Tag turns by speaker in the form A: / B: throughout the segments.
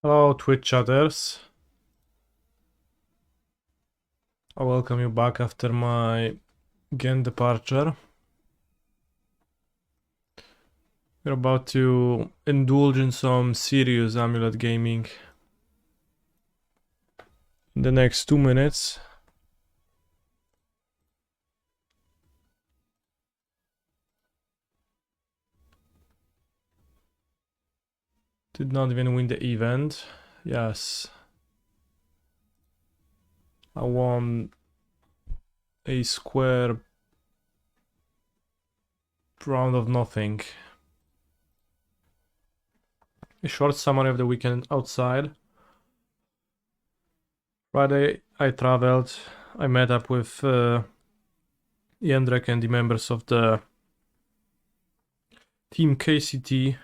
A: Hello, Twitch chatters. I welcome you back after my Gen departure. We're about to indulge in some serious Amulet gaming in the next 2 minutes. Did not even win the event. Yes. I won a square round of nothing. A short summary of the weekend outside. Friday I traveled. I met up with Jędrek and the members of the team KCT,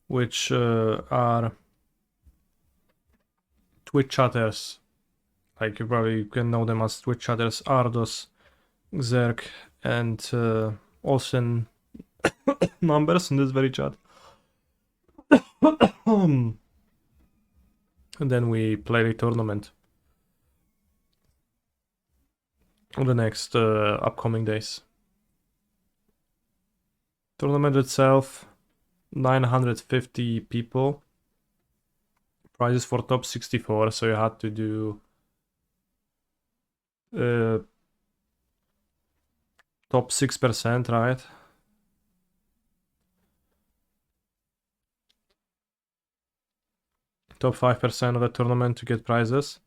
A: which are Twitch chatters. Like you probably can know them as Twitch chatters, Ardos, Xerk, and Olsen numbers in this very chat. And then we play the tournament on the next upcoming days. Tournament itself, 950 people. Prizes for top 64, so you had to do top 6%, right? Top 5% of the tournament to get prizes.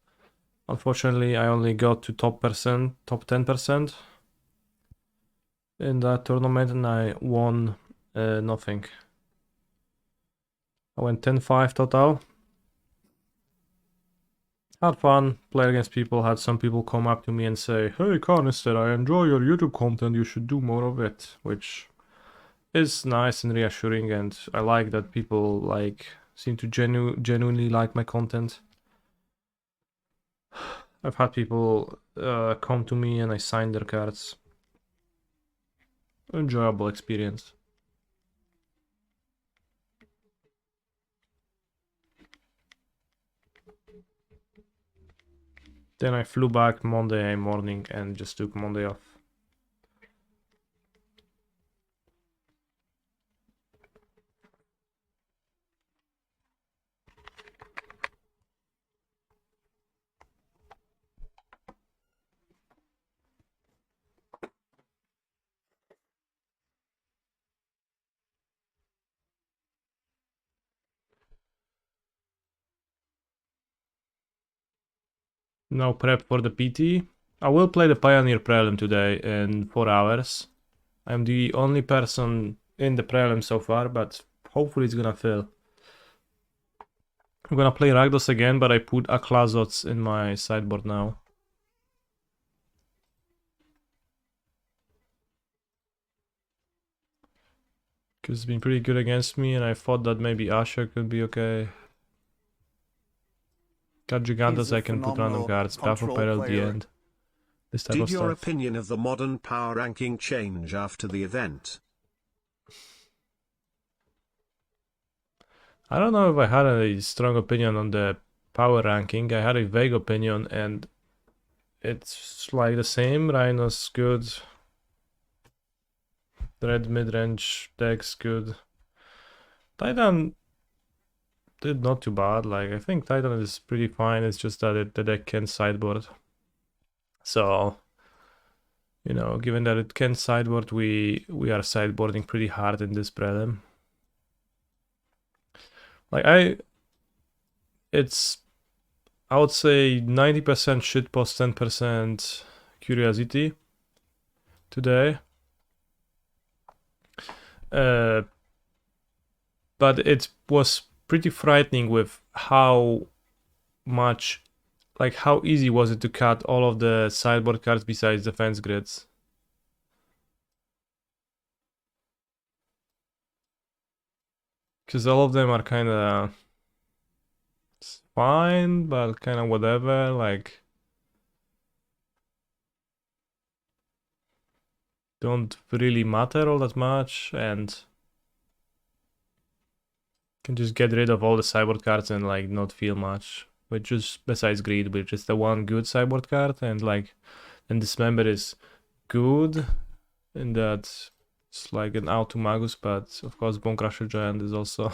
A: Unfortunately, I only got to top 10% in that tournament, and I won nothing. I went 10-5 total. Had fun, played against people, had some people come up to me and say, "Hey Carnister, I enjoy your YouTube content, you should do more of it," which is nice and reassuring, and I like that people seem to genuinely like my content. I've had people come to me and I signed their cards. Enjoyable experience. Then I flew back Monday morning and just took Monday off. Now prep for the PT. I will play the Pioneer Prelim today in 4 hours. I'm the only person in the Prelim so far, but hopefully it's gonna fill. I'm gonna play Rakdos again, but I put Aklazots in my sideboard now. Because it's been pretty good against me, and I thought that maybe Asher could be okay. Got Gigantos, I can put random cards, Path of Peril at the end. This type of
B: Did your
A: stuff.
B: opinion of the modern power ranking change after the event?
A: I don't know if I had a strong opinion on the power ranking. I had a vague opinion, and it's like the same. Rhino's good. Red mid-range deck's good. Titan did not too bad. Like, I think Titan is pretty fine. It's just that the deck can sideboard. So, you know, given that it can sideboard, we are sideboarding pretty hard in this prelim. Like it's, I would say 90% shitpost, 10% curiosity today. But it was pretty frightening with how much, like how easy was it to cut all of the sideboard cards besides defense grids. Because all of them are kind of fine, but kind of whatever, like don't really matter all that much, and Can just get rid of all the sideboard cards and like not feel much. But just besides greed, which is the one good sideboard card, and like then Dismember is good, and that it's like an auto magus, but of course Bone Crusher Giant is also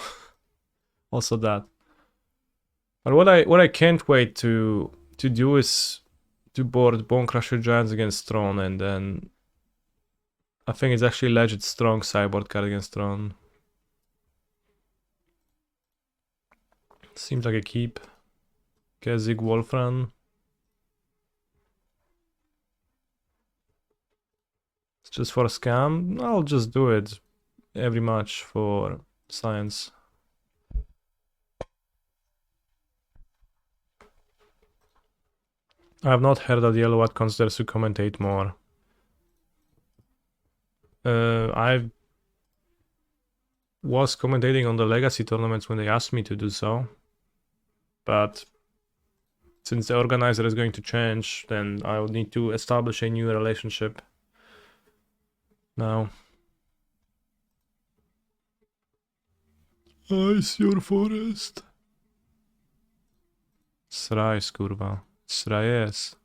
A: also that. But what I can't wait to do is to board Bone Crusher Giants against Throne, and then I think it's actually legit strong sideboard card against Throne. Seems like a keep. Kezig Wolfram. It's just for a scam. I'll just do it every match for science. I have not heard that Yellow White considers to commentate more. I was commentating on the Legacy tournaments when they asked me to do so. But since the organizer is going to change, then I will need to establish a new relationship now. Ice your forest. Srajs, kurwa. Srajes.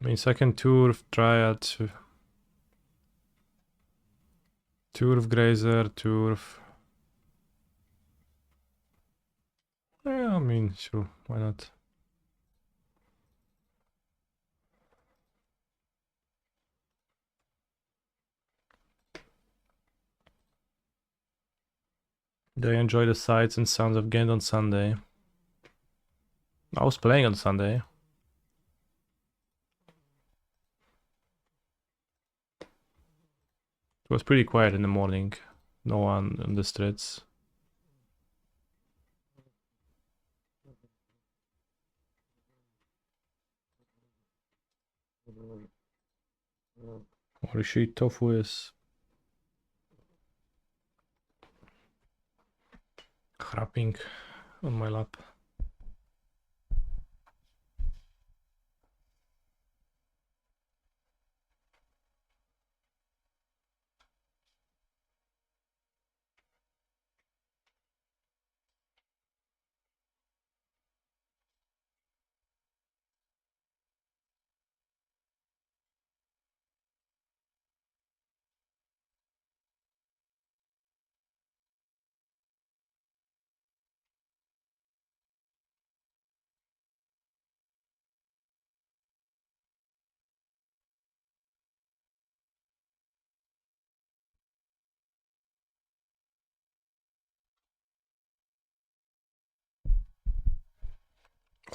A: I mean, second Turf, Triad, Turf, Grazer, Turf. Yeah, I mean, sure, why not? They enjoy the sights and sounds of Ghent on Sunday. I was playing on Sunday. It was pretty quiet in the morning. No one on the streets. Holy shit, tofu is crapping on my lap.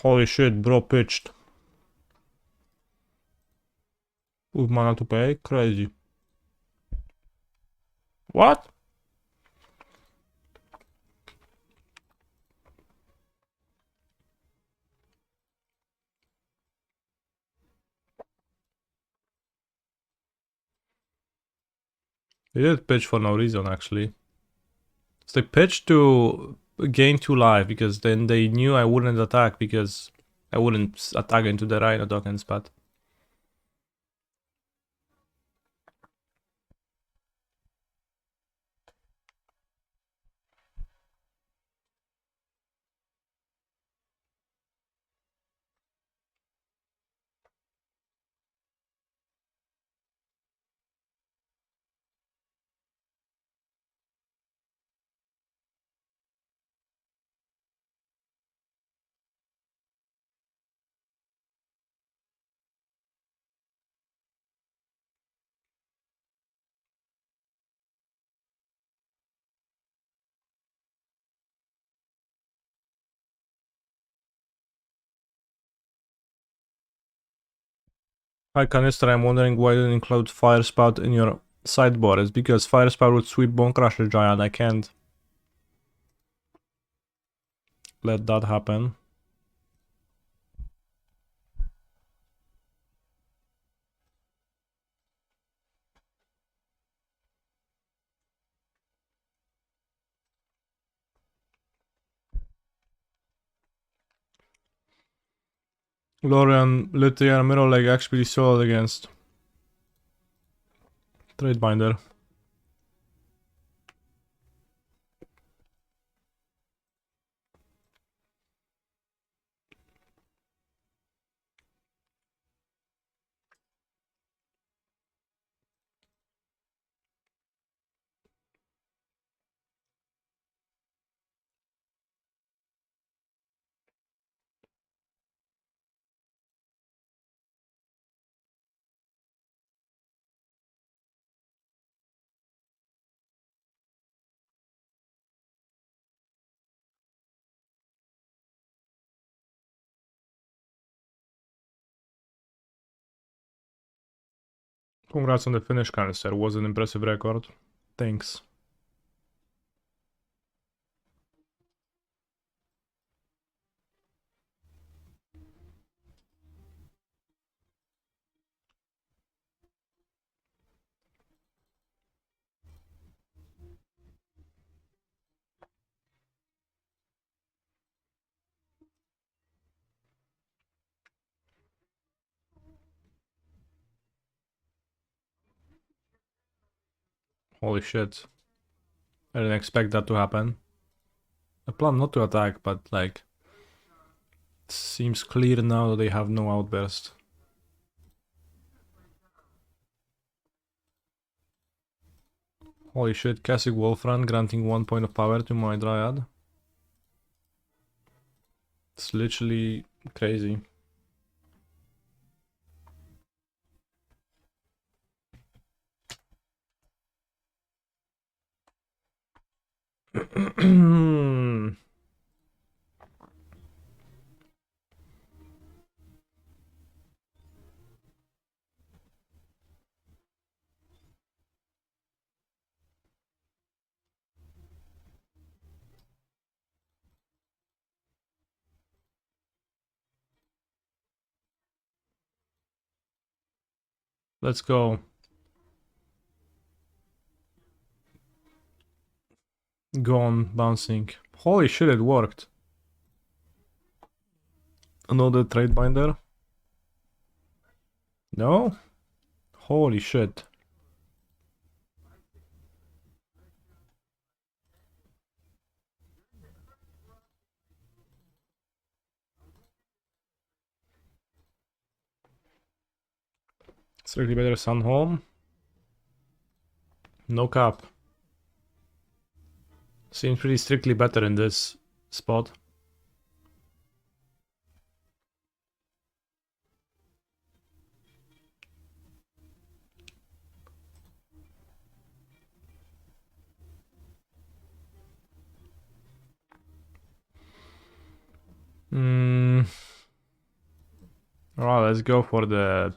A: Holy shit, bro pitched. With mana to pay? Crazy. What? They did pitch for no reason, actually. So they pitched to gain 2 life, because then they knew I wouldn't attack, because I wouldn't attack into the Rhino tokens, but... Hi Canister, I'm wondering why you didn't include Fire Spout in your sideboard. It's because Fire Spout would sweep Bone Crusher Giant. I can't let that happen. Lorian, Lithia, and Mirror Lake actually solid against Tradebinder. Congrats on the finish, Canister. Was an impressive record. Thanks. Holy shit. I didn't expect that to happen. I plan not to attack, but like... It seems clear now that they have no outburst. Holy shit, Cassic Wolfran granting 1 point of power to my Dryad. It's literally crazy. Let's go. Gone, bouncing. Holy shit, it worked. Another trade binder? No? Holy shit. Strictly better Sunholm. No cap. Seems pretty strictly better in this spot. Alright, let's go for the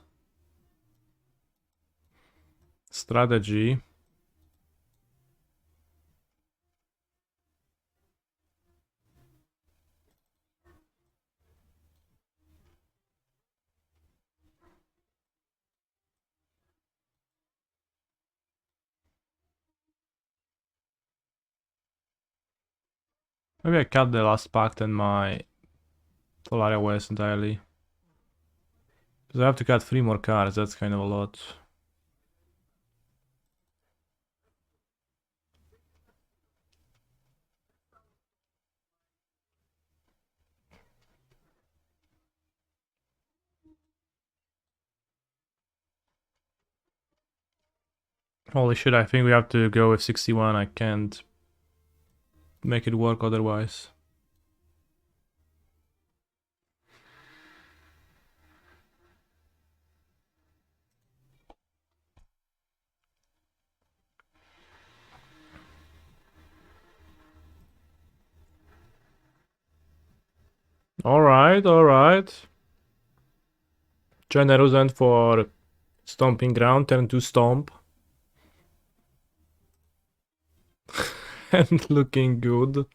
A: strategy. Maybe I cut the last pact and my Tolaria West entirely. Because I have to cut 3 more cards, that's kind of a lot. Holy shit, I think we have to go with 61, I can't make it work otherwise. Alright. Generous end for stomping ground, turn to stomp. And looking good.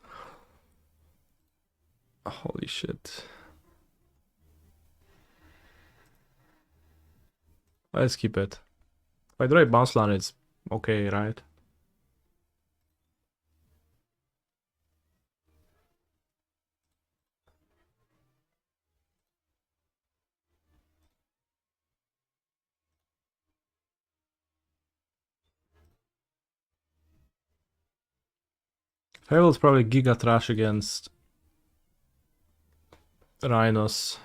A: Holy shit. Let's keep it. By the way, bounce land is okay, right? Fable's probably Giga Trash against Rhinos.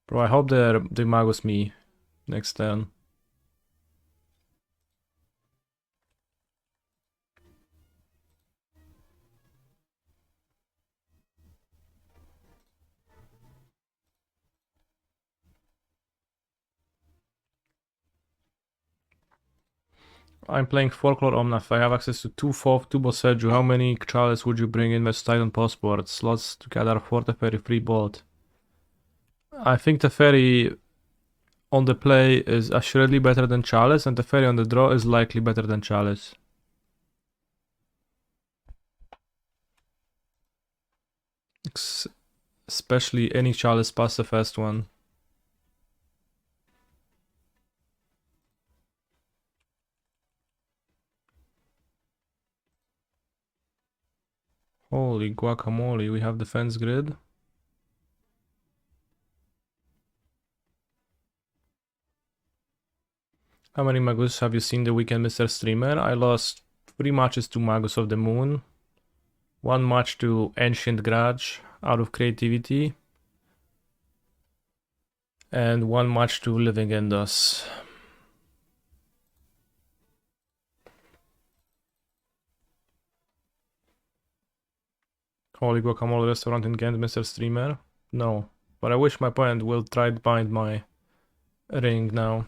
A: Bro, I hope they Magus me next turn. I'm playing Folklore Omnath. I have access to 2 Fourth, 2 Bosseju. How many Chalice would you bring in with Titan Passport? Slots to gather 4 Teferi free bolt. I think Teferi on the play is assuredly better than Chalice, and Teferi on the draw is likely better than Chalice. Especially any Chalice past the first one. Holy guacamole, we have defense grid. How many Magus have you seen the weekend, Mr. Streamer? I lost 3 matches to Magus of the Moon, 1 match to Ancient Grudge out of creativity, and 1 match to Living Endos. Holy guacamole restaurant in Ghent, Mr. Streamer? No, but I wish my opponent will try to bind my ring now.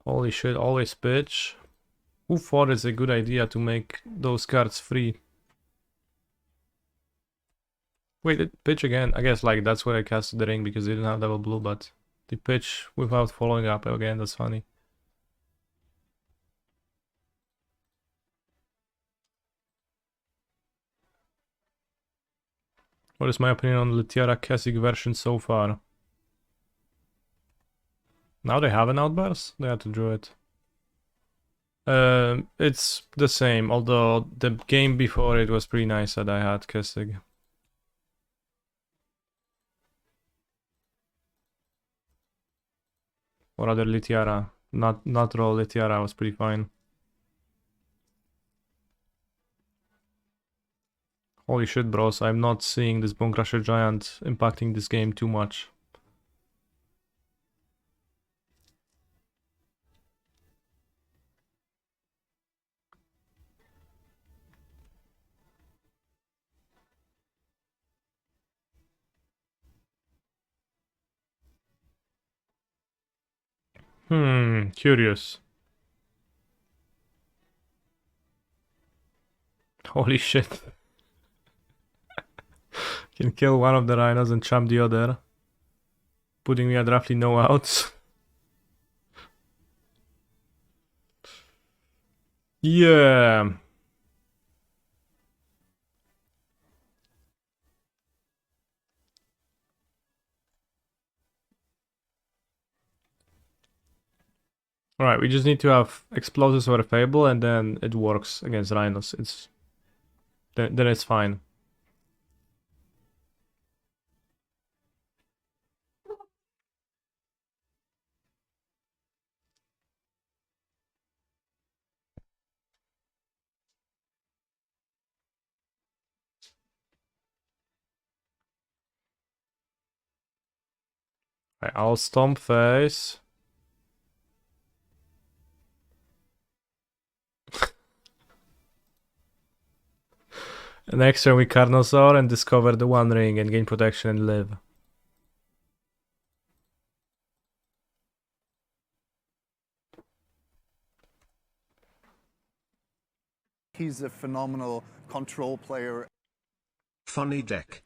A: Holy shit, always pitch. Who thought it's a good idea to make those cards free? Wait, pitch again. I guess like that's where I casted the ring because they didn't have double blue, but they pitch without following up again. That's funny. What is my opinion on the Litiara Keswick version so far? Now they have an outburst? They had to draw it. It's the same, although the game before it was pretty nice that I had Keswick. Or other Litiara. Not raw Litiara was pretty fine. Holy shit, bros, I'm not seeing this Bone Crusher Giant impacting this game too much. Curious. Holy shit. Can kill one of the rhinos and champ the other, putting me at roughly no outs. Yeah. Alright, we just need to have explosives or a Fable and then it works against rhinos. Then it's fine. Right, I'll stomp face. Next turn we Carnosaur and discover the One Ring and gain protection and live.
C: He's a phenomenal control player.
B: Funny deck.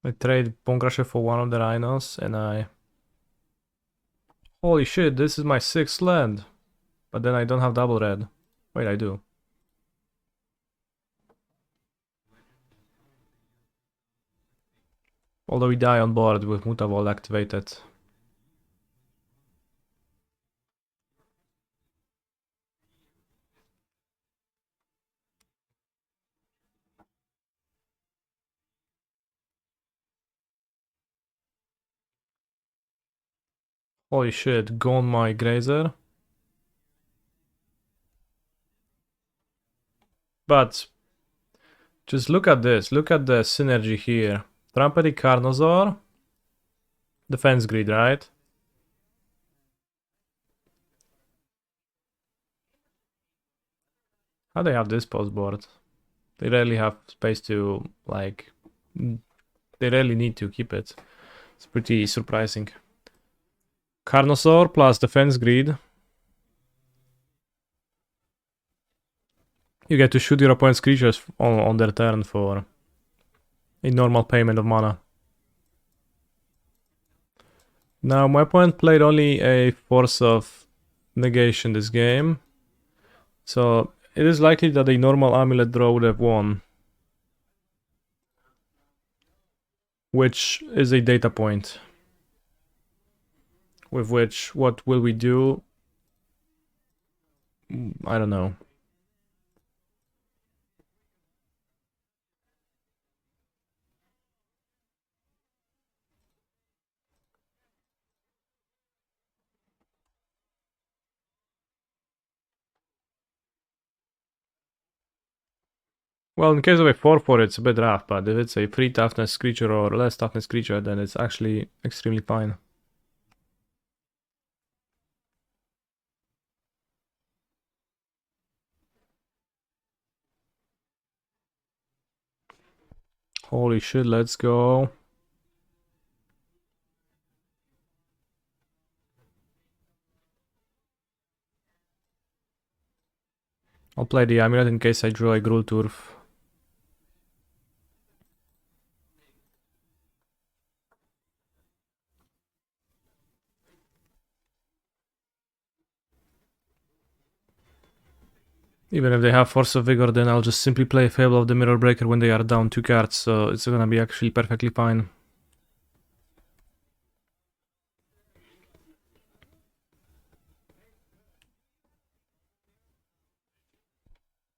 A: I trade Bone Crusher for one of the rhinos and I... Holy shit, this is my 6th land. But then I don't have double red. Wait, I do. Although we die on board with Mutavault activated. Holy shit, gone my Grazer. But just look at this, look at the synergy here. Trumpeting Carnosaur, defense grid, right? How do they have this post board? They rarely have space to, like, they rarely need to keep it. It's pretty surprising. Carnosaur plus defense grid. You get to shoot your opponent's creatures on their turn for a normal payment of mana. Now, my opponent played only a Force of Negation this game. So, it is likely that a normal Amulet draw would have won. Which is a data point. With which, what will we do? I don't know. Well, in case of a 4/4, it's a bit rough, but if it's a 3 toughness creature or less toughness creature, then it's actually extremely fine. Holy shit, let's go. I'll play the Amulet in case I draw a Grulturf. Even if they have Force of Vigor, then I'll just simply play Fable of the Mirror Breaker when they are down 2 cards, so it's gonna be actually perfectly fine.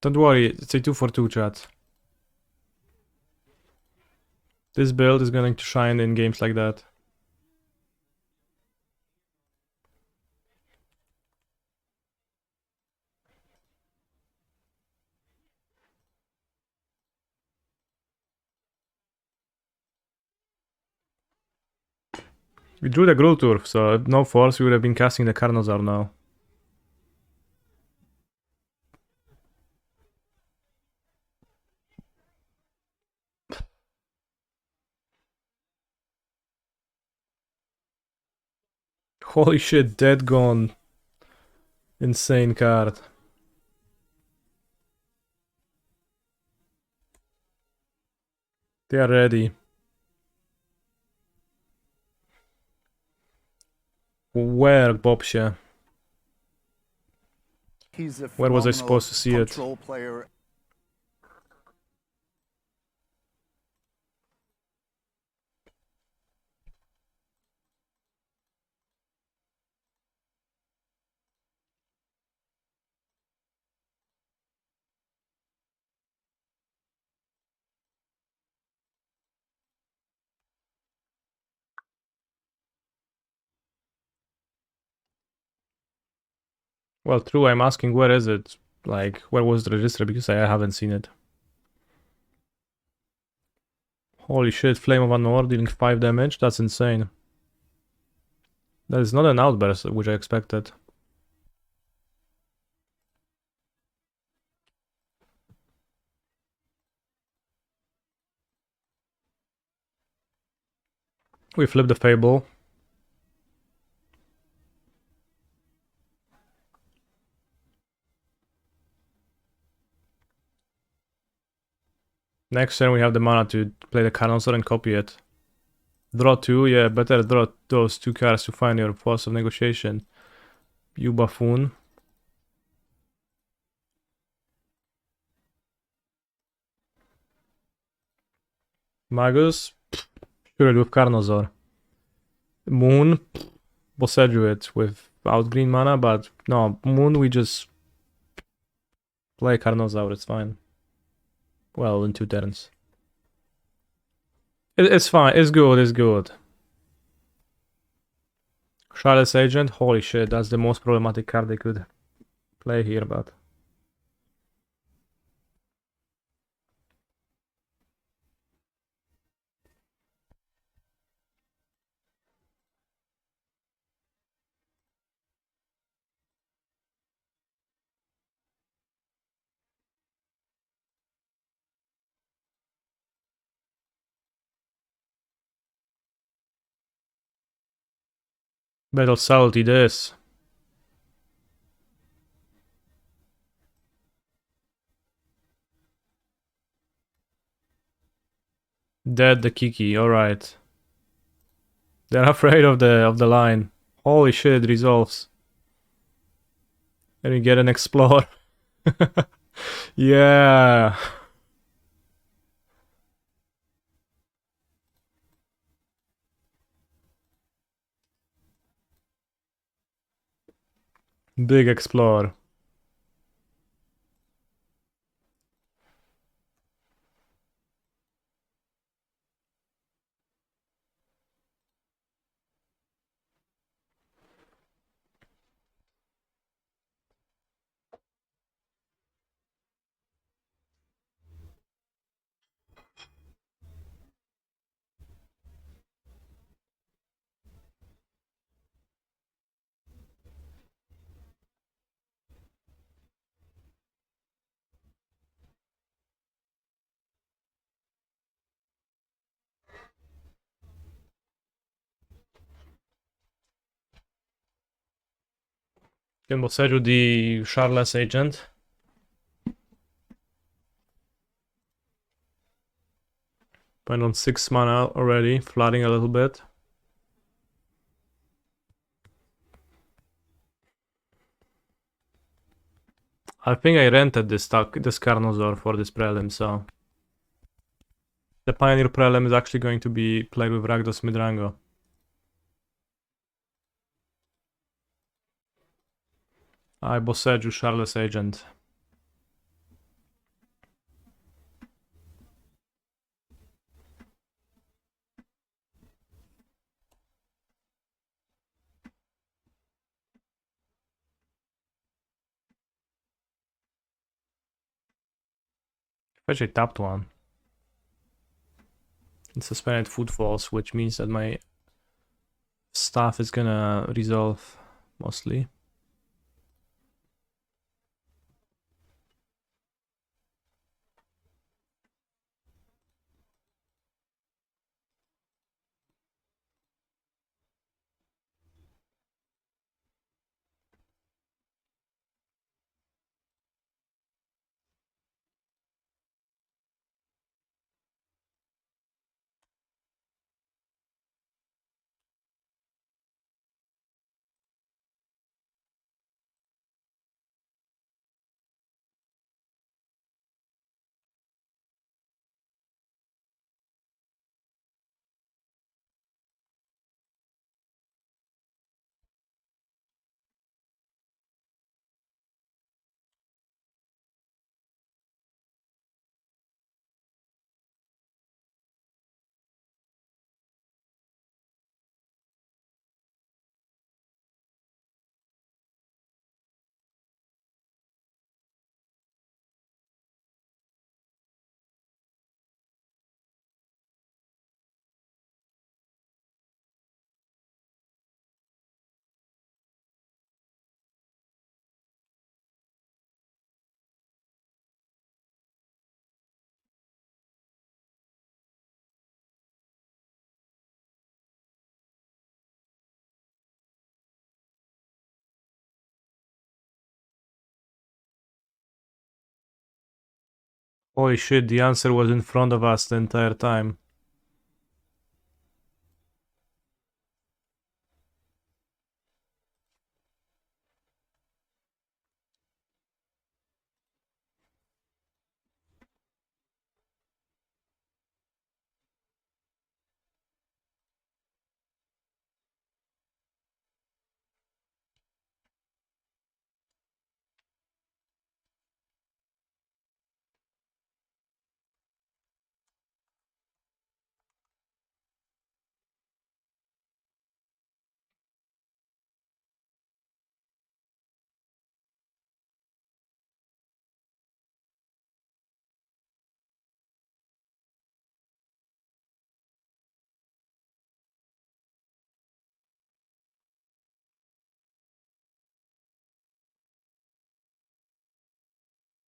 A: Don't worry, it's a 2/2 chat. This build is going to shine in games like that. We drew the Grulturf, so if no force, we would have been casting the Carnosaur now. Holy shit, dead gone. Insane card. They are ready. Where, Bobsie?
C: He's a
A: Where was I
C: phenomenal
A: supposed to see it?
C: control player.
A: Well, true, I'm asking where is it? Like, where was the register? Because I haven't seen it. Holy shit, Flame of Anor dealing 5 damage? That's insane. That is not an outburst, which I expected. We flip the Fable. Next turn we have the mana to play the Carnosaur and copy it. Draw 2, yeah, better draw those 2 cards to find your Force of Negotiation. You buffoon. Magus, sure it with Carnosaur. Moon, Bosseduit without green mana, but no, Moon we just play Carnosaur, it's fine. Well, in 2 turns. It's fine, it's good, it's good. Charles Agent, holy shit, that's the most problematic card they could play here, but... Battle salty this. Dead the Kiki, alright. They're afraid of the line. Holy shit, it resolves. And you get an explore. Yeah. Big explore. Can Boseju the Charles Agent. Went on 6 mana already, flooding a little bit. I think I rented this Carnosaur for this Prelim, so... The Pioneer Prelim is actually going to be played with Rakdos Mid. I Boseju Charles Agent. Actually tapped one. It's suspended footfalls, which means that my staff is gonna resolve mostly. Holy shit, the answer was in front of us the entire time.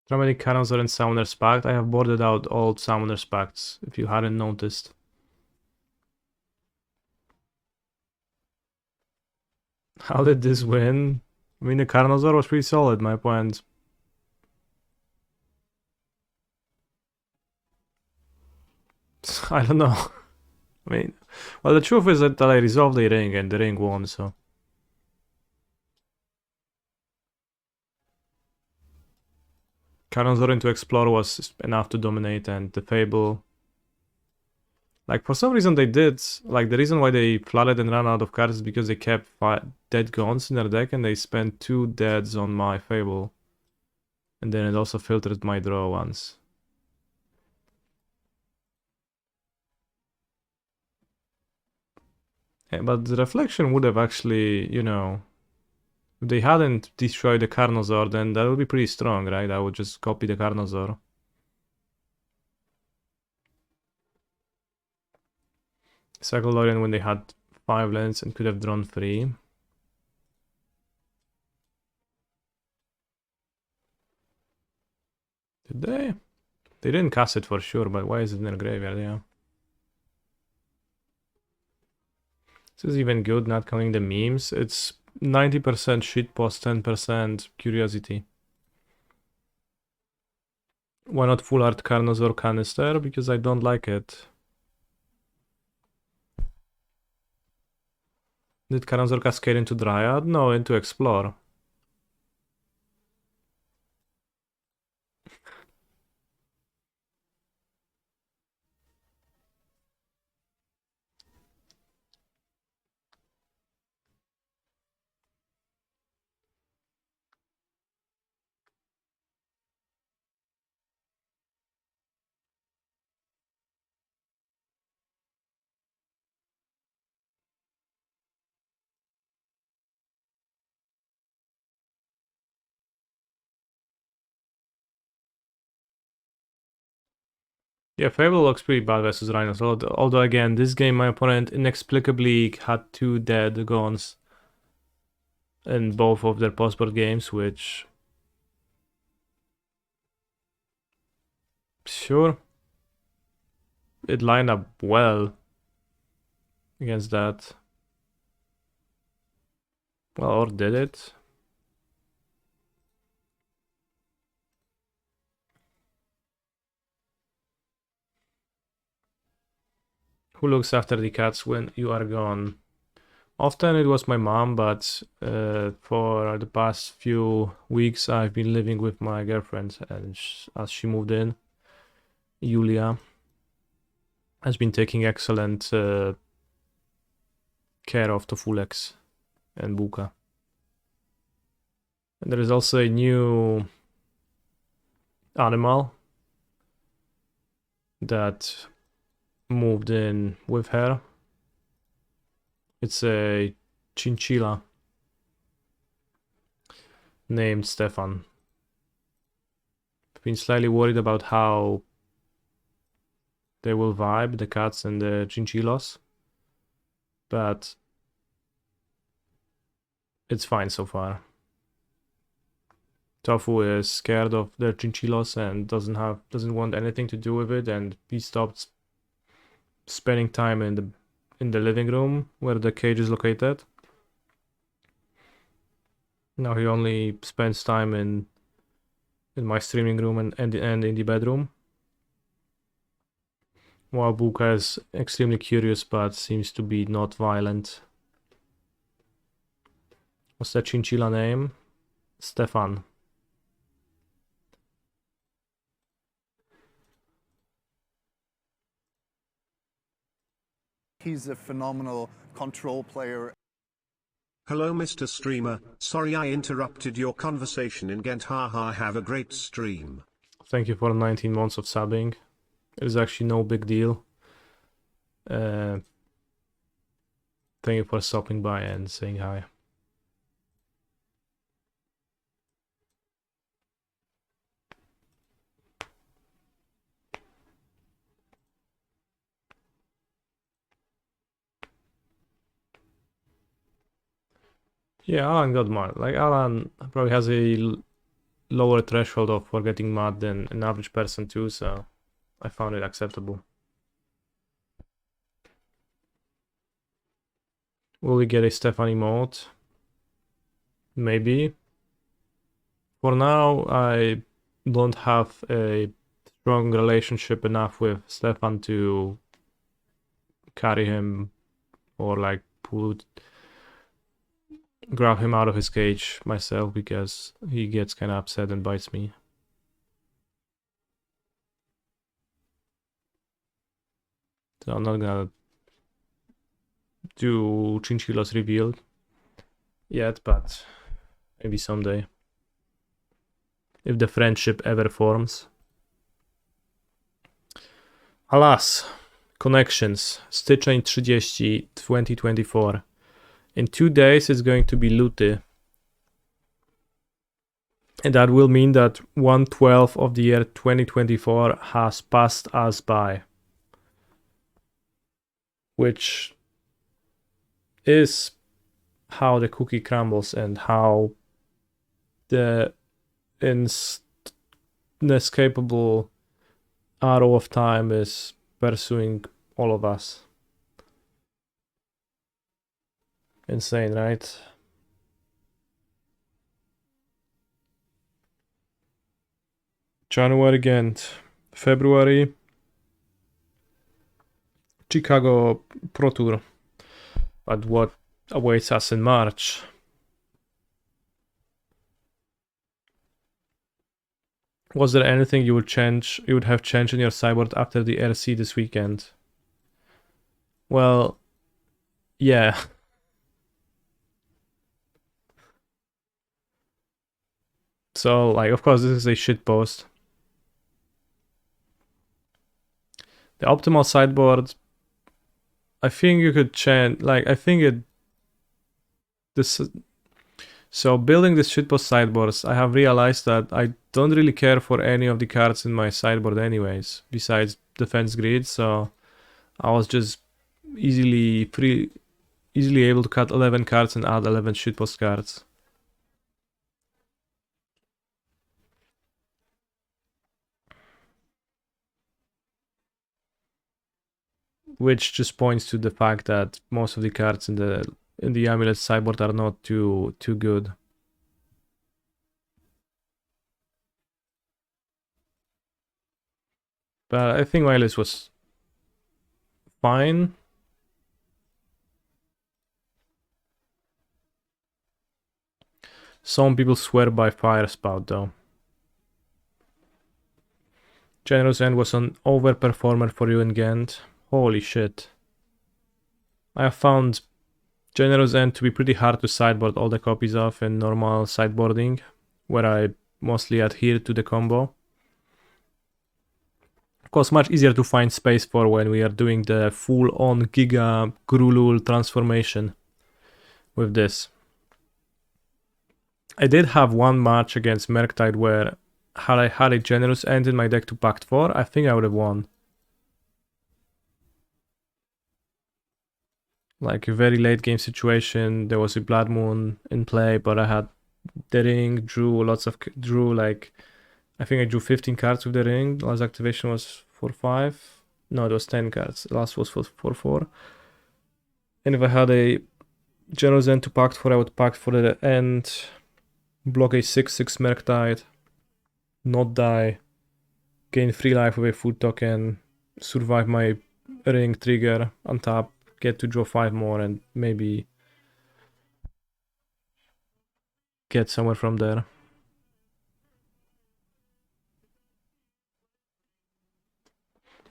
A: How many cannons are in Summoner's Pact? I have boarded out all Summoner's Pacts, if you hadn't noticed. How did this win? I mean, the Carnosaur was pretty solid, my point. I don't know. I mean, well, the truth is that I resolved the ring and the ring won, so. Carnosaur into Explore was enough to dominate, and the Fable. Like, for some reason they did. Like, the reason why they flooded and ran out of cards is because they kept dead Gons in their deck and they spent 2 deads on my Fable. And then it also filtered my draw once. Yeah, but the Reflection would have actually, you know, if they hadn't destroyed the Carnosaur, then that would be pretty strong, right? I would just copy the Carnosaur. Cyclorian when they had 5 lands and could have drawn 3. Did they? They didn't cast it for sure, but why is it in their graveyard? Yeah. This is even good, not counting the memes. It's 90% shitpost, 10% curiosity. Why not full art Carnosaur Canister? Because I don't like it. Did Carnosaur cascade into Dryad? No, into Explore. Yeah, Fable looks pretty bad versus Rhinos. Although again, this game my opponent inexplicably had 2 dead Gons in both of their post-board games, which... Sure. It lined up well against that. Well, or did it? Who looks after the cats when you are gone? Often it was my mom, but for the past few weeks I've been living with my girlfriend, and as she moved in, Julia has been taking excellent care of Tofulex and Buka. And there is also a new animal that moved in with her. It's a chinchilla named Stefan. I've been slightly worried about how they will vibe, the cats and the chinchillas, but it's fine so far. Tofu is scared of the chinchillas and doesn't want anything to do with it, and he stopped spending time in the living room where the cage is located. Now he only spends time in my streaming room and in the bedroom. While Buka is extremely curious but seems to be not violent. What's that chinchilla name? Stefan.
C: He's a phenomenal control player.
B: Hello Mr. Streamer, sorry I interrupted your conversation in Ghent, haha, have a great stream.
A: Thank you for 19 months of subbing. It is actually no big deal. Thank you for stopping by and saying hi. Yeah, Alan got more. Like, Alan probably has a lower threshold of for getting mad than an average person too, so I found it acceptable. Will we get a Stefan emote? Maybe. For now, I don't have a strong relationship enough with Stefan to carry him or like grab him out of his cage myself, because he gets kind of upset and bites me. So I'm not gonna do Chinchillas reveal yet, but maybe someday. If the friendship ever forms. Alas, connections, styczeń 30, 2024. In 2 days it's going to be Luty. And that will mean that 1/12 of the year 2024 has passed us by. Which is how the cookie crumbles and how the inescapable arrow of time is pursuing all of us. Insane, right? January Ghent, February Chicago Pro Tour. But what awaits us in March? Was there anything you would have changed in your sideboard after the RC this weekend? Well, yeah. So, like, of course, this is a shit post. The optimal sideboard, I think you could change, like, I think it, this, so building this shitpost sideboards, I have realized that I don't really care for any of the cards in my sideboard anyways, besides Defense Grid, so I was just easily able to cut 11 cards and add 11 shitpost cards. Which just points to the fact that most of the cards in the Amulet sideboard are not too good. But I think my list was fine. Some people swear by Fire Spout though. Generous End was an overperformer for you in Ghent. Holy shit. I have found Generous End to be pretty hard to sideboard all the copies of in normal sideboarding, where I mostly adhere to the combo. Of course, much easier to find space for when we are doing the full-on Giga Grulul transformation with this. I did have one match against Merktide where had I had a Generous End in my deck to Pact 4, I think I would have won. Like a very late game situation, there was a Blood Moon in play, but I had the ring, drew like, I think I drew 15 cards with the ring. The last activation was 4/5. No, it was 10 cards. The last was 4/4. And if I had a Generous End to Pact 4, I would Pact for the end, block a 6/6 Merktide, not die, gain 3 life with a food token, survive my ring trigger, untap, get to draw 5 more, and maybe get somewhere from there.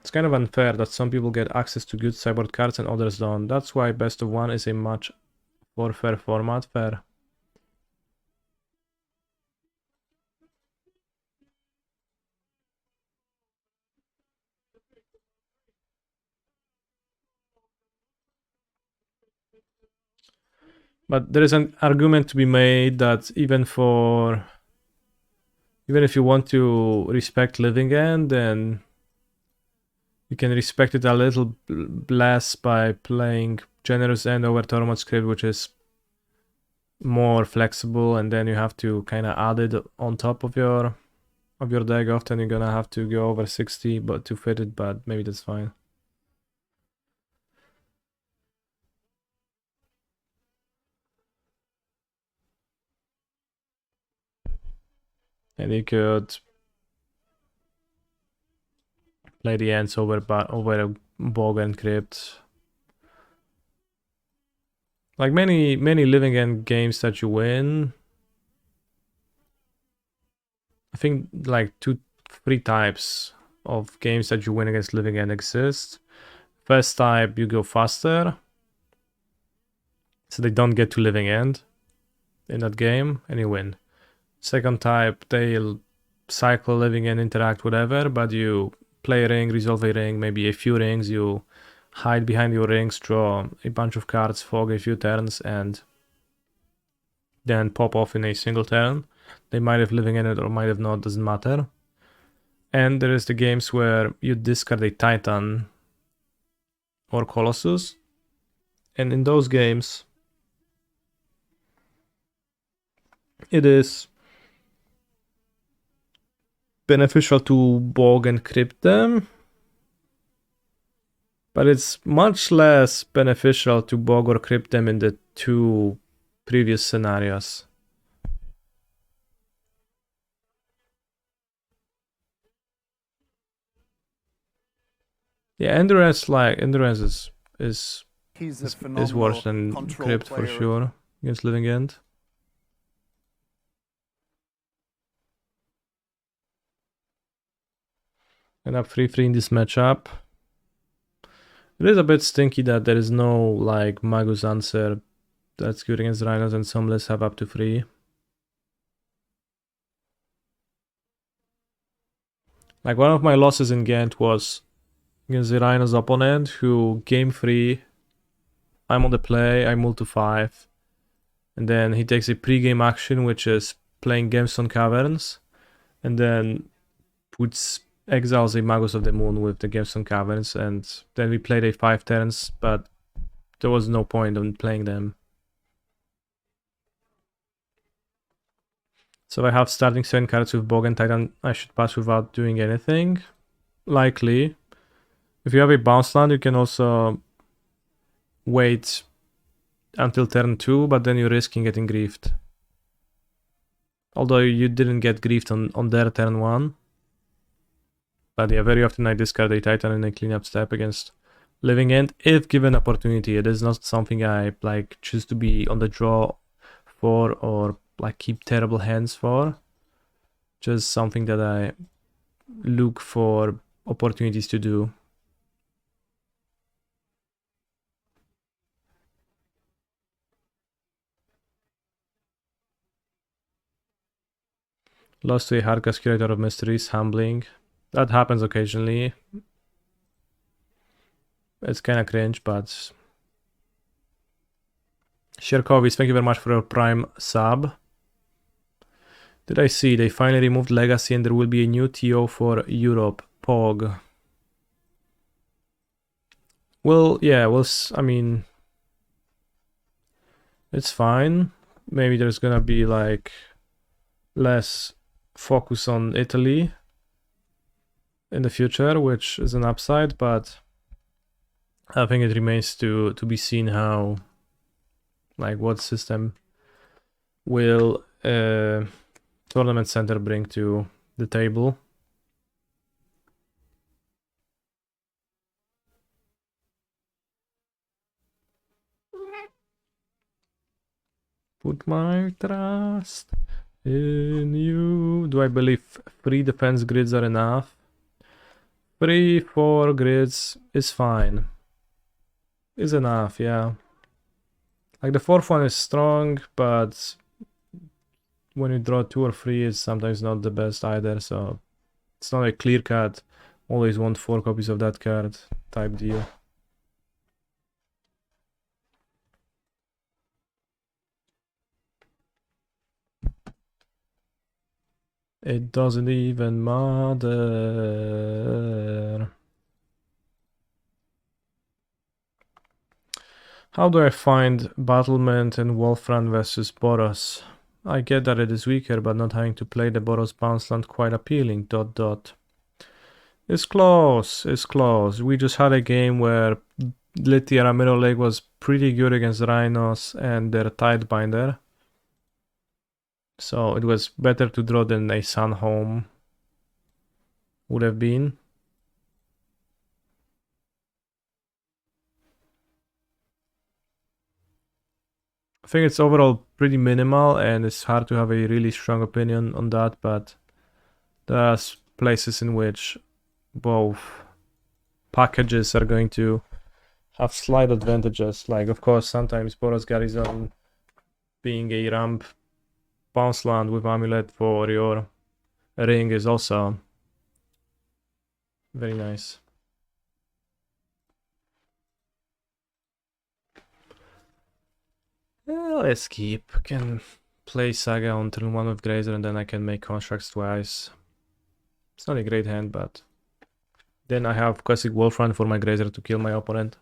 A: It's kind of unfair that some people get access to good sideboard cards and others don't. That's why best of one is a much more fair format. Fair. But there is an argument to be made that even if you want to respect Living End, then you can respect it a little less by playing Generous End over Tormod Script, which is more flexible, and then you have to kind of add it on top of your deck. Often you're gonna have to go over 60 but to fit it, but maybe that's fine. And you could play the ends over a bog and crypt. Like many living end games that you win, I think like 3 types of games that you win against living end exist. First type, you go faster, so they don't get to living end in that game, and you win. Second type, they'll cycle living end, interact, whatever, but you play a ring, resolve a ring, maybe a few rings, you hide behind your rings, draw a bunch of cards, fog a few turns, and then pop off in a single turn. They might have living in it or might have not, doesn't matter. And there is the games where you discard a Titan or Colossus, and in those games it is beneficial to bog and crypt them, but it's much less beneficial to bog or crypt them in the 2 previous scenarios. Yeah, Endurance is
C: He's a
A: is
C: phenomenal
A: worse than
C: control
A: crypt for
C: player.
A: sure against living end. And up 3-3 in this matchup. It is a bit stinky that there is no like Magus answer that's good against Rhinos, and some lists have up to 3. Like one of my losses in Ghent was against the Rhinos opponent who game 3, I'm on the play, I move to 5, and then he takes a pre-game action which is playing Gemstone Caverns, and then exiles a Magus of the Moon with the Gemstone Caverns, and then we played a 5 turns, but there was no point in playing them. So I have starting 7 cards with Bog and Titan. I should pass without doing anything. Likely. If you have a bounce land, you can also wait until turn 2, but then you're risking getting griefed. Although you didn't get griefed on their turn 1. But yeah, very often I discard a Titan in a cleanup step against living end if given opportunity. It is not something I like choose to be on the draw for or like keep terrible hands for. Just something that I look for opportunities to do. Lost to a hardcast Curator of Mysteries, humbling. That happens occasionally. It's kind of cringe, but... Sherkovis, thank you very much for your Prime sub. Did I see they finally removed Legacy and there will be a new TO for Europe, POG. Well, yeah, I mean... It's fine. Maybe there's gonna be like less focus on Italy in the future, which is an upside, but I think it remains to be seen how, like, what system will Tournament Center bring to the table. Put my trust in you. Do I believe 3 defense grids are enough? 3, 4 grids is fine. Is enough, yeah. Like the 4th one is strong, but when you draw 2 or 3, it's sometimes not the best either, so it's not a clear cut, always want 4 copies of that card type deal. It doesn't even matter. How do I find Battlement and Wolfram versus Boros? I get that it is weaker, but not having to play the Boros bounce land quite appealing. ... It's close, it's close. We just had a game where Litiera Mirror Lake was pretty good against Rhinos and their Tidebinder. So it was better to draw than a Sun Home would have been. I think it's overall pretty minimal and it's hard to have a really strong opinion on that, but there are places in which both packages are going to have slight advantages. Like, of course, sometimes Boros Garrison being a ramp bounce land with Amulet for your ring is also very nice. Let's keep. Can play Saga on turn 1 with Grazer and then I can make constructs twice. It's not a great hand, but then I have classic Wolfram for my Grazer to kill my opponent.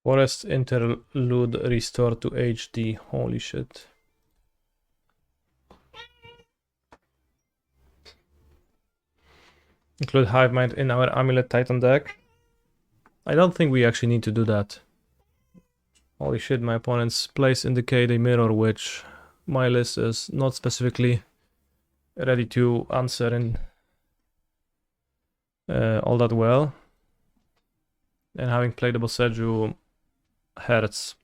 A: Forest Interlude restored to HD. Holy shit. Include Hive Mind in our Amulet Titan deck. I don't think we actually need to do that. Holy shit, my opponent's place indicate a mirror, which my list is not specifically ready to answer in all that well. And having played the Boseju hurts.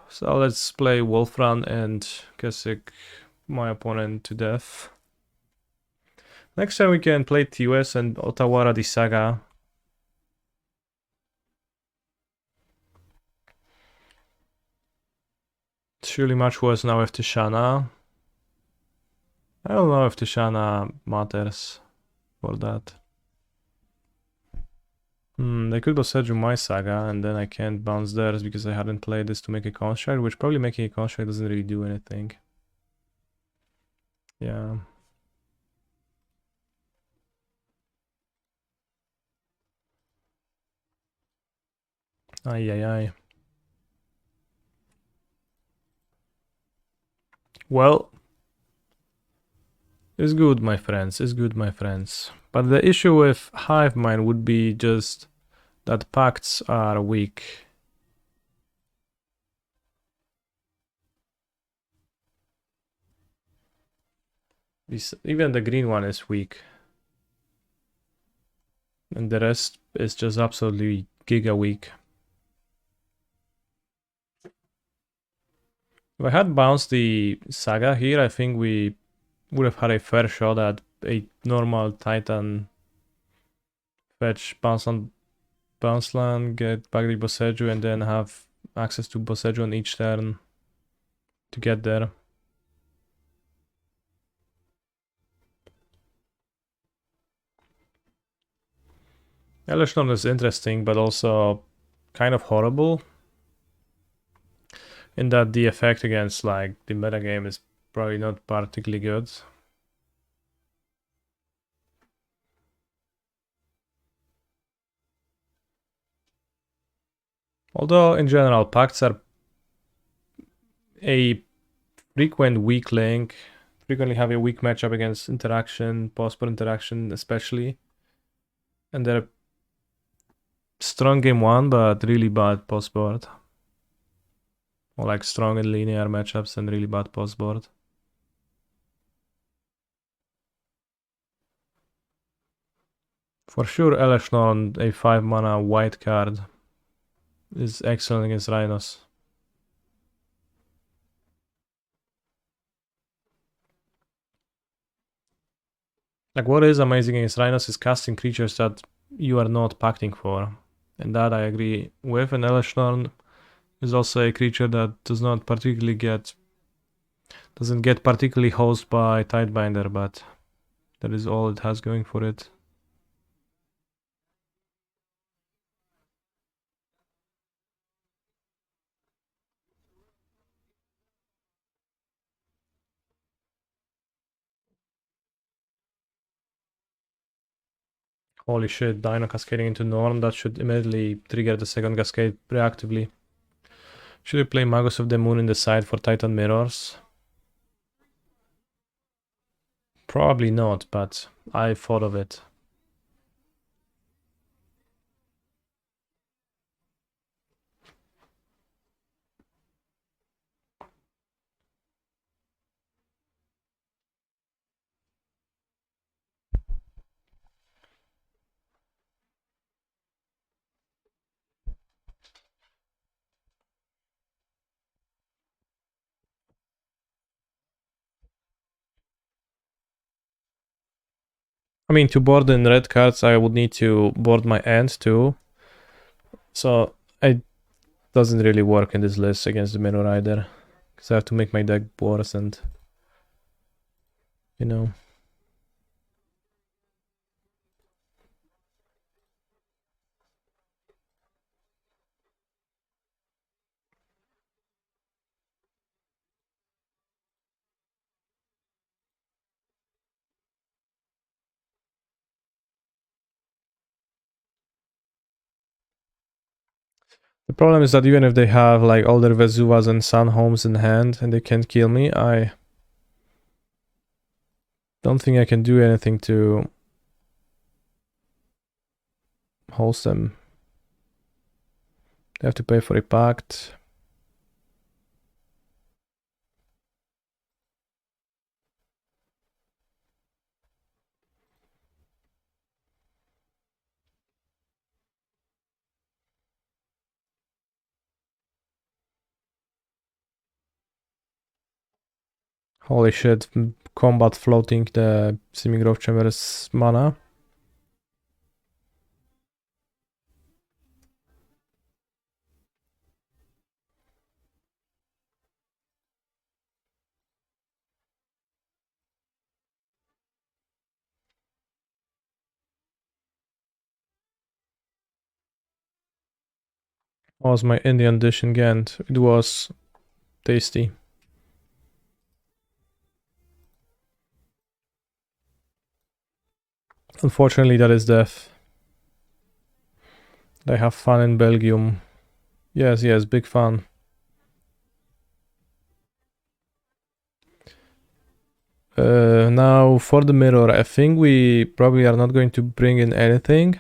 A: So let's play Wolfram and Keswick my opponent to death. Next time we can play TUS and Otawara the Saga. It's really much worse now with Tishana. I don't know if Tishana matters for that. They could Boseju my Saga and then I can't bounce theirs because I hadn't played this to make a construct, which probably making a construct doesn't really do anything. Yeah. Ay, ay, ay. Well, it's good, my friends. It's good, my friends. But the issue with Hive Mind would be just that pacts are weak. Even the green one is weak. And the rest is just absolutely giga weak. If I had bounced the Saga here, I think we would have had a fair shot at a normal Titan fetch, bounce land, get back the Boseju, and then have access to Boseju on each turn to get there. Elishnorn is interesting, but also kind of horrible. In that the effect against like the metagame is probably not particularly good. Although in general pacts are a frequent weak link, frequently have a weak matchup against interaction, post-board interaction especially. And they're strong game 1 but really bad post-board. Or like strong in linear matchups and really bad post-board. For sure, Eleshnorn, a 5 mana white card, is excellent against Rhinos. Like, what is amazing against Rhinos is casting creatures that you are not pacting for. And that I agree with. And Eleshnorn is also a creature that doesn't get particularly hosed by Tidebinder, but that is all it has going for it. Holy shit, Dino cascading into Norn, that should immediately trigger the second cascade reactively. Should we play Magus of the Moon in the side for Titan Mirrors? Probably not, but I thought of it. I mean, to board in red cards, I would need to board my end too. So it doesn't really work in this list against the Mirror either. Because I have to make my deck worse and, you know. The problem is that even if they have like all their Vesuvas and Sun Homes in hand and they can't kill me, I don't think I can do anything to host them. They have to pay for a pact. Holy shit, combat floating the Seeming Growth Chamber's mana. What was my Indian dish in Ghent? It was tasty. Unfortunately, that is death. They have fun in Belgium. Yes, yes, big fun. Now for the mirror, I think we probably are not going to bring in anything.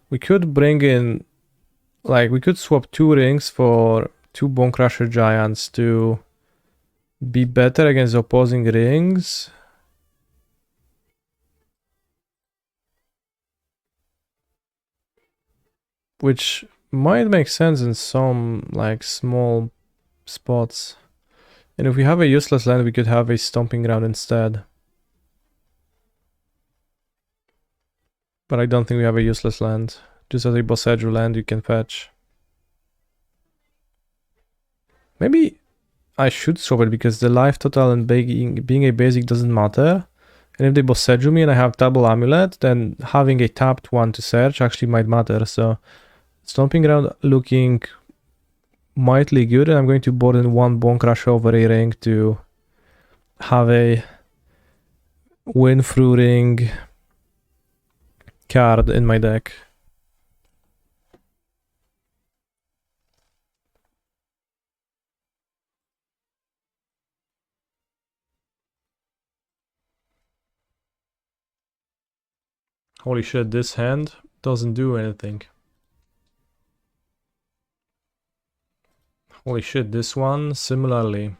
A: We could bring in, like, we could swap 2 rings for 2 Bone Crusher Giants to be better against opposing rings. Which might make sense in some, like, small spots. And if we have a useless land, we could have a Stomping Ground instead. But I don't think we have a useless land. Just as a Boseiju land you can fetch. Maybe I should swap it because the life total and being a basic doesn't matter. And if they Boseiju me and I have double Amulet, then having a tapped one to search actually might matter. So Stomping Ground looking mightily good, and I'm going to board in 1 Bone Crusher over a ring to have a win through ring card in my deck. Holy shit, this hand doesn't do anything. Holy shit, this one similarly.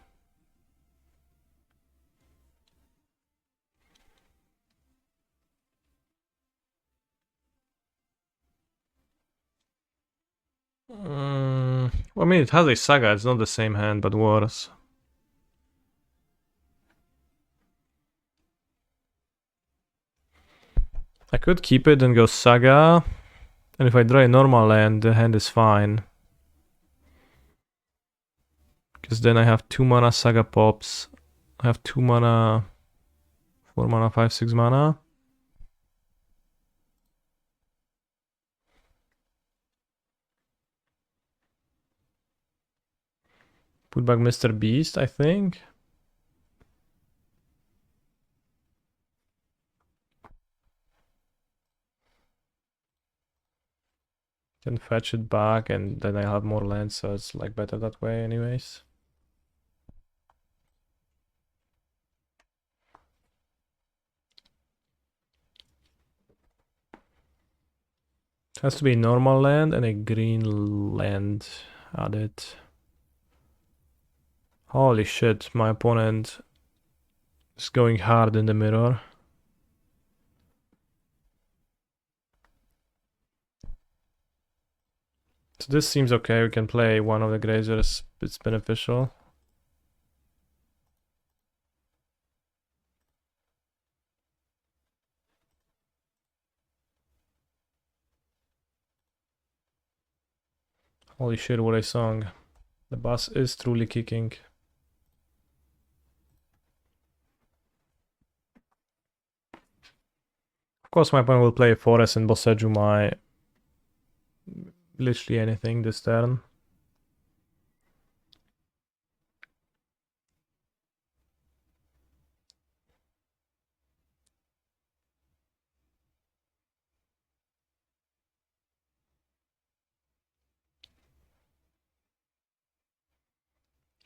A: I mean, it has a Saga, it's not the same hand, but worse. I could keep it and go Saga, and if I draw a normal land, the hand is fine. Because then I have 2 mana Saga pops, I have 2 mana, 4 mana, 5, 6 mana. Put back Mr. Beast, I think. Can fetch it back and then I have more lands, so it's like better that way anyways. It has to be a normal land and a green land added. Holy shit, my opponent is going hard in the mirror. So this seems okay, we can play one of the grazers, it's beneficial. Holy shit, what a song. The boss is truly kicking. Of course my opponent will play Forest and Boseju my literally anything this turn.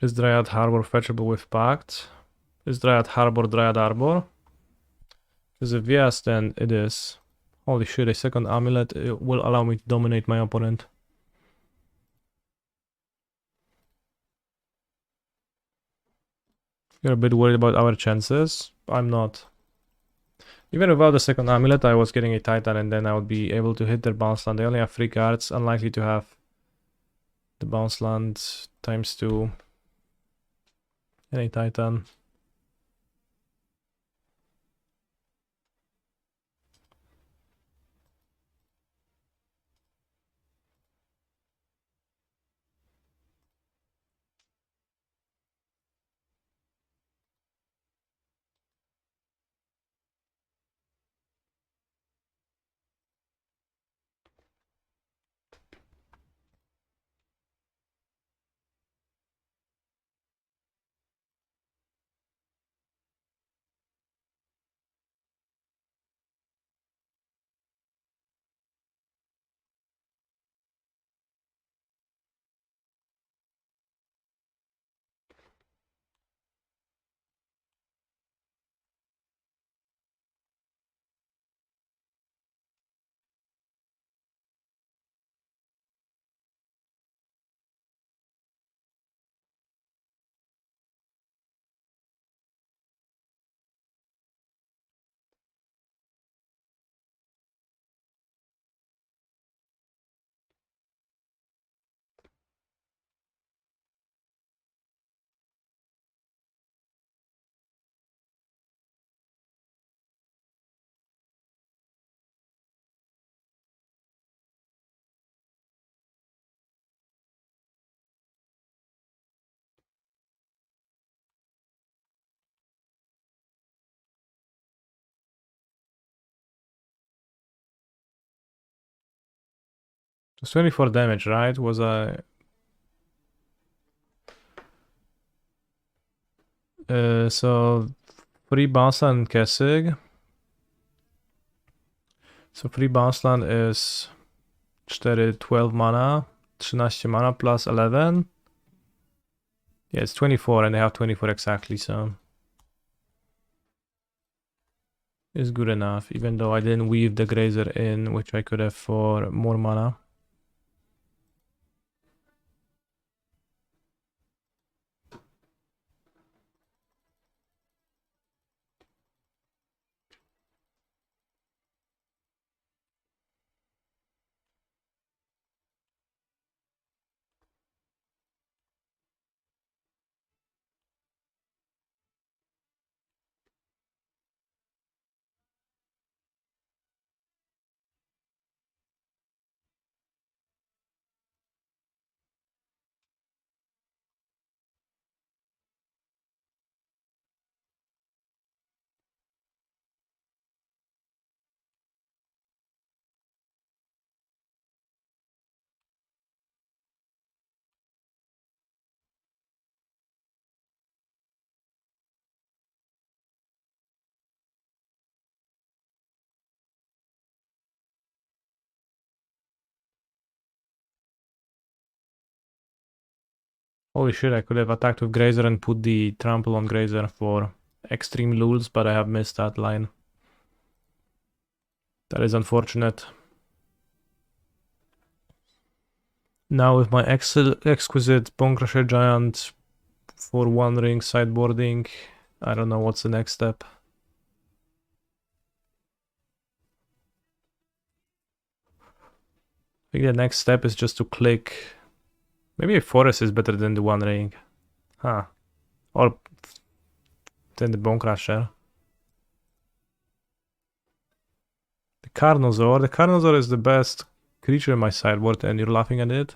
A: Is Dryad Harbor fetchable with Pact? Is Dryad Harbor Dryad Arbor? Because if yes, then it is. Holy shit, a second amulet will allow me to dominate my opponent. You're a bit worried about our chances? I'm not. Even without the second amulet, I was getting a Titan and then I would be able to hit their bounce land. They only have 3 cards, unlikely to have the bounce land ×2 and a Titan. It was 24 damage, right? Was I... so 3 bounce land and Kessig. So 3 bounce land is 4, 12 mana, 13 mana plus 11. Yeah, it's 24 and they have 24 exactly, so it's good enough, even though I didn't weave the Grazer in, which I could have for more mana. Holy shit, I could have attacked with Grazer and put the trample on Grazer for extreme lulz, but I have missed that line. That is unfortunate. Now with my exquisite Bone Crusher Giant for one ring sideboarding, I don't know what's the next step. I think the next step is just to click. Maybe a forest is better than the one ring. Huh. Or than the Bone Crusher. The Carnosaur. The Carnosaur is the best creature in my sideboard and you're laughing at it.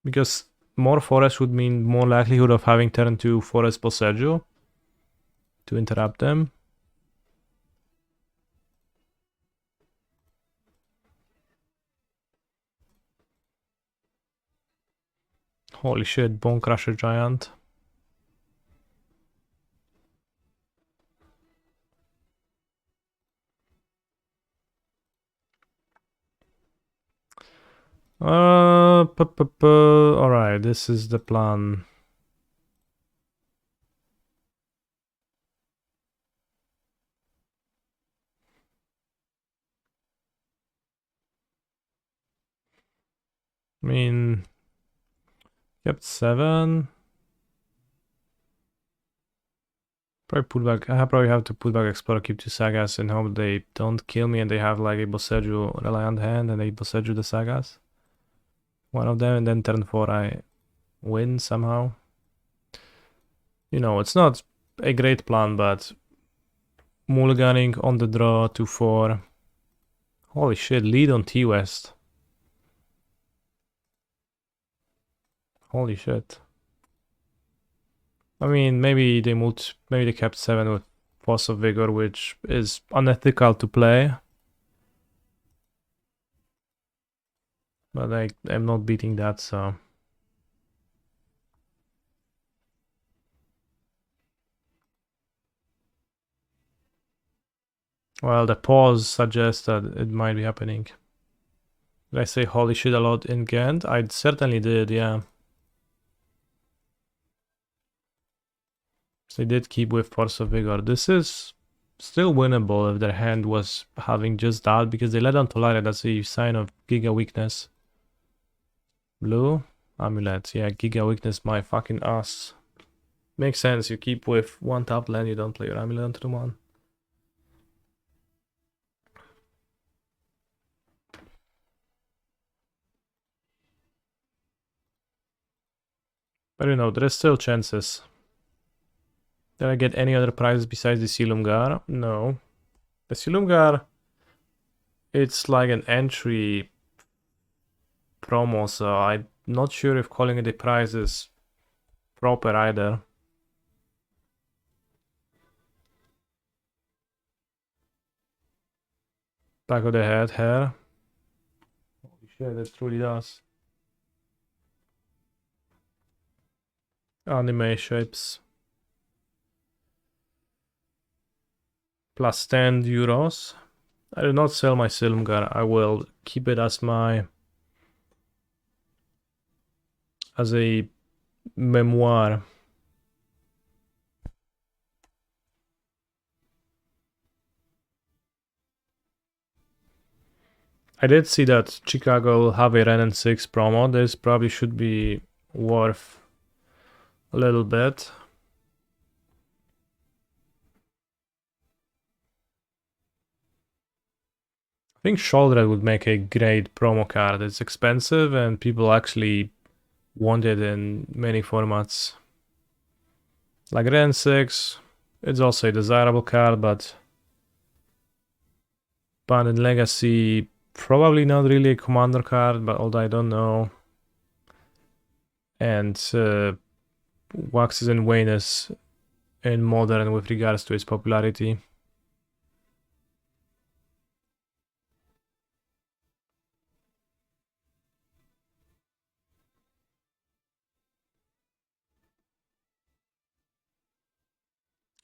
A: Because more forest would mean more likelihood of having turn 2 forest Boseiju to interrupt them. Holy shit, Bone Crusher Giant. Alright, this is the plan. I mean, kept 7. I probably have to put back Explorer, keep 2 Sagas and hope they don't kill me and they have like a Boseiju Reliant hand and they Boseiju the Sagas. One of them, and then turn 4 I win somehow. You know, it's not a great plan, but mulliganing on the draw to 4. Holy shit, lead on T-West. Holy shit. I mean, maybe they kept 7 with Force of Vigor, which is unethical to play. But I'm not beating that, so. Well, the pause suggests that it might be happening. Did I say holy shit a lot in Ghent? I certainly did, yeah. They did keep with Force of Vigor. This is still winnable if their hand was having just that, because they let down Tolaria. That's a sign of Giga weakness. Blue? Amulet. Yeah, Giga weakness, my fucking ass. Makes sense. You keep with one top land, you don't play your Amulet onto the one. But you know, there is still chances. Did I get any other prizes besides the Silumgar? No. The Silumgar, it's like an entry promo, so I'm not sure if calling it a prize is proper either. Back of the head here. Holy shit, it truly does. Anime shapes. Plus 10 euros. I do not sell my Silumgar. I will keep it as a memoir. I did see that Chicago will have a Ren and 6 promo. This probably should be worth a little bit. I think Shoulder would make a great promo card. It's expensive and people actually want it in many formats. Like Ren 6, it's also a desirable card, but Banned Legacy, probably not really a commander card, but although I don't know. And waxes and wanes in modern with regards to its popularity.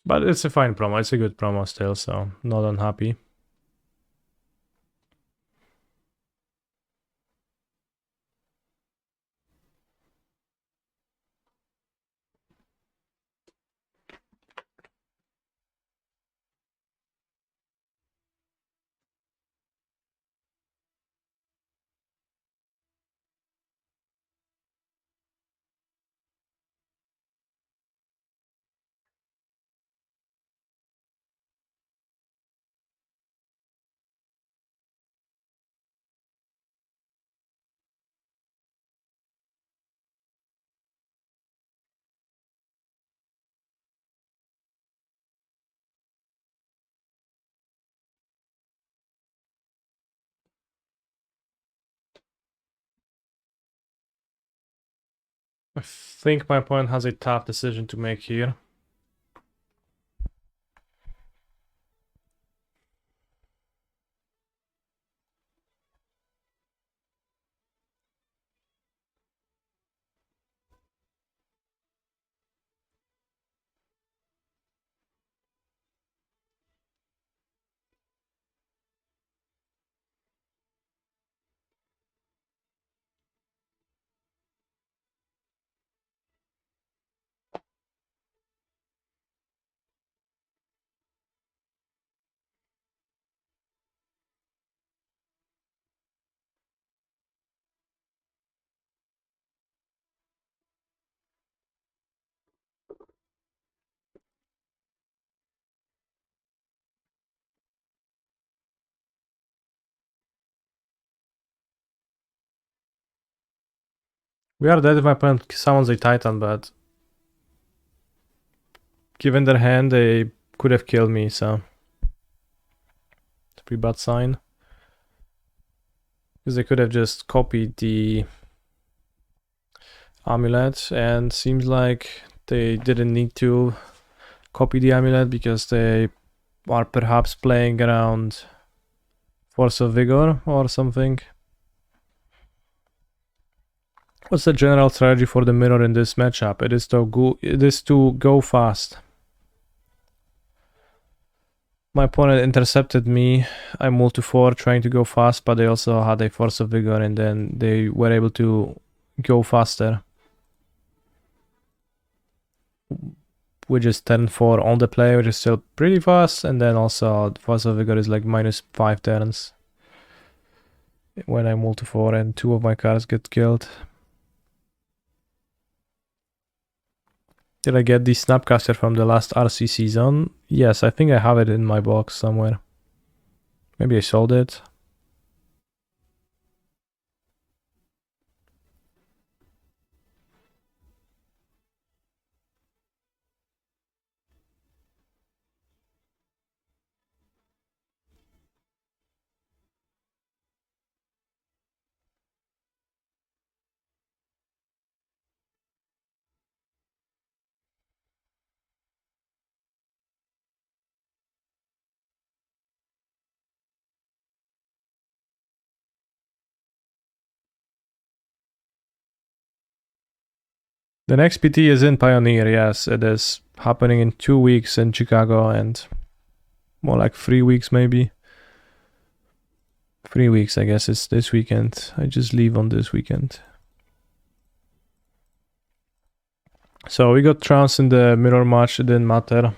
A: But it's a fine promo, it's a good promo still, so not unhappy. I think my opponent has a tough decision to make here. We are dead if my opponent summons a Titan, but given their hand, they could have killed me, so it's a pretty bad sign. Because they could have just copied the amulet, and seems like they didn't need to copy the amulet because they are perhaps playing around Force of Vigor or something. What's the general strategy for the mirror in this matchup? It is to go fast. My opponent intercepted me. I moved to 4 trying to go fast, but they also had a Force of Vigor, and then they were able to go faster. Which is turn 4 on the play, which is still pretty fast, and then also Force of Vigor is like -5 turns. When I move to 4 and 2 of my cards get killed. Did I get the Snapcaster from the last RC season? Yes, I think I have it in my box somewhere. Maybe I sold it. The next PT is in Pioneer, yes, it is happening in 2 weeks in Chicago, and more like 3 weeks maybe. 3 weeks, I guess it's this weekend. I just leave on this weekend. So we got trounced in the mirror match, it didn't matter.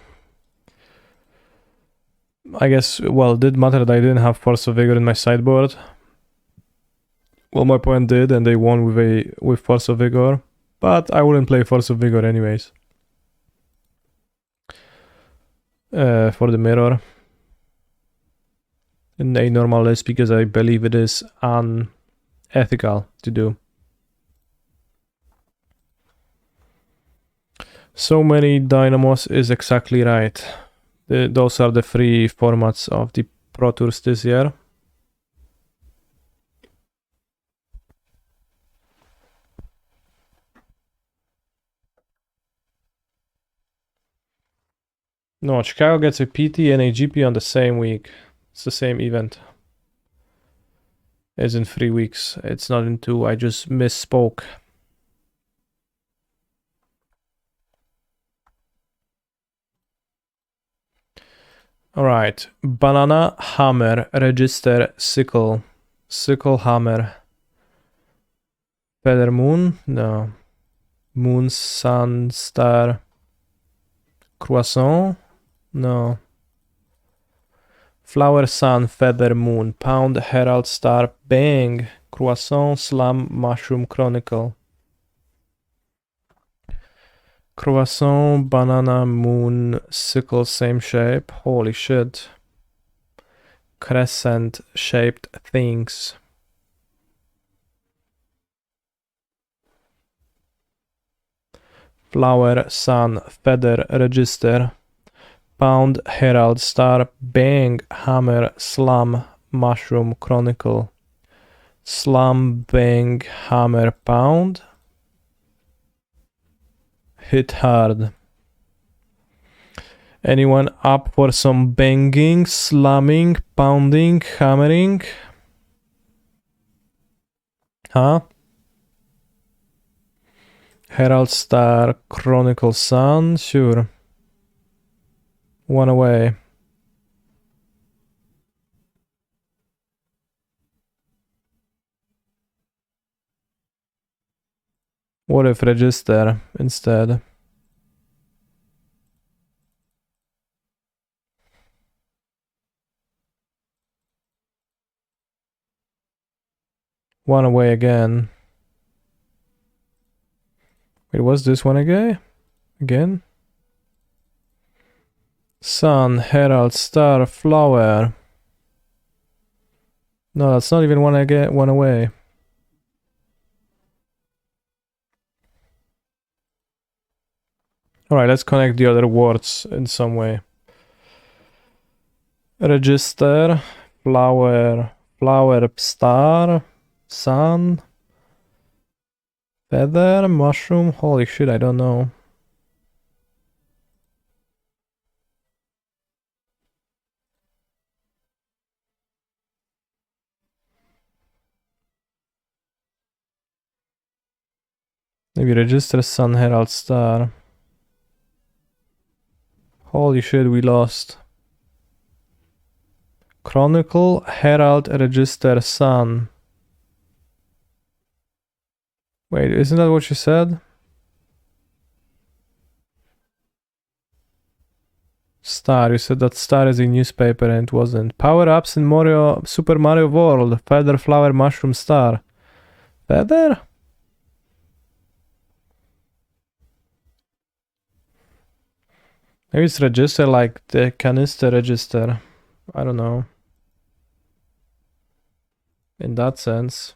A: I guess, well, it did matter that I didn't have Force of Vigor in my sideboard. Well, my opponent did, and they won with Force of Vigor. But I wouldn't play Force of Vigor anyways. For the mirror. In a normal list, because I believe it is unethical to do. So many Dynamos is exactly right. Those are the 3 formats of the Pro Tours this year. No, Chicago gets a PT and a GP on the same week. It's the same event. It's in 3 weeks. It's not in 2. I just misspoke. Alright. Banana, hammer, register, sickle. Sickle, hammer. Feather moon? No. Moon, sun, star. Croissant? No. Flower, sun, feather, moon, pound, herald, star, bang, croissant, slam, mushroom, chronicle. Croissant, banana, moon, sickle, same shape. Holy shit. Crescent shaped things. Flower, sun, feather, register. Pound, herald, star, bang, hammer, slam, mushroom, chronicle. Slam, bang, hammer, pound. hit hard. Anyone up for some banging, slamming, pounding, hammering? Huh? Herald Star, Chronicle Sun, sure. One away. What if Register instead? One away again. Wait, was this one again? Again? Sun, Herald, Star, Flower. No, that's not even one again. One away. Alright, let's connect the other words in some way. Register, Flower, Flower, Star, Sun, Feather, Mushroom. Holy shit, I don't know. Maybe Register, Sun, Herald, Star. Holy shit, we lost. Chronicle, Herald, Register, Sun. Wait, isn't that what you said? Star, you said that Star is a newspaper and it wasn't. Power-ups in Mario, Super Mario World. Feather, Flower, Mushroom, Star. Feather? Maybe it's Register like the canister register. I don't know. In that sense.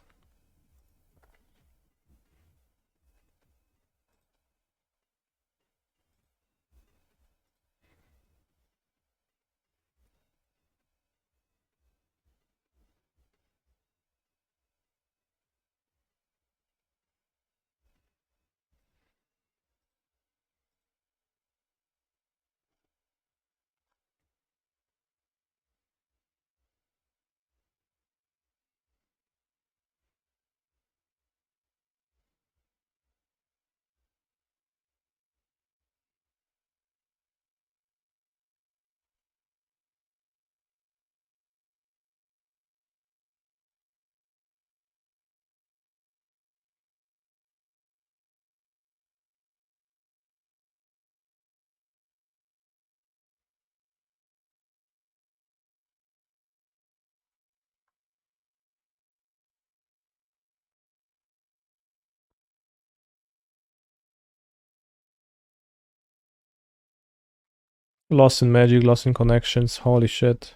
A: Lost in magic, lost in connections. Holy shit.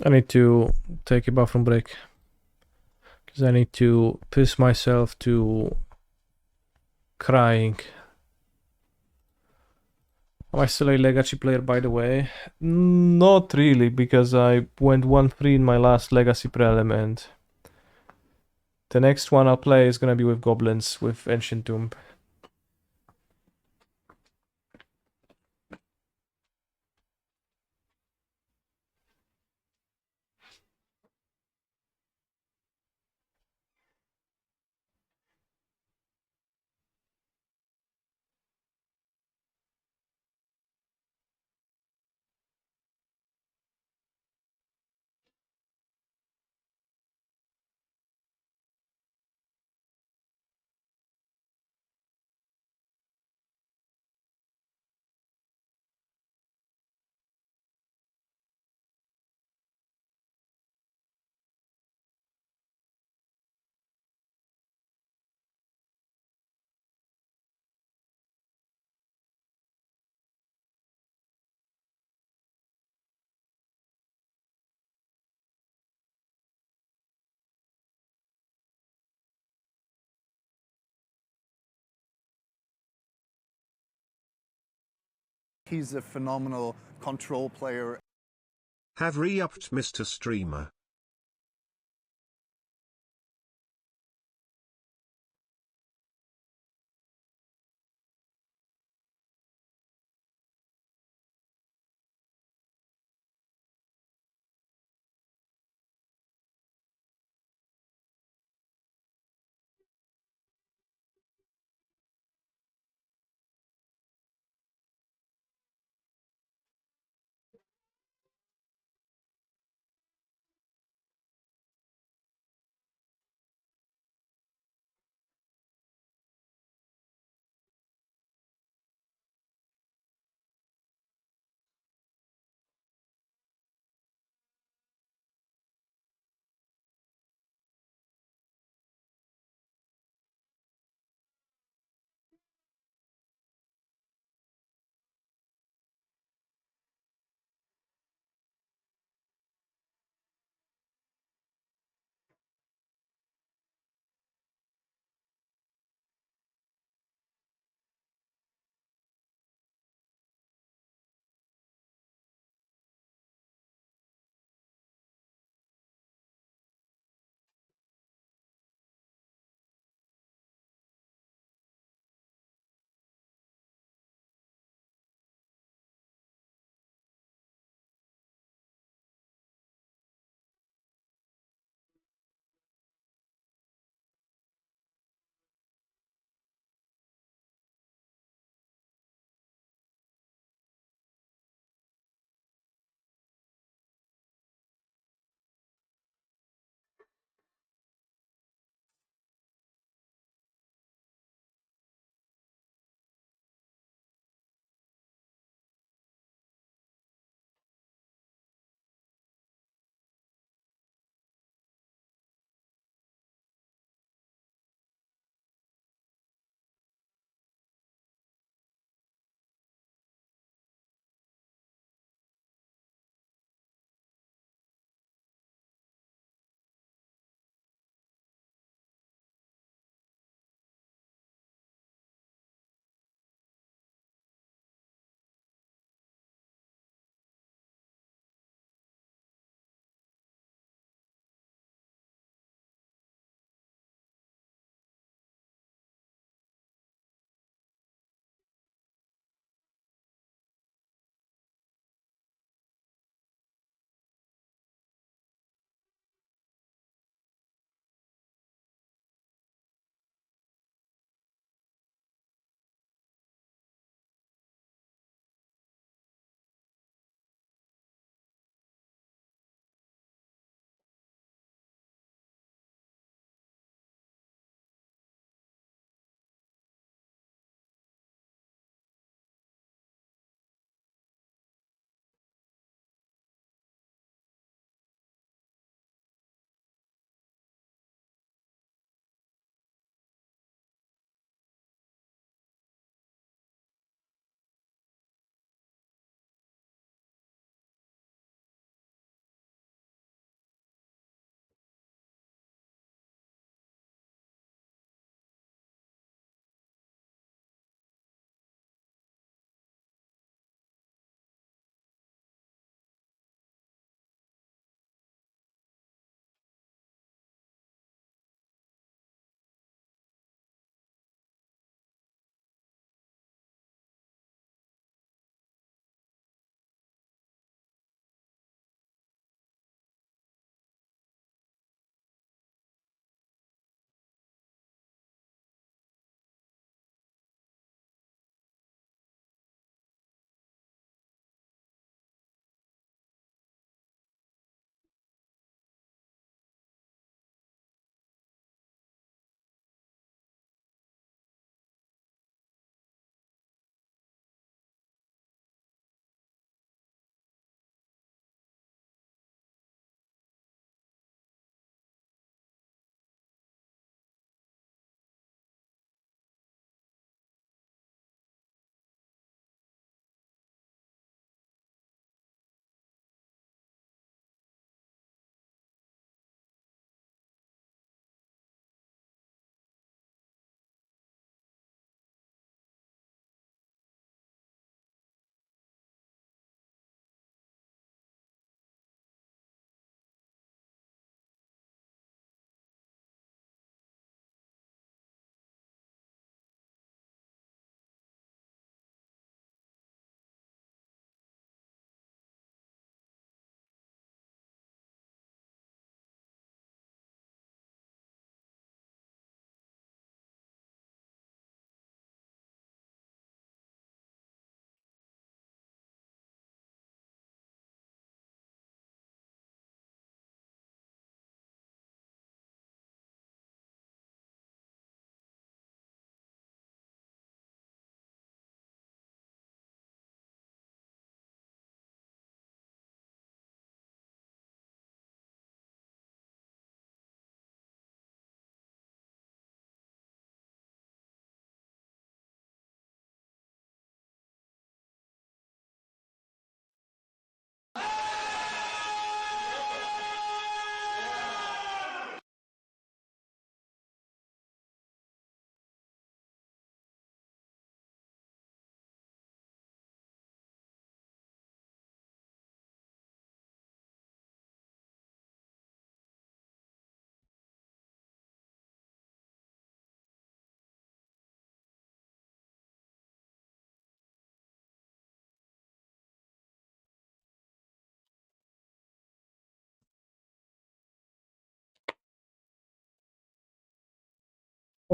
A: I need to take a bathroom break. Because I need to piss myself to crying. Am I still a Legacy player, by the way? Not really, because I went 1-3 in my last Legacy Prelim, and the next one I'll play is gonna be with Goblins, with Ancient Tomb.
C: He's a phenomenal control player.
B: Have re-upped Mr. Streamer.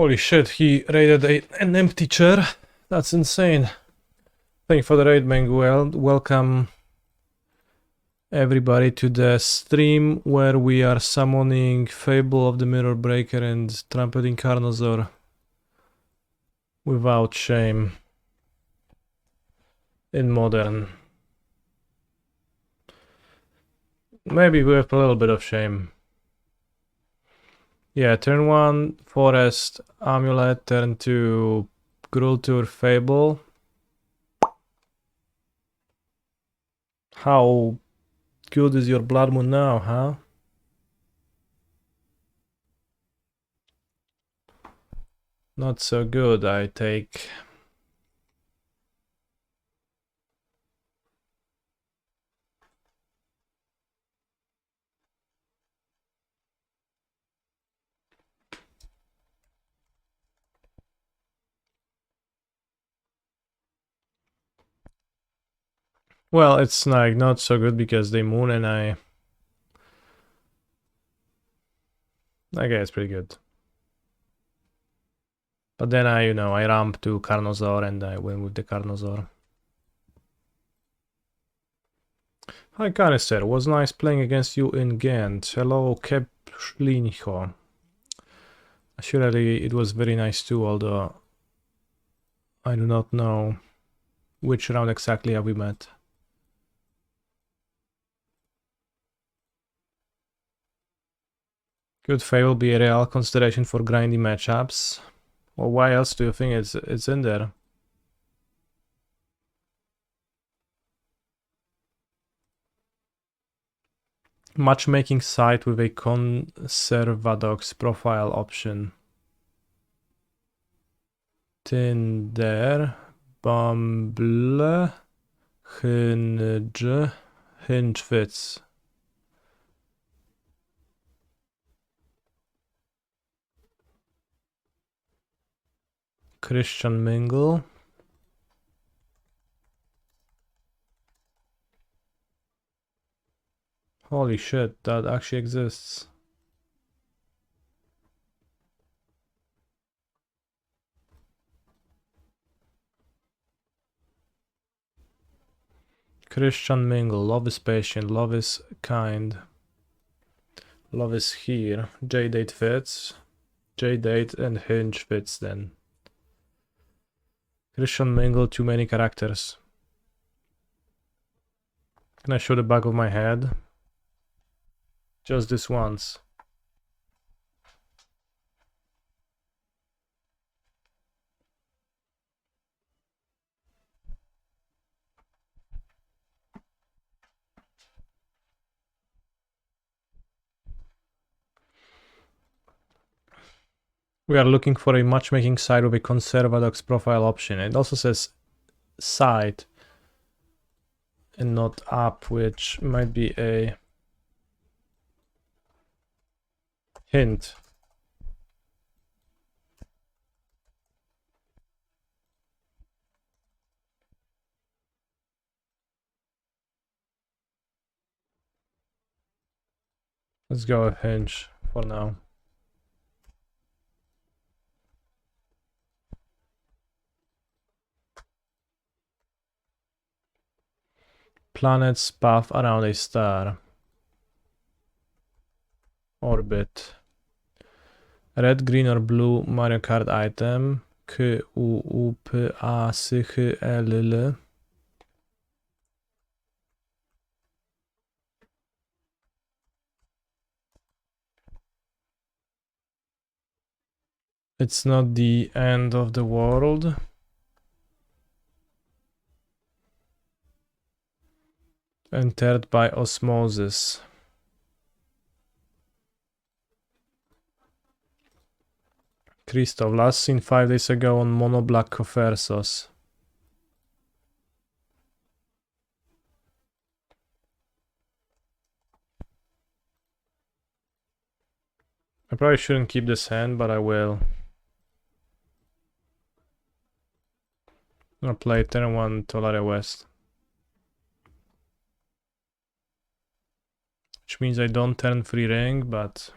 A: Holy shit, he raided an empty chair? That's insane. Thank you for the raid, Manguel. Welcome everybody to the stream where we are summoning Fable of the Mirror Breaker and Trumpeting Carnosaur without shame in modern. Maybe with a little bit of shame. Yeah, turn 1 Forest Amulet, turn 2 Grultur Fable. How good is your Blood Moon now, huh? Not so good, I take. Well, it's like not so good because they moon and I guess it's pretty good. But then I ramp to Carnosaur and I win with the Carnosaur. Hi Canister, was nice playing against you in Ghent. Hello Keplinho. Surely it was very nice too, although I do not know which round exactly have we met. Could Fable be a real consideration for grindy matchups? Well, why else do you think it's in there? Matchmaking site with a Conservadox profile option. Tinder, Bumble, Hinge fits. Christian Mingle. Holy shit, that actually exists. Christian Mingle, love is patient, love is kind. Love is here. J-Date fits. J-Date and Hinge fits then. Christian Mingle, too many characters. Can I show the back of my head? Just this once. We are looking for a matchmaking site with a Conservadox profile option. It also says site and not app, which might be a hint. Let's go with Hinge for now. Planets path around a star. Orbit. Red, green or blue Mario Kart item. K, U, U, P, A, S, H, L, L. It's not the end of the world. Entered by osmosis. Christoph, last seen 5 days ago on Mono Black Cofersos. I probably shouldn't keep this hand, but I will. I'll play turn 1 Tolare West. Which means I don't turn free ring, but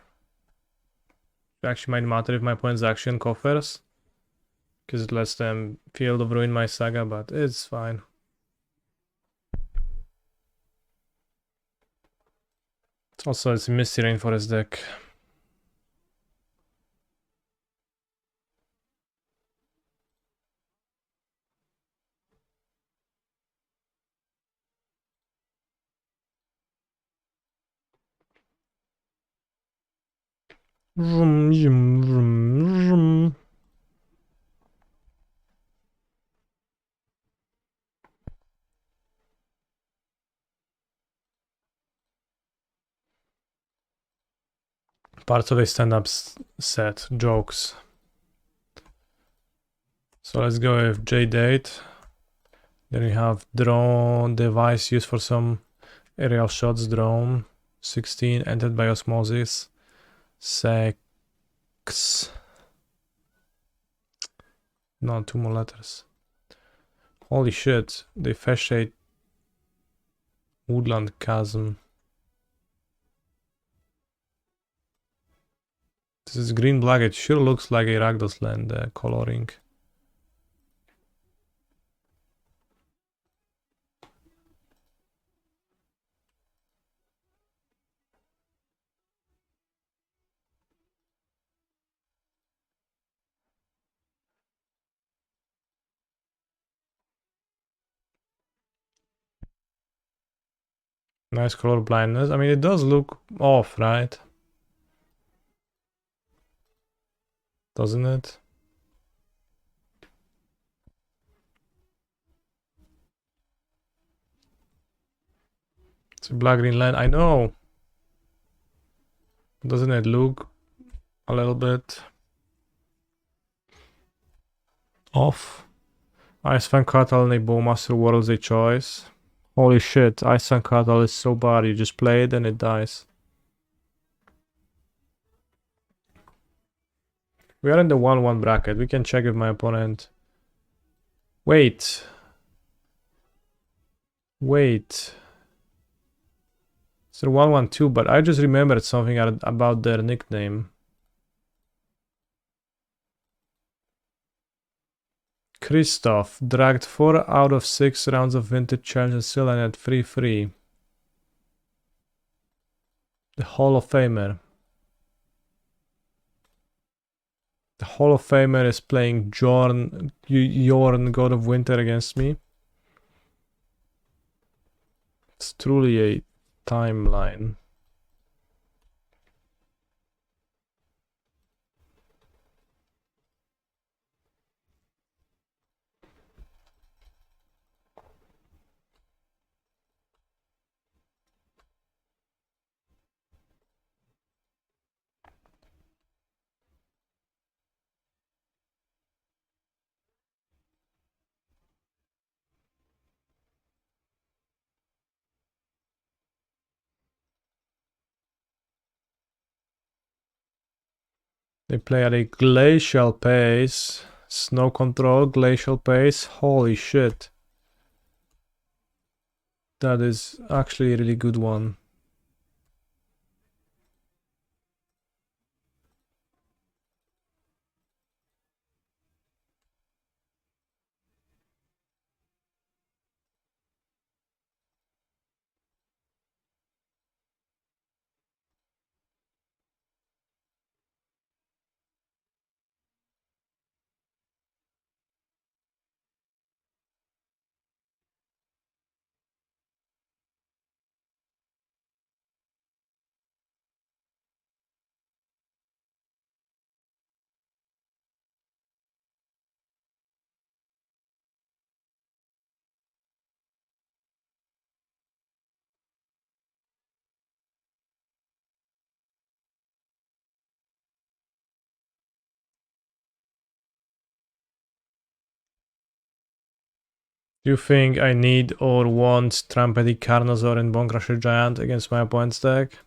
A: actually might matter if my opponent's action coffers. Because it lets them Field of Ruin my saga, but it's fine. It's a Misty Rainforest deck. Vroom, vroom, vroom, vroom. Parts of a stand-up set. Jokes. So let's go with J-Date. Then we have Drone Device used for some aerial shots. Drone. 16. Entered by Osmosis. Sex. No, 2 more letters. Holy shit. They fashioned Woodland Chasm. This is green-black. It sure looks like a Rakdos land coloring. Nice color blindness. I mean, it does look off, right? Doesn't it? It's a black-green land. I know. Doesn't it look a little bit off? Ice Fan Cattle and a Bowmaster World's a choice. Holy shit, Ice Fan Cattle is so bad. You just play it and it dies. We are in the 1-1 bracket. We can check if my opponent... Wait. It's a 1-1-2, but I just remembered something about their nickname. Christoph dragged 4 out of 6 rounds of Vintage Challenge and still ended 3-3. The Hall of Famer. The Hall of Famer is playing Jorn, God of Winter against me. It's truly a timeline. They play at a glacial pace. Snow control, glacial pace. Holy shit. That is actually a really good one. Do you think I need or want Trampedy Carnosaur and Bonecrusher Giant against my opponent's deck?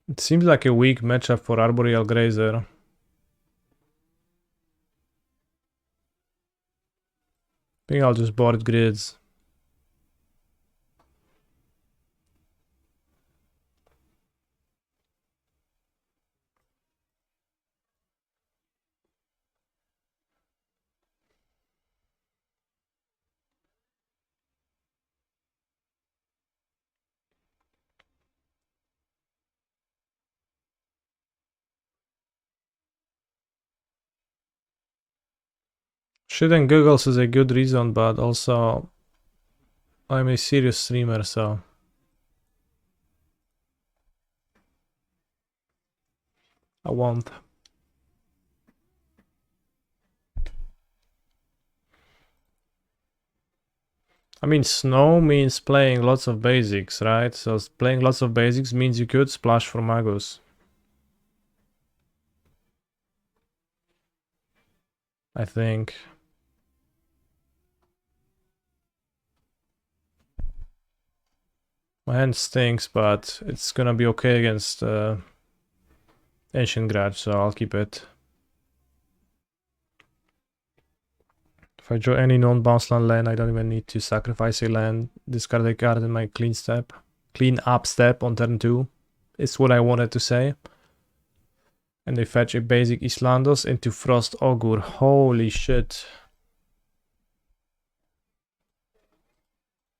A: It seems like a weak matchup for Arboreal Grazer. I think I'll just board grids. Shit and giggles is a good reason, but also I'm a serious streamer, so I won't. I mean, snow means playing lots of basics, right? So playing lots of basics means you could splash for Magus. I think. My hand stinks, but it's gonna be okay against Ancient Grudge, so I'll keep it. If I draw any non-bounce land, I don't even need to sacrifice a land. Discard a card in my clean up step on turn 2 is what I wanted to say. And they fetch a basic Islandos into Frost Augur. Holy shit.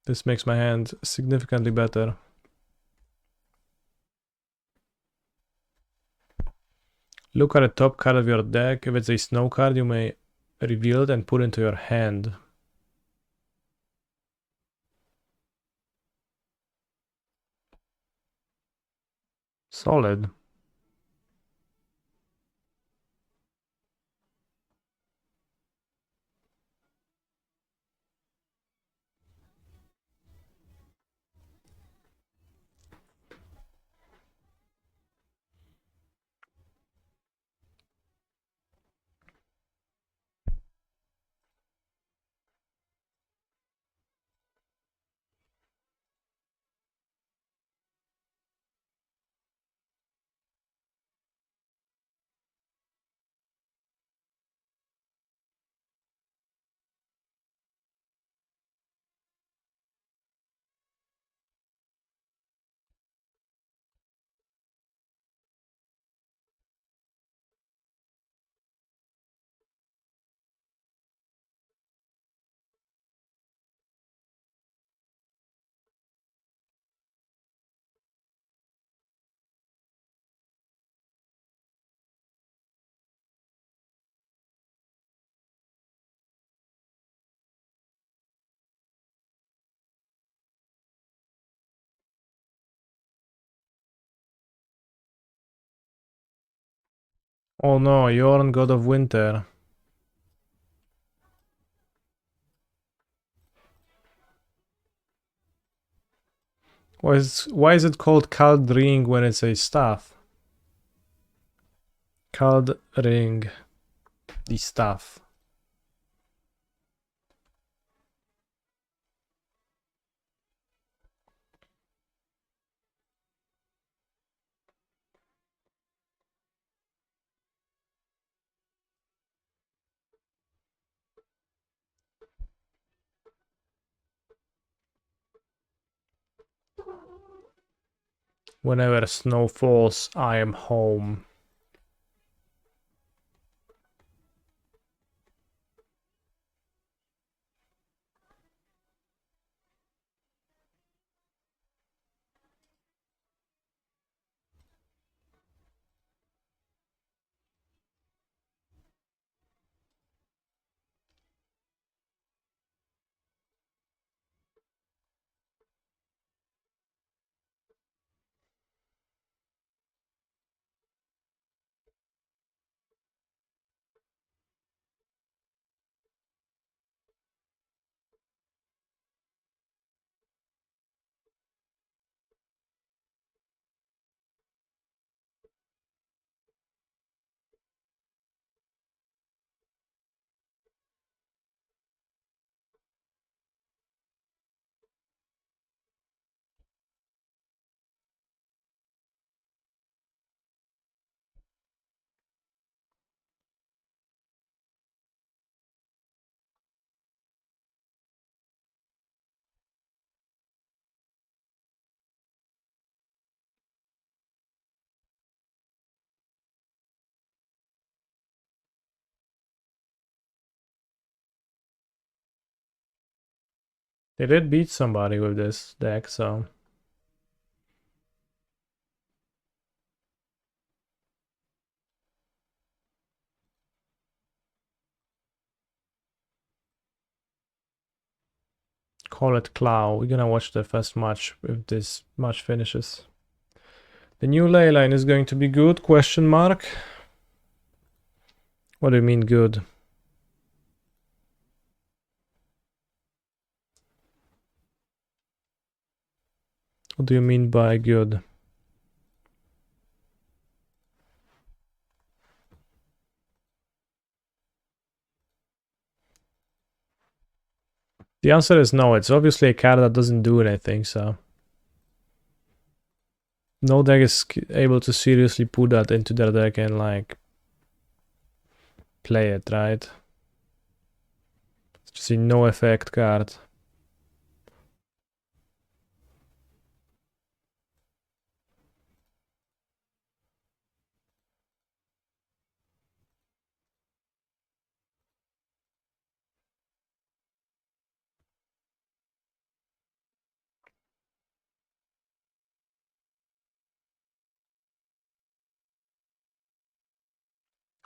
A: This makes my hand significantly better. Look at the top card of your deck. If it's a snow card, you may reveal it and put it into your hand. Solid. Oh no, Yorn, God of Winter. Why is it called Cald Ring when it's a staff? Cald Ring. The staff. Whenever snow falls, I am home. They did beat somebody with this deck, so... call it Clow. We're gonna watch the first match if this match finishes. The new ley line is going to be good? Question mark. What do you mean good? What do you mean by good? The answer is no. It's obviously a card that doesn't do anything, so no deck is able to seriously put that into their deck and like play it, right? It's just a no effect card.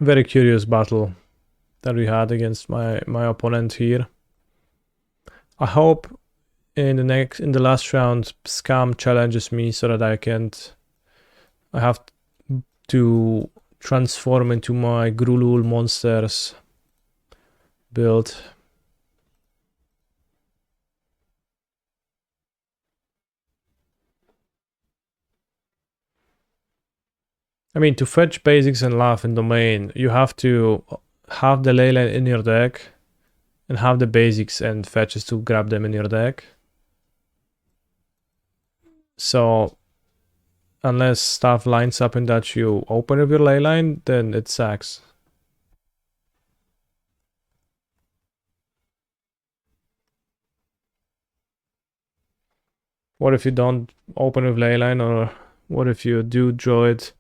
A: Very curious battle that we had against my opponent here. I hope in the last round Scam challenges me so that I have to transform into my Grulul monsters build. I mean, to fetch basics and laugh in domain, you have to have the leyline in your deck and have the basics and fetches to grab them in your deck. So unless stuff lines up in that you open with your leyline, then it sucks. What if you don't open with leyline, or what if you do draw it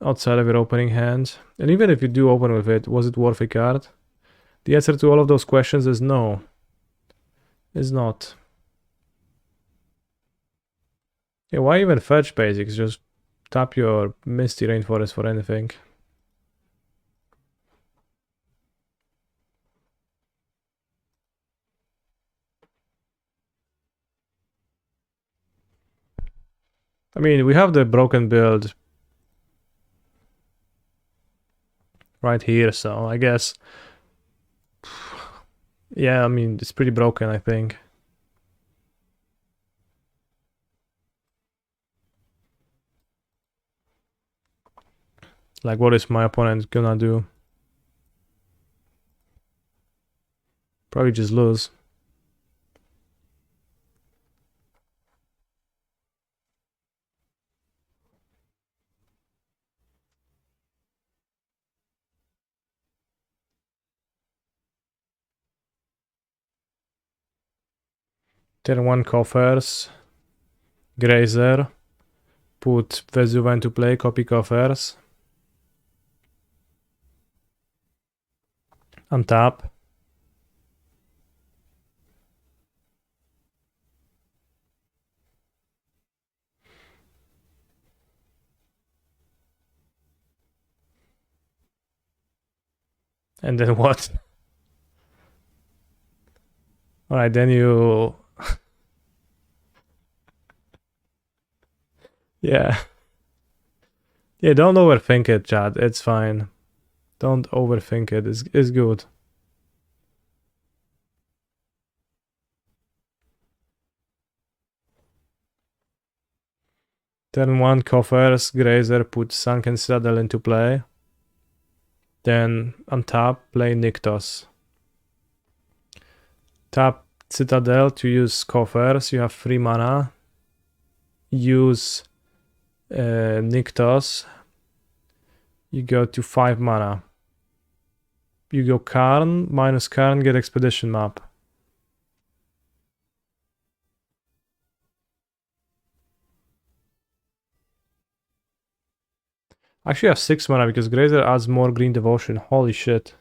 A: outside of your opening hand? And even if you do open with it, was it worth a card? The answer to all of those questions is no. It's not. Yeah, why even fetch basics? Just tap your Misty Rainforest for anything. I mean, we have the broken build right here, so I guess... Yeah, I mean, it's pretty broken, I think. Like, what is my opponent gonna do? Probably just lose. Turn 1 coffers. Grazer. Put Vesuva into play, copy coffers. Untap. And then what? Alright, then you... Yeah. Yeah, don't overthink it, chat. It's fine. Don't overthink it. It's good. Turn 1 coffers, Grazer, put Sunken Citadel into play. Then untap, play Nykthos. Tap Citadel to use coffers, you have 3 mana. Use Nykthos. You go to 5 mana. You go Karn, minus Karn, get Expedition map. Actually, I have 6 mana because Grazer adds more Green Devotion. Holy shit.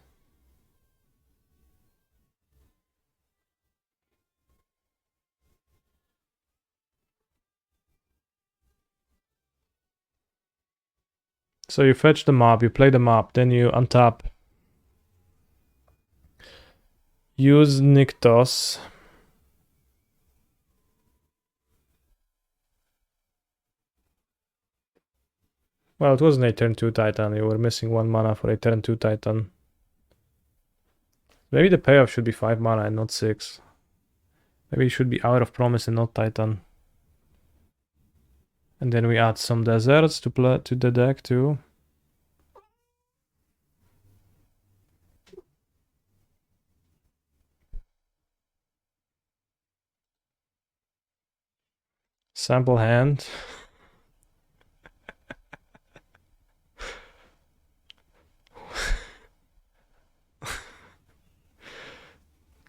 A: So you fetch the mob, you play the mob, then you untap. Use Nykthos. Well, it wasn't a turn 2 Titan. You were missing 1 mana for a turn 2 Titan. Maybe the payoff should be 5 mana and not 6. Maybe it should be Hour of Promise and not Titan. And then we add some deserts to the deck too. Sample hand.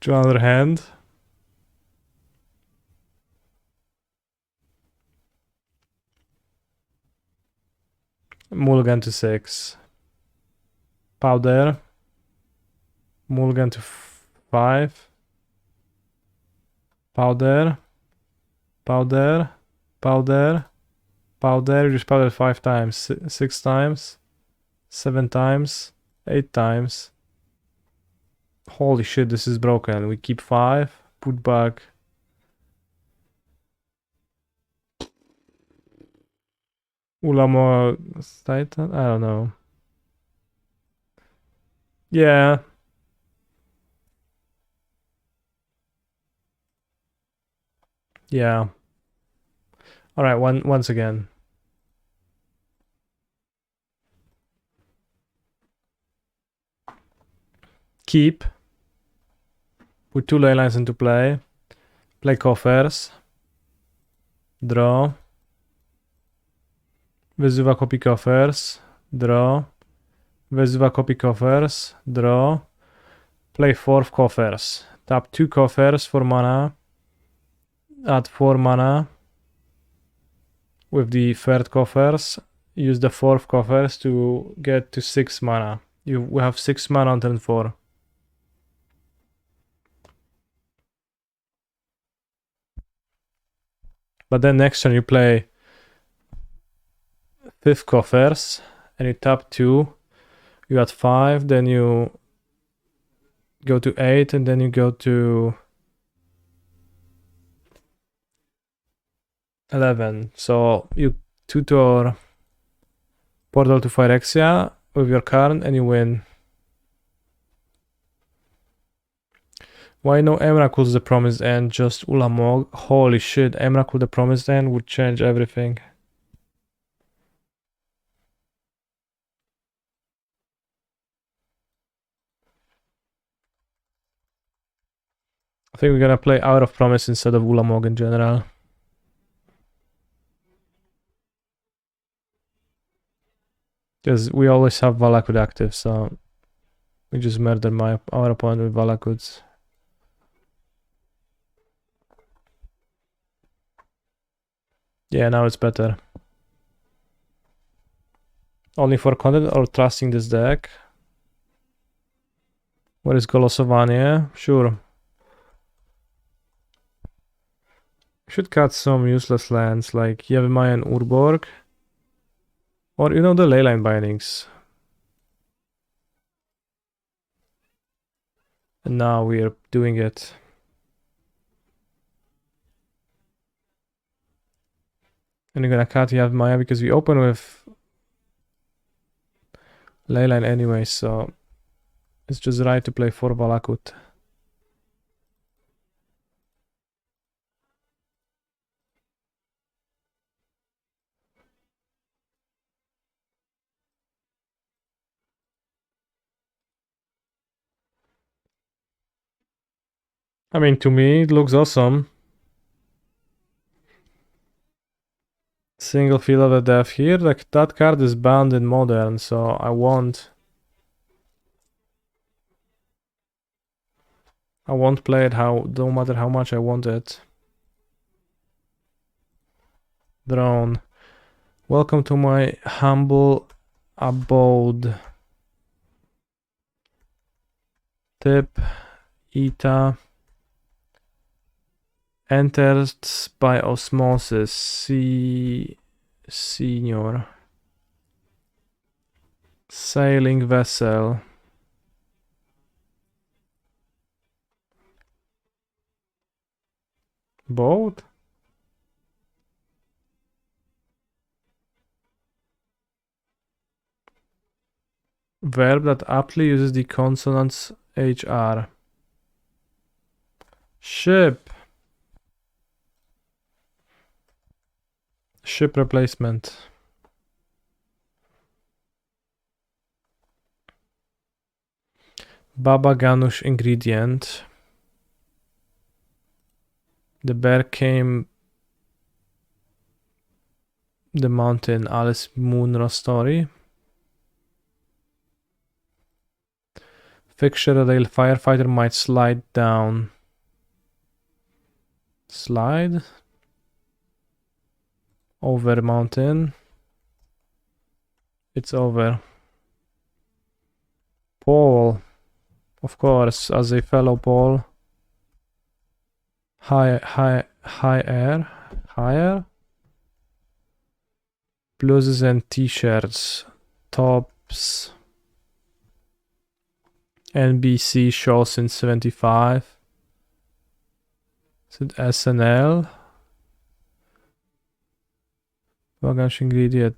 A: To another hand. Mulligan to 6. Powder. Mulligan to 5. Powder. Powder. Powder. Powder. You just powder 5 times. 6 times. 7 times. 8 times. Holy shit, this is broken. We keep 5. Put back. Ulamo Titan? I don't know. Yeah. Yeah. Alright, once again. Keep. Put 2 ley lines into play. Play coffers. Draw. Wyzywa copy coffers. Draw. Wyzywa copy coffers. Draw. Play 4 coffers. Tap 2 coffers for mana. Add 4 mana. With the third coffers. Use the 4th coffers to get to 6 mana. We have 6 mana on turn 4. But then next turn you play 5th coffers and you tap 2. You add 5, then you go to 8, and then you go to 11. So you tutor Portal to Phyrexia with your card and you win. Why no Emrakul the Promised End, just Ulamog? Holy shit, Emrakul the Promised End would change everything. I think we're gonna play Hour of Promise instead of Ulamog in general. Because we always have Valakud active, so we just murder our opponent with Valakuds. Yeah, now it's better. Only for content or trusting this deck? What is Golosovania? Sure. Should cut some useless lands like Yevimaya and Urborg. Or, you know, the leyline bindings. And now we are doing it. And you're gonna cut Yevimaya because we open with leyline anyway, so it's just right to play 4 Valakut. I mean, to me, it looks awesome. Single Field of the Death here. Like, that card is banned in Modern, so I won't play it no matter how much I want it. Drone. Welcome to my humble abode. Tip. Ita. Enters by osmosis. Senior. Sailing vessel. Boat? Verb that aptly uses the consonants HR. Ship. Ship replacement. Baba Ganush ingredient. The bear came the mountain. Alice Munro story. Fixture that a firefighter might slide down. Slide over mountain. It's over. Paul, of course, as a fellow Paul. Higher. Blouses and t-shirts. Tops. NBC show since 75. Is it SNL? Bagash ingredient.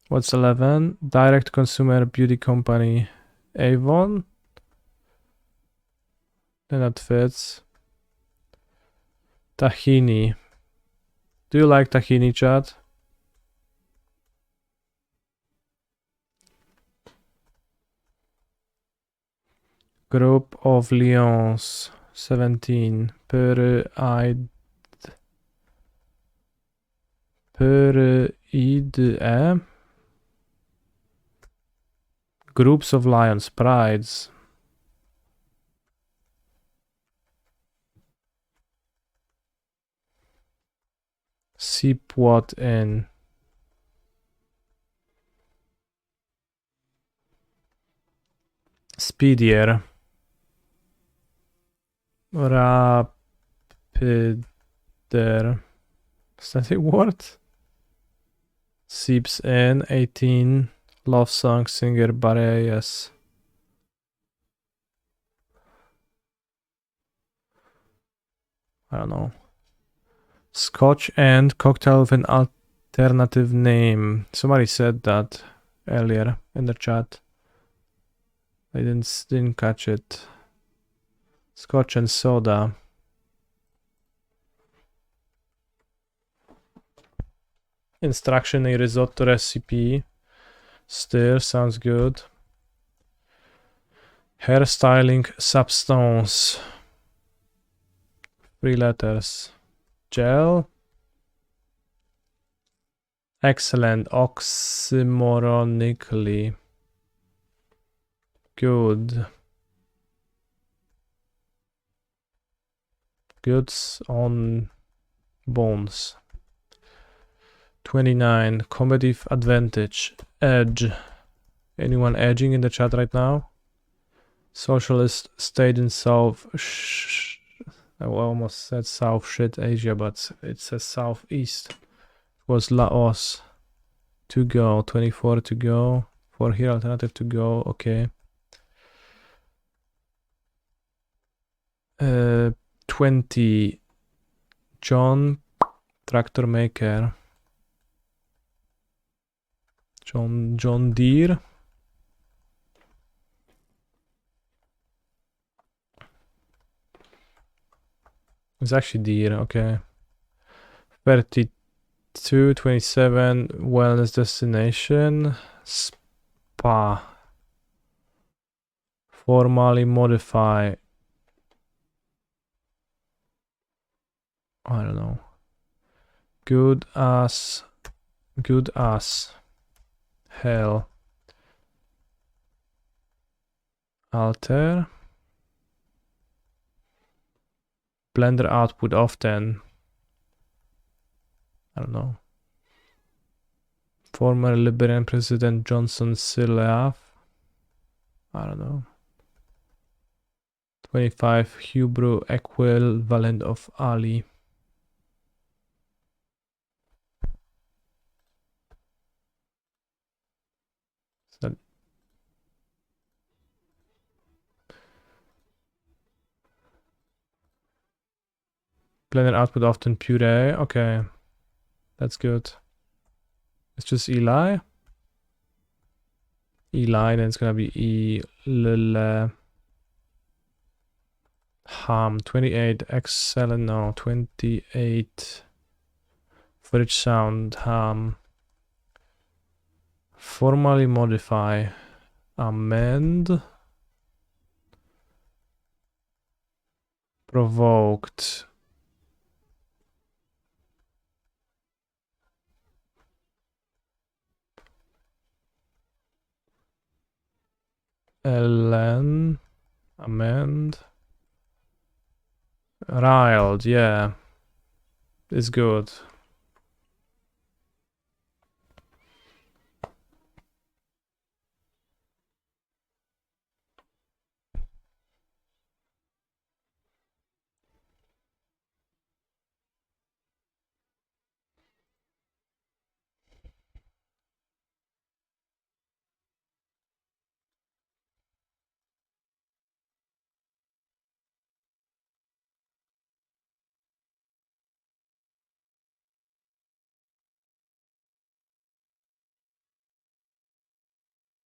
A: What's 11? Direct consumer beauty company. Avon. Then that fits. Tahini. Do you like tahini, chat? Group of Lions. 17. Pereide. Groups of lions. Prides. Seep what in. Speedier. Rapider. Is that a word? Seeps in. 18. Love song singer Bareilles. I don't know. Scotch and cocktail with an alternative name. Somebody said that earlier in the chat. I didn't catch it. Scotch and soda. Instruction a risotto recipe. Stir sounds good. Hairstyling substance. 3 letters. Gel. Excellent. Oxymoronically. Good. Goods on bones. 29. Combative advantage. Edge. Anyone edging in the chat right now? Socialist state in South. I almost said South shit Asia, but it says Southeast. It was Laos. To go. 24 to go. For here, alternative to go. Okay. 20. John tractor maker. John Deere. It's actually Deere, okay. 32, 27, wellness destination. Spa. Formally modify. I don't know. Good as. Hell. Alter. Blender output often. I don't know. Former Liberian President Johnson Sirleaf. I don't know. 25 Hebrew equivalent of Ali. Blender output often puree. Okay, that's good. It's just Eli. Eli, then it's gonna be Ham 28 excellent, no 28 Fridge sound Ham. Formally modify, amend, provoked, ln, amend, riled, yeah, it's good.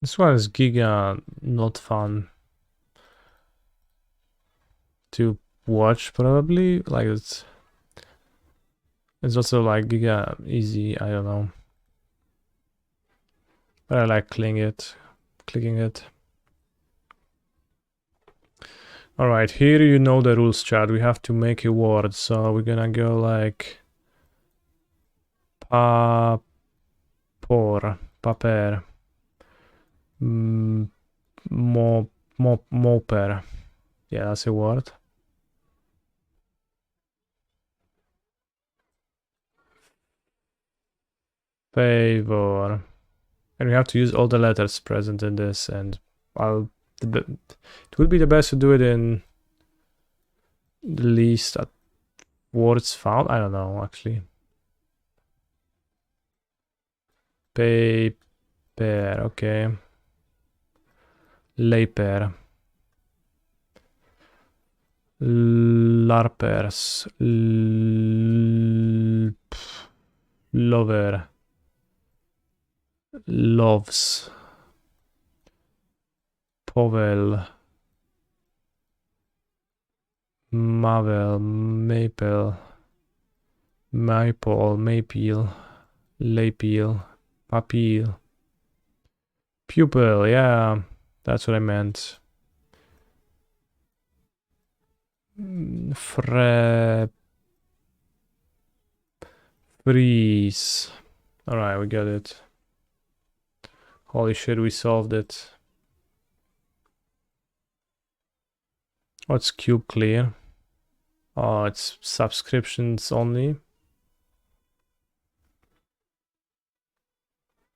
A: This one is giga not fun to watch probably, like it's also like giga easy, I don't know. But I like clicking it. Alright, here you know the rules, chat. We have to make a word, so we're gonna go like paper, moper. Yeah, that's a word. Favor. And we have to use all the letters present in this, and it would be the best to do it in the least words found. I don't know, actually. Paper, okay. Laper. Larpers. Lover. Loves. Powell. Mavel. Maple. Maple. Lapeel. Papil. Pupil, yeah. That's what I meant. Freeze. Alright, we got it. Holy shit, we solved it. What's cube clear? Oh, it's subscriptions only.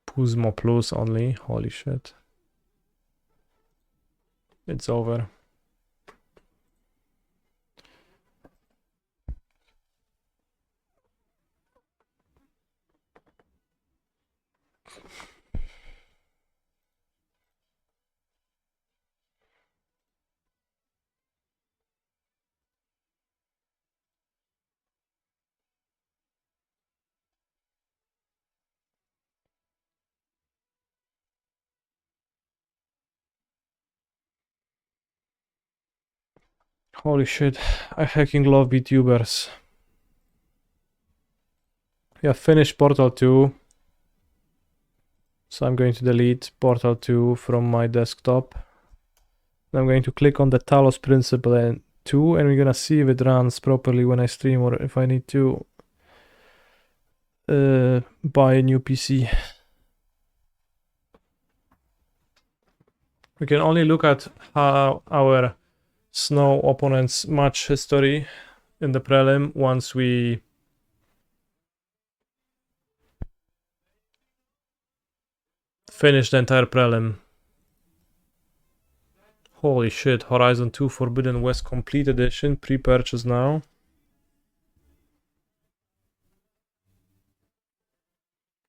A: Puzmo Plus only. Holy shit. It's over. Holy shit, I fucking love VTubers. Yeah, finished Portal 2. So I'm going to delete Portal 2 from my desktop. I'm going to click on the Talos Principle and 2, and we're gonna see if it runs properly when I stream, or if I need to buy a new PC. We can only look at how our Snow opponents' match history in the prelim once we finish the entire prelim. Holy shit, Horizon 2 Forbidden West Complete Edition, pre-purchase now.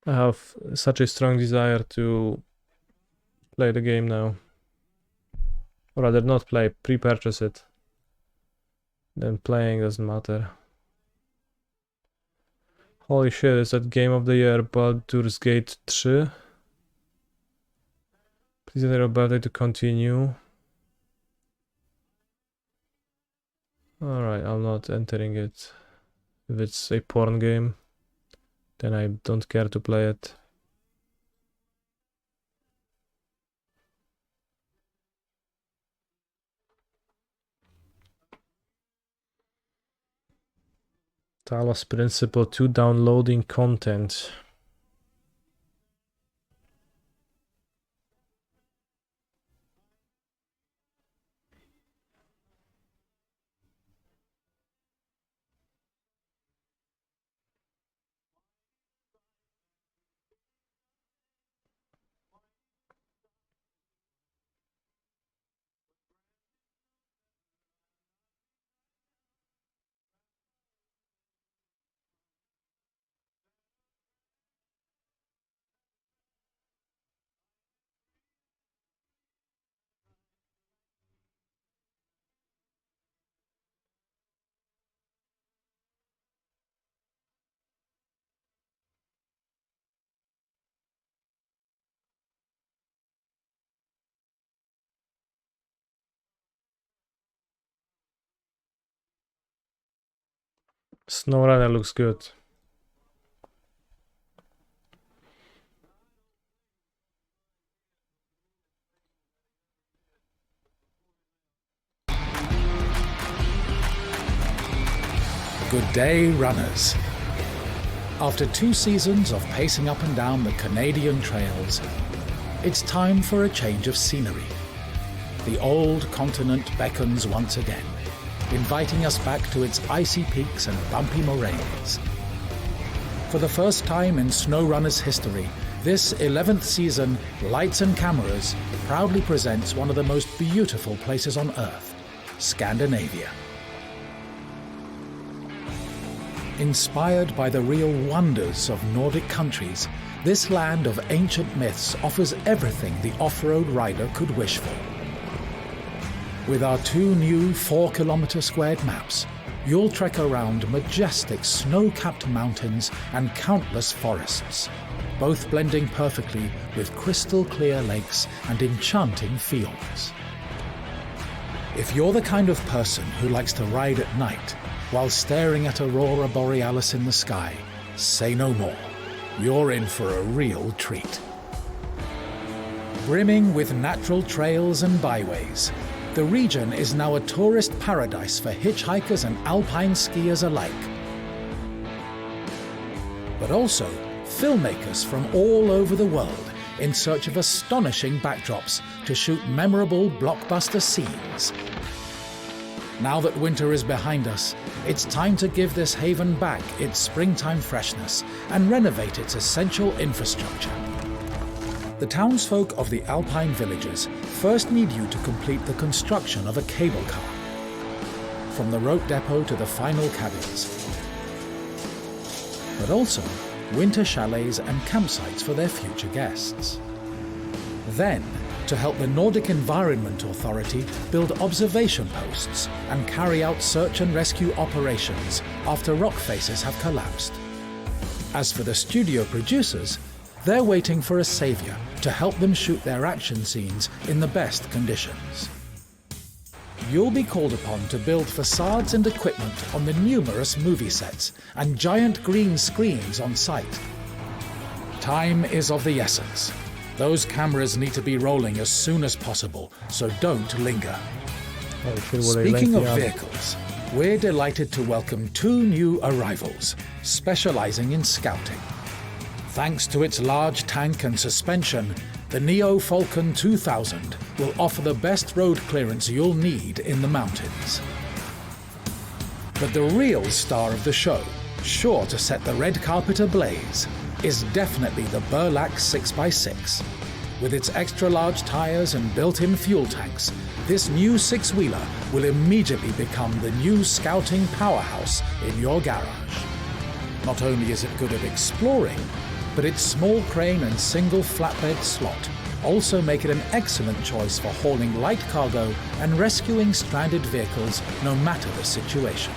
A: I have such a strong desire to play the game now. Or rather not play, pre-purchase it. Then playing doesn't matter. Holy shit, is that Game of the Year Baldur's Gate 3? Please enter your birthday to continue. Alright, I'm not entering it. If it's a porn game, then I don't care to play it. Talos Principle to downloading content. SnowRunner looks good.
D: Good day, runners. After 2 seasons of pacing up and down the Canadian trails, it's time for a change of scenery. The old continent beckons once again, inviting us back to its icy peaks and bumpy moraines. For the first time in SnowRunner's history, this 11th season, Lights and Cameras, proudly presents one of the most beautiful places on Earth, Scandinavia. Inspired by the real wonders of Nordic countries, this land of ancient myths offers everything the off-road rider could wish for. With our 2 new 4-kilometer squared maps, you'll trek around majestic snow-capped mountains and countless forests, both blending perfectly with crystal-clear lakes and enchanting fields. If you're the kind of person who likes to ride at night while staring at Aurora Borealis in the sky, say no more. You're in for a real treat. Brimming with natural trails and byways, the region is now a tourist paradise for hitchhikers and alpine skiers alike. But also filmmakers from all over the world in search of astonishing backdrops to shoot memorable blockbuster scenes. Now that winter is behind us, it's time to give this haven back its springtime freshness and renovate its essential infrastructure. The townsfolk of the Alpine villages first need you to complete the construction of a cable car, from the rope depot to the final cabins, but also winter chalets and campsites for their future guests. Then, to help the Nordic Environment Authority build observation posts and carry out search and rescue operations after rock faces have collapsed. As for the studio producers, they're waiting for a savior to help them shoot their action scenes in the best conditions. You'll be called upon to build facades and equipment on the numerous movie sets and giant green screens on site. Time is of the essence. Those cameras need to be rolling as soon as possible, so don't linger. Speaking of vehicles, we're delighted to welcome 2 new arrivals, specializing in scouting. Thanks to its large tank and suspension, the Neo Falcon 2000 will offer the best road clearance you'll need in the mountains. But the real star of the show, sure to set the red carpet ablaze, is definitely the Burlak 6x6. With its extra-large tires and built-in fuel tanks, this new 6-wheeler will immediately become the new scouting powerhouse in your garage. Not only is it good at exploring, but its small crane and single flatbed slot also make it an excellent choice for hauling light cargo and rescuing stranded vehicles no matter the situation.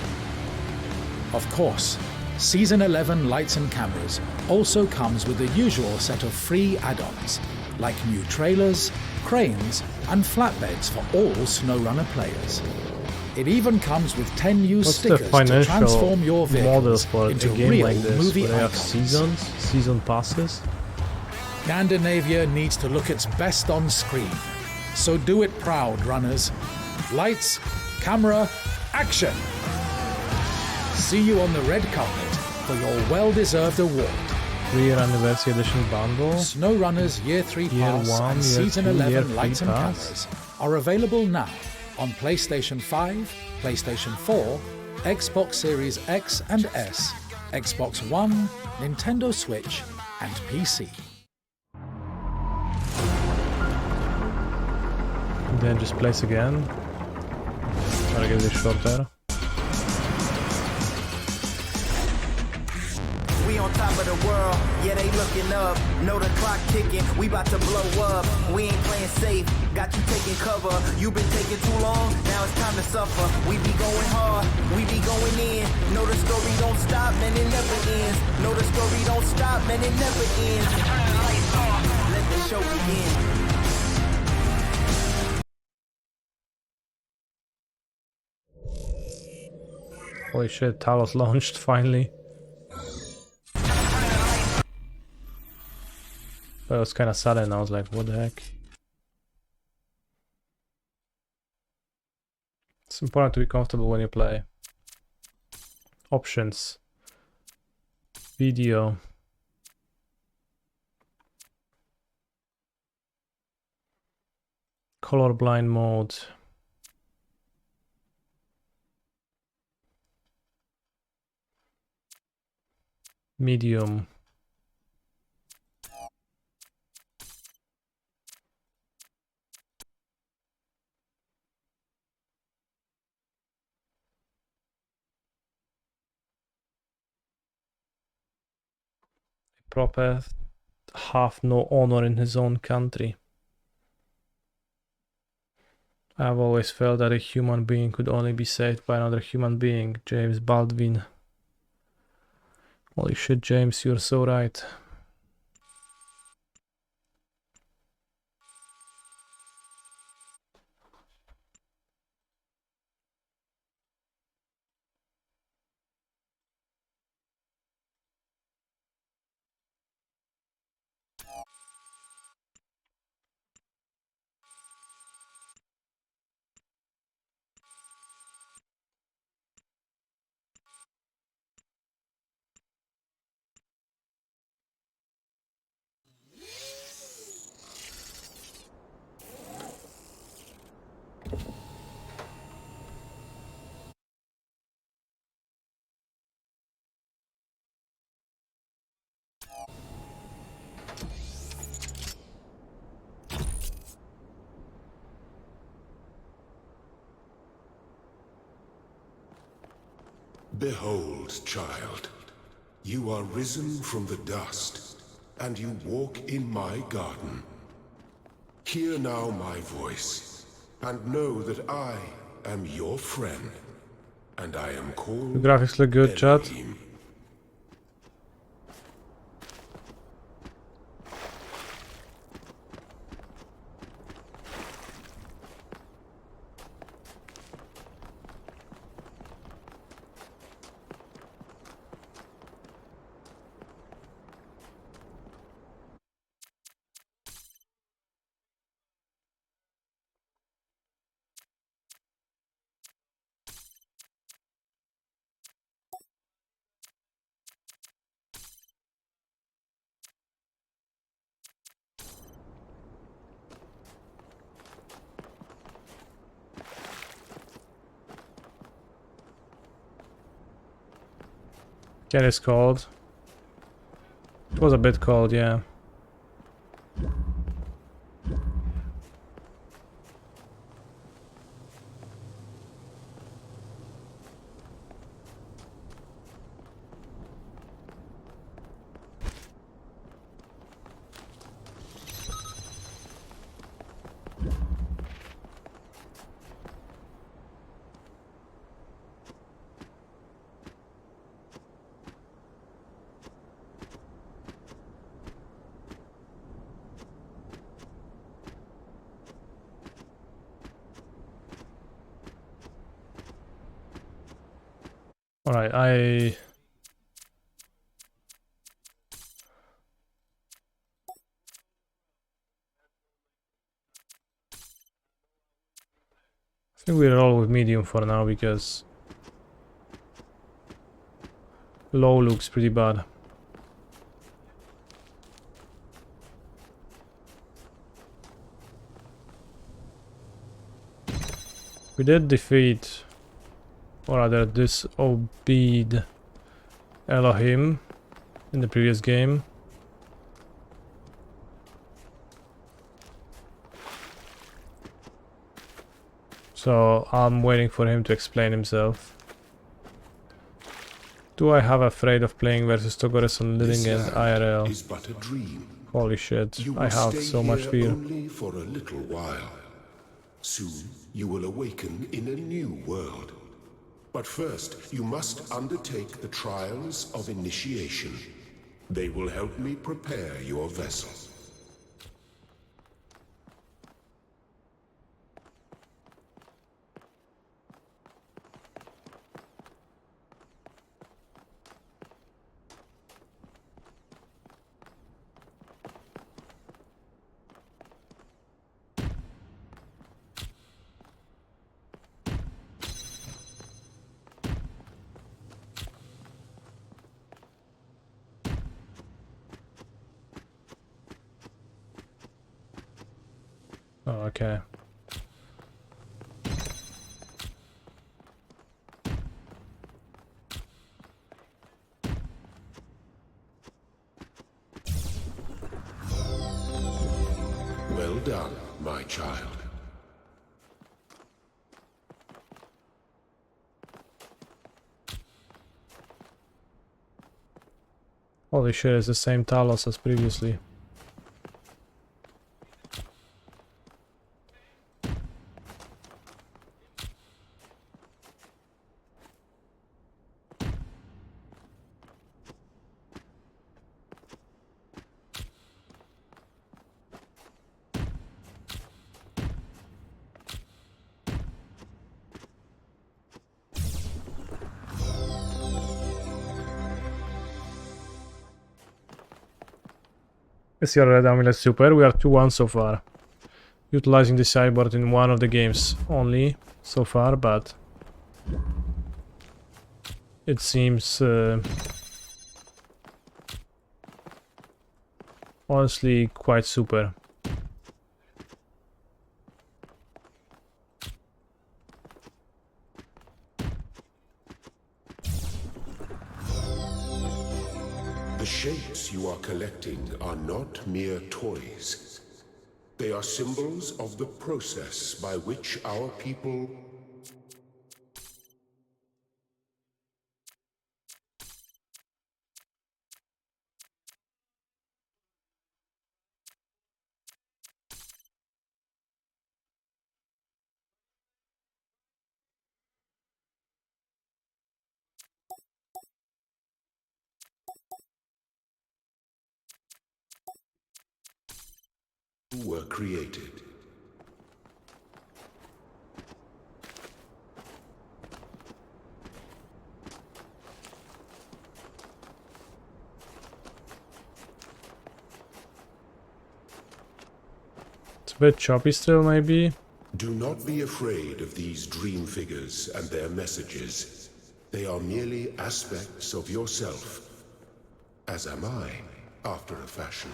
D: Of course, Season 11 Lights and Cameras also comes with the usual set of free add-ons, like new trailers, cranes, and flatbeds for all SnowRunner players. It even comes with 10 new
A: What's the
D: stickers to transform
A: financial
D: your
A: model
D: vehicles
A: for a
D: into
A: game
D: real
A: like this?
D: movie
A: Would they have
D: icons.
A: season passes?
D: Scandinavia needs to look its best on screen. So do it proud, runners. Lights, camera, action! See you on the red carpet for your well-deserved award.
A: 3-year anniversary edition bundle.
D: SnowRunner's Year 3
A: Year
D: Pass
A: 1,
D: and
A: Year
D: Season
A: 2,
D: 11
A: Year
D: Lights
A: 3
D: and
A: Pass.
D: Cameras are available now on PlayStation 5, PlayStation 4, Xbox Series X and S, Xbox One, Nintendo Switch, and PC.
A: Then just place again. Try to get this shorter.
E: We on top of the world, yeah, they looking up. Know the clock ticking, we about to blow up. We ain't playing safe, got you taking cover. You been taking too long, now it's time to suffer. We be going hard, we be going in. Know the story don't stop, man, it never ends. Know the story don't stop, man, it never ends. Turn the lights off, let the show begin.
A: Holy shit, Talos launched finally. But it was kind of sudden, I was like, what the heck? It's important to be comfortable when you play. Options. Video. Colorblind mode. Medium. Proper have no honor in his own country. I've always felt that a human being could only be saved by another human being. James Baldwin. Holy shit, James, you're so right.
F: Behold, child, you are risen from the dust, and you walk in my garden. Hear now my voice, and know that I am your friend, and I am called
A: The graphics look good, chat.
F: Elohim.
A: Get it's cold. It was a bit cold, yeah. Alright, I think we'll roll with medium for now because low looks pretty bad. We did defeat, or rather disobeyed Elohim in the previous game. So I'm waiting for him to explain himself. Do I have afraid of playing versus Togoras on Living and IRL?
F: Is but a dream.
A: Holy shit,
F: You
A: I
F: will
A: have
F: stay
A: so much
F: here
A: fear.
F: only for a little while. Soon you will awaken in a new world. But first, you must undertake the trials of initiation. They will help me prepare your vessel.
A: Oh, okay.
F: Well done, my child.
A: Holy shit, it's the same Talos as previously. Is your red amulet super? We are 2-1 so far. Utilizing the sideboard in one of the games only so far, but it seems honestly quite super.
F: The shapes you are collecting are not mere toys. They are symbols of the process by which our people were created.
A: It's a bit choppy still, maybe.
F: Do not be afraid of these dream figures and their messages. They are merely aspects of yourself, as am I, after a fashion.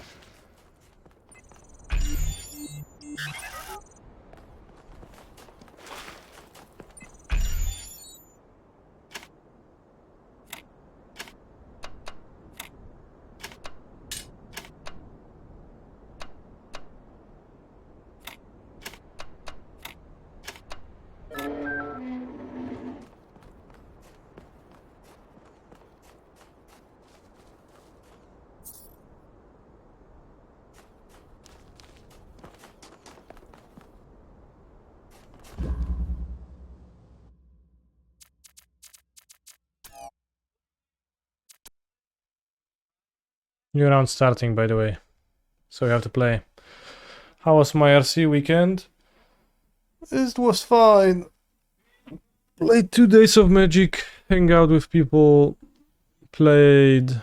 A: New round starting, by the way. So you have to play. How was my RC weekend? It was fine. Played 2 days of Magic. hang out with people, played,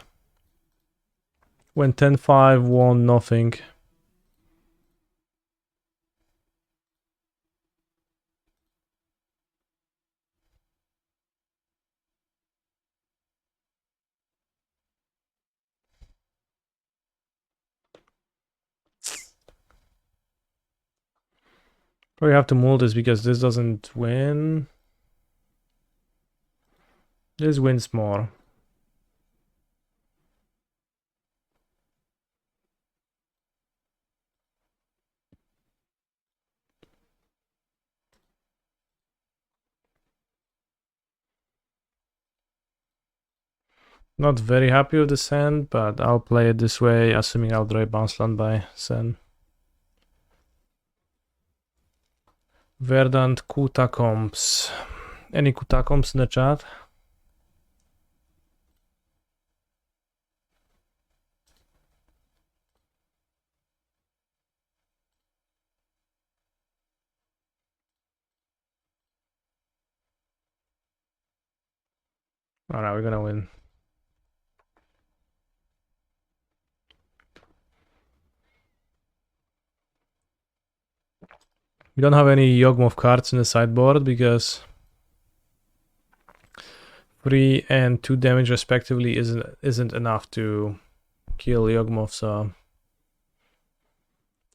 A: went 10-5, won nothing. Probably have to mold this because this doesn't win. This wins more. Not very happy with the hand, but I'll play it this way, assuming I'll draw a bounce land by Sen. Verdant Kutacombs. Any Kutacombs in the chat? Alright, we're gonna win. We don't have any Yawgmoth cards in the sideboard because 3 and 2 damage respectively isn't enough to kill Yawgmoth, so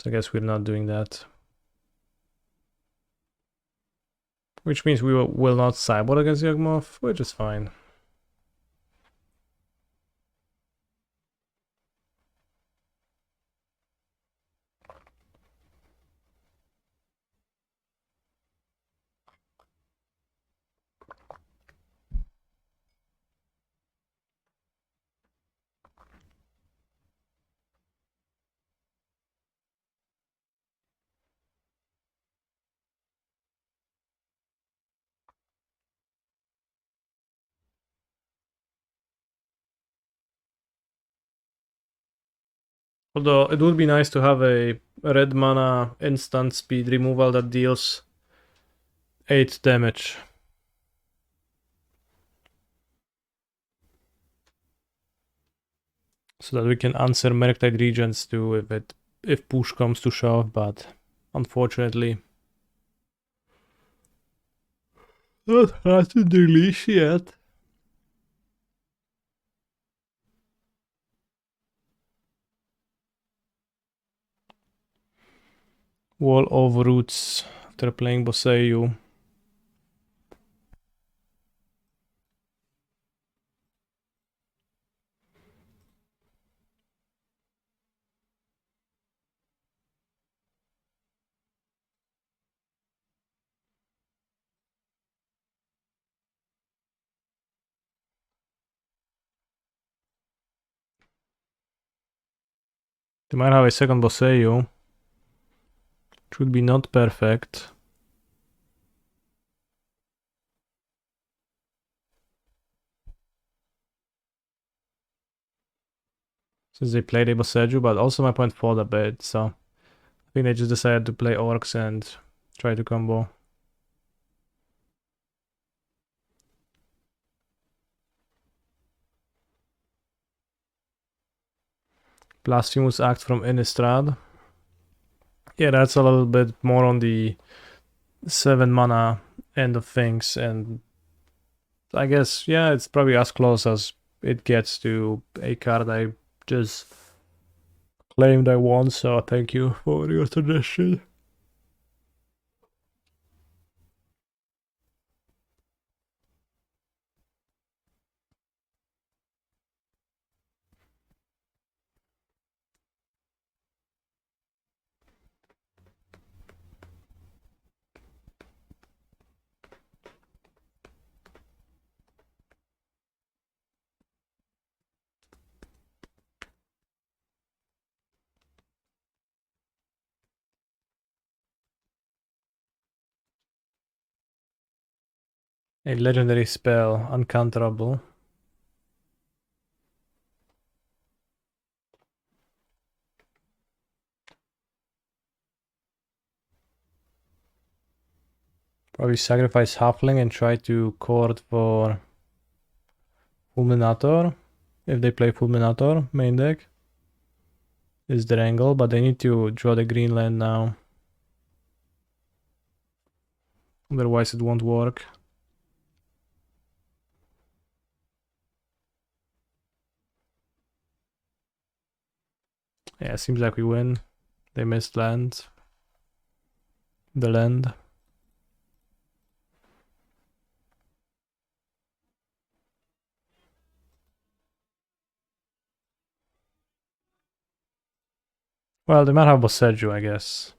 A: I guess we're not doing that. Which means we will not sideboard against Yawgmoth, which is fine. Although it would be nice to have a red mana instant speed removal that deals 8 damage. So that we can answer Murktide Regents too if push comes to shove, but unfortunately that hasn't released yet. Wall of Roots after playing Boseiju. They might have a second Boseiju, which would be not perfect. Since they played a Boseiju, but also my point fold a bit, so I think they just decided to play Orcs and try to combo. Blasphemous Act from Innistrad. Yeah, that's a little bit more on the 7 mana end of things, and I guess, yeah, it's probably as close as it gets to a card I just claimed I won, so thank you for your suggestion. A legendary spell, uncounterable. Probably sacrifice Halfling and try to court for Fulminator. If they play Fulminator, main deck is their angle, but they need to draw the green land now. Otherwise it won't work. Yeah, seems like we win. They missed land. The land. Well, they might have Boseju, I guess,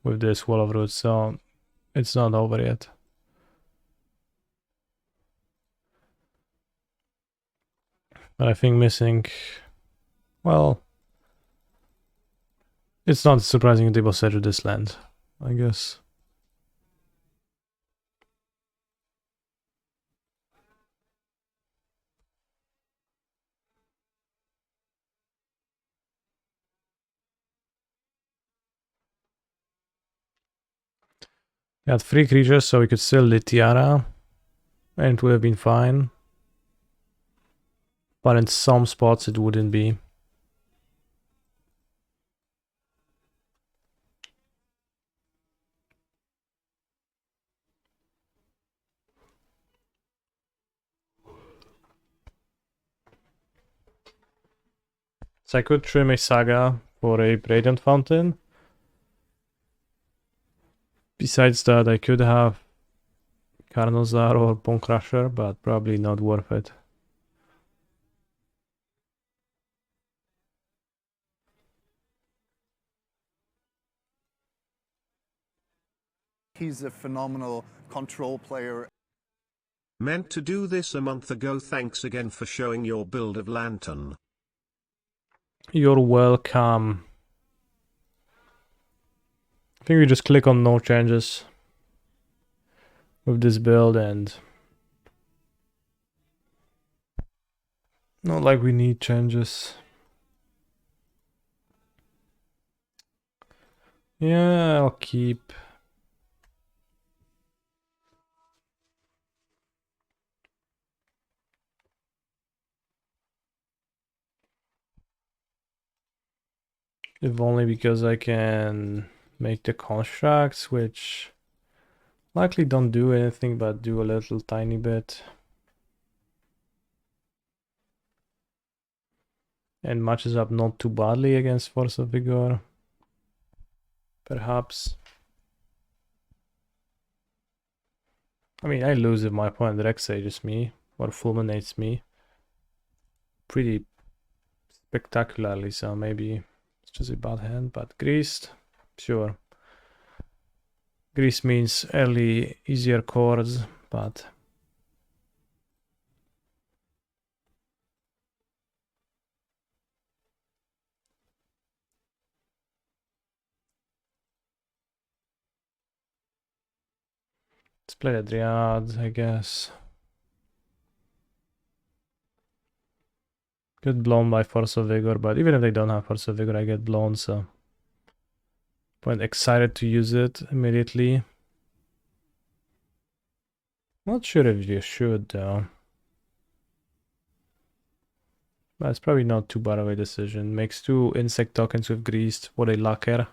A: with this Wall of Roots, so it's not over yet. But I think missing... Well... It's not surprising they Boseju this land, I guess. They had 3 creatures, so we could still Litiara, and it would have been fine. But in some spots it wouldn't be. So I could trim a Saga for a Radiant Fountain. Besides that, I could have Carnozar or Bone Crusher, but probably not worth it.
C: He's a phenomenal control player.
B: Meant to do this a month ago. Thanks again for showing your build of Lantern.
A: You're welcome. I think we just click on no changes with this build, and not like we need changes. Yeah, I'll keep. If only because I can make the constructs, which likely don't do anything but do a little tiny bit. And matches up not too badly against Force of Vigor. Perhaps. I mean, I lose if my opponent Direct Sages me or Fulminates me. Pretty spectacularly, so maybe it's just a bad hand, but Greased, sure. Grease means early, easier chords, but let's play a Dryad, I guess. Get blown by Force of Vigor, but even if they don't have Force of Vigor, I get blown, so I'm excited to use it immediately. Not sure if you should, though. But it's probably not too bad of a decision. Makes 2 insect tokens with Greased. What a lucker.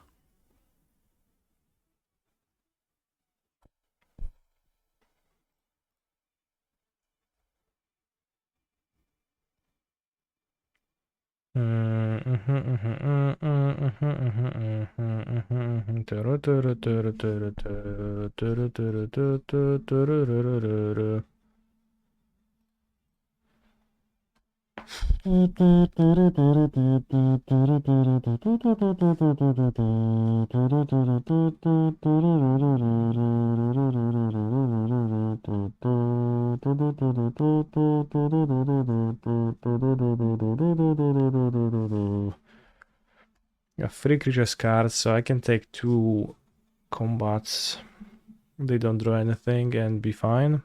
A: A 3 creatures card, so I can take 2 combats. They don't draw anything and be fine.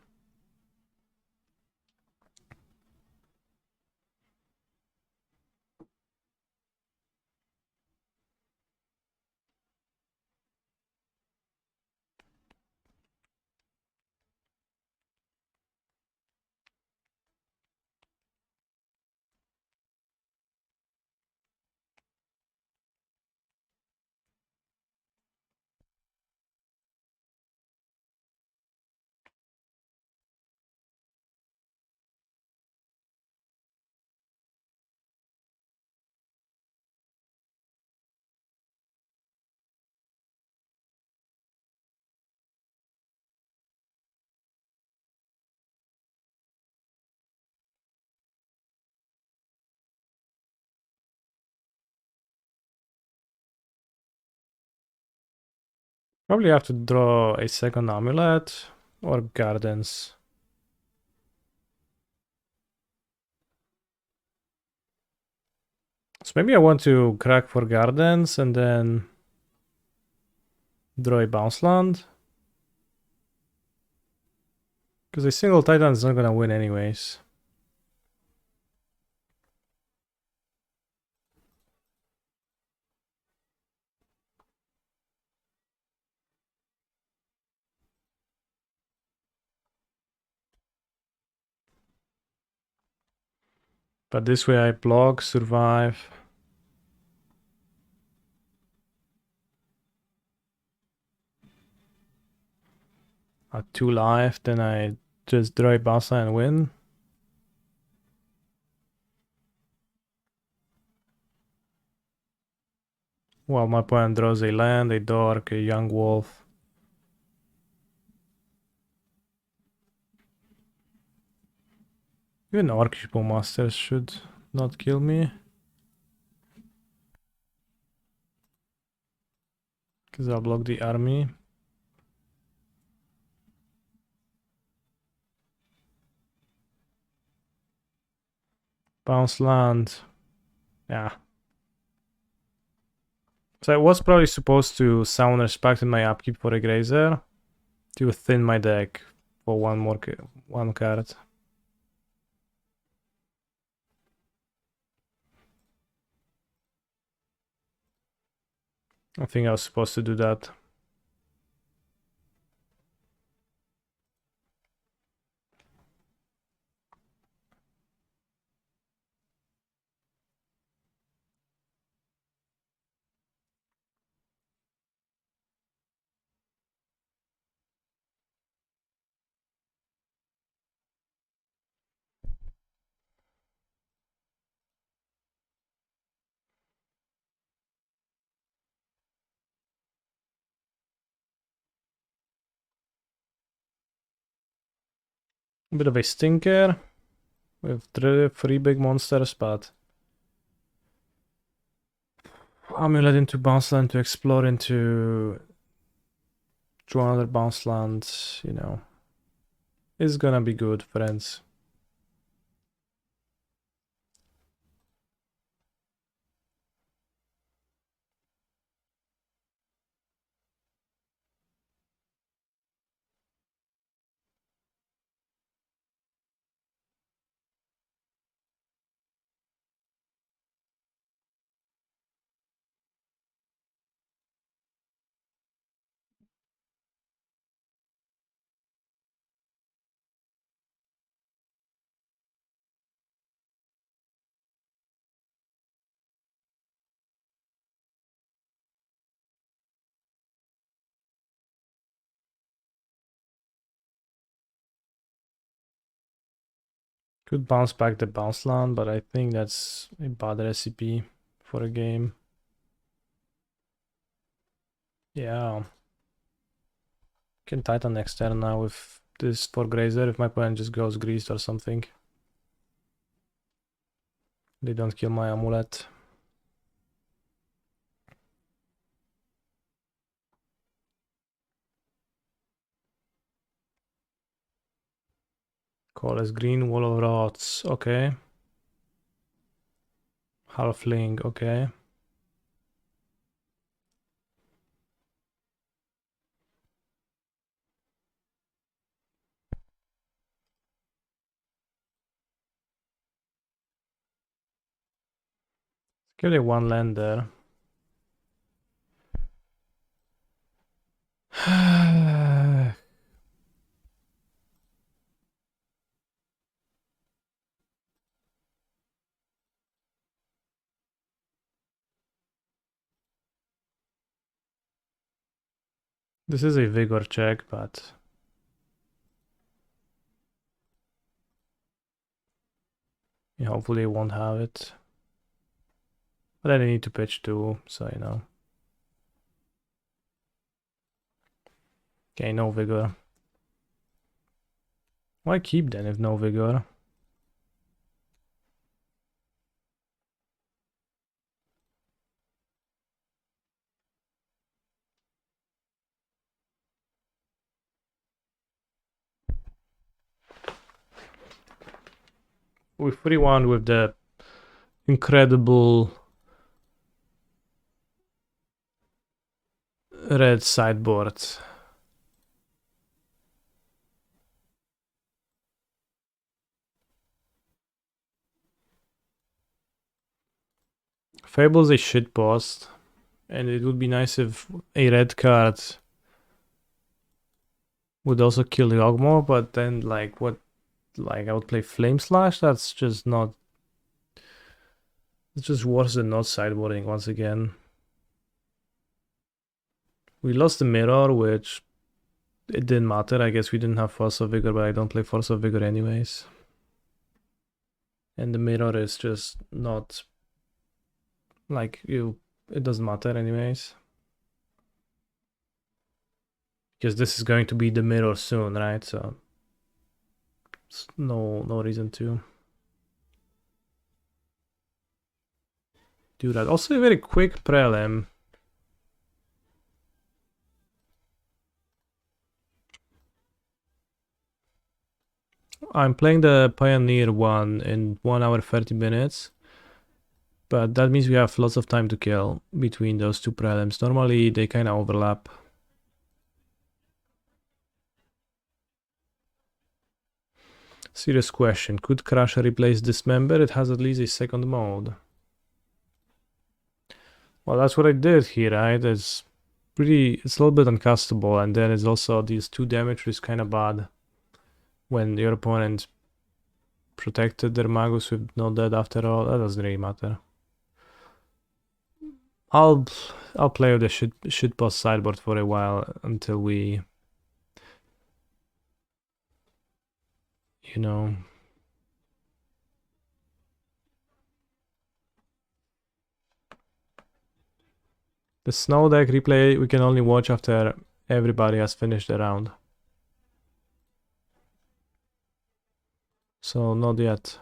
A: Probably have to draw a second amulet or gardens. So maybe I want to crack for gardens and then draw a bounce land. Because a single Titan is not gonna win anyways. But this way I block, survive. At 2 life, then I just draw a bounce land and win. Well, my opponent draws a land, a dark, a young wolf. Even Archipel Masters should not kill me. Because I'll block the army. Bounce land. Yeah. So I was probably supposed to summon Respect in my upkeep for a Grazer to thin my deck for one card. I think I was supposed to do that. A bit of a stinker with three big monsters, but Amulet into bounce land to explore into draw another bounce land, you know. It's gonna be good, friends. Could bounce back the bounce land, but I think that's a bad recipe for a game. Yeah. Can Titan next turn now with this for Grazer if my opponent just goes greased or something. They don't kill my amulet. Call as green, Wall of Rots, okay. Halfling, okay. Give it one land there. This is a vigor check, but yeah, hopefully they won't have it. But then they need to pitch too, so you know. Okay, no vigor. Why keep then if no vigor? we 3-1 with the incredible red sideboard. Fable's a shit post, and it would be nice if a red card would also kill Yogmo, but then like what, like I would play Flame Slash. That's just not. It's just worse than not sideboarding once again. We lost the mirror, which it didn't matter. I guess we didn't have Force of Vigor, but I don't play Force of Vigor anyways. And the mirror is just not like you. It doesn't matter anyways. Because this is going to be the mirror soon, right? So no reason to do that. Also a very quick prelim. I'm playing the Pioneer one in 1 hour 30 minutes. But that means we have lots of time to kill between those two prelims. Normally they kind of overlap. Serious question. Could Crusher replace Dismember? It has at least a second mode. Well, that's what I did here, right? It's a little bit uncastable, and then it's also these 2 damage is kind of bad when your opponent protected their Magus with no dead after all. That doesn't really matter. I'll play with the shitpost sideboard for a while until we, you know. The snow deck replay we can only watch after everybody has finished the round. So not yet.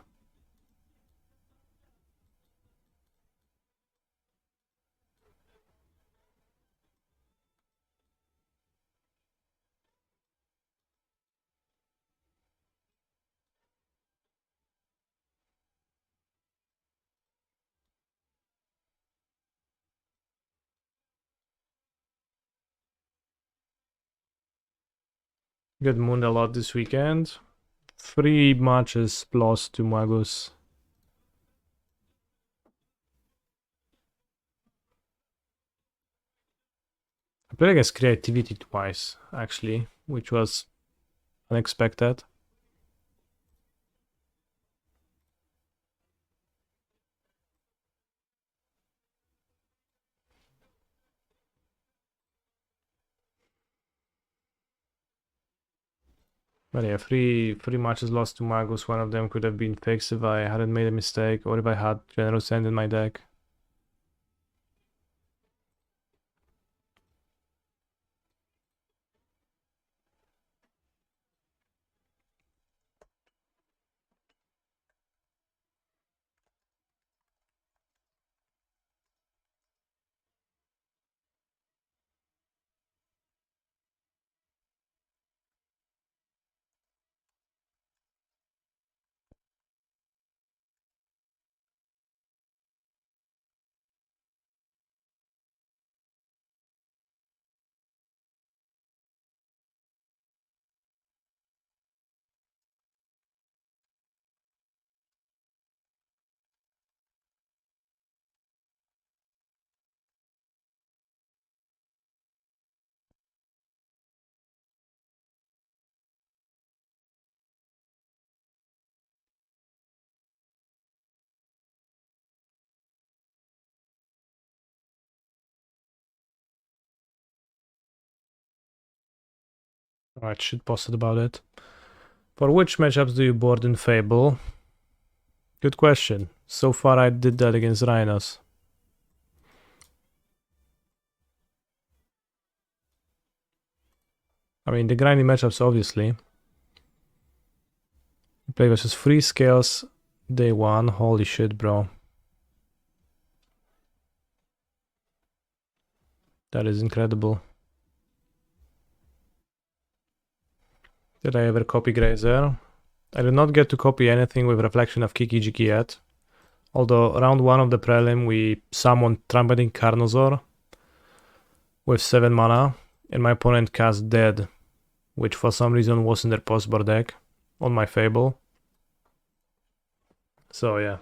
A: Good moon a lot this weekend. 3 matches lost to Magus. I played against Creativity twice, actually, which was unexpected. But yeah, three matches lost to Magus. One of them could have been fixed if I hadn't made a mistake, or if I had Generous End in my deck. Alright, shitposted about it. For which matchups do you board in Fable? Good question. So far I did that against Rhinos. I mean, the grindy matchups, obviously. Play versus 3 scales day 1. Holy shit, bro. That is incredible. Did I ever copy Grazer? I did not get to copy anything with Reflection of Kiki Jiki yet. Although round 1 of the prelim we summoned Trumpeting Carnosaur with 7 mana, and my opponent cast Dead, which for some reason was in their postboard deck on my Fable. So yeah.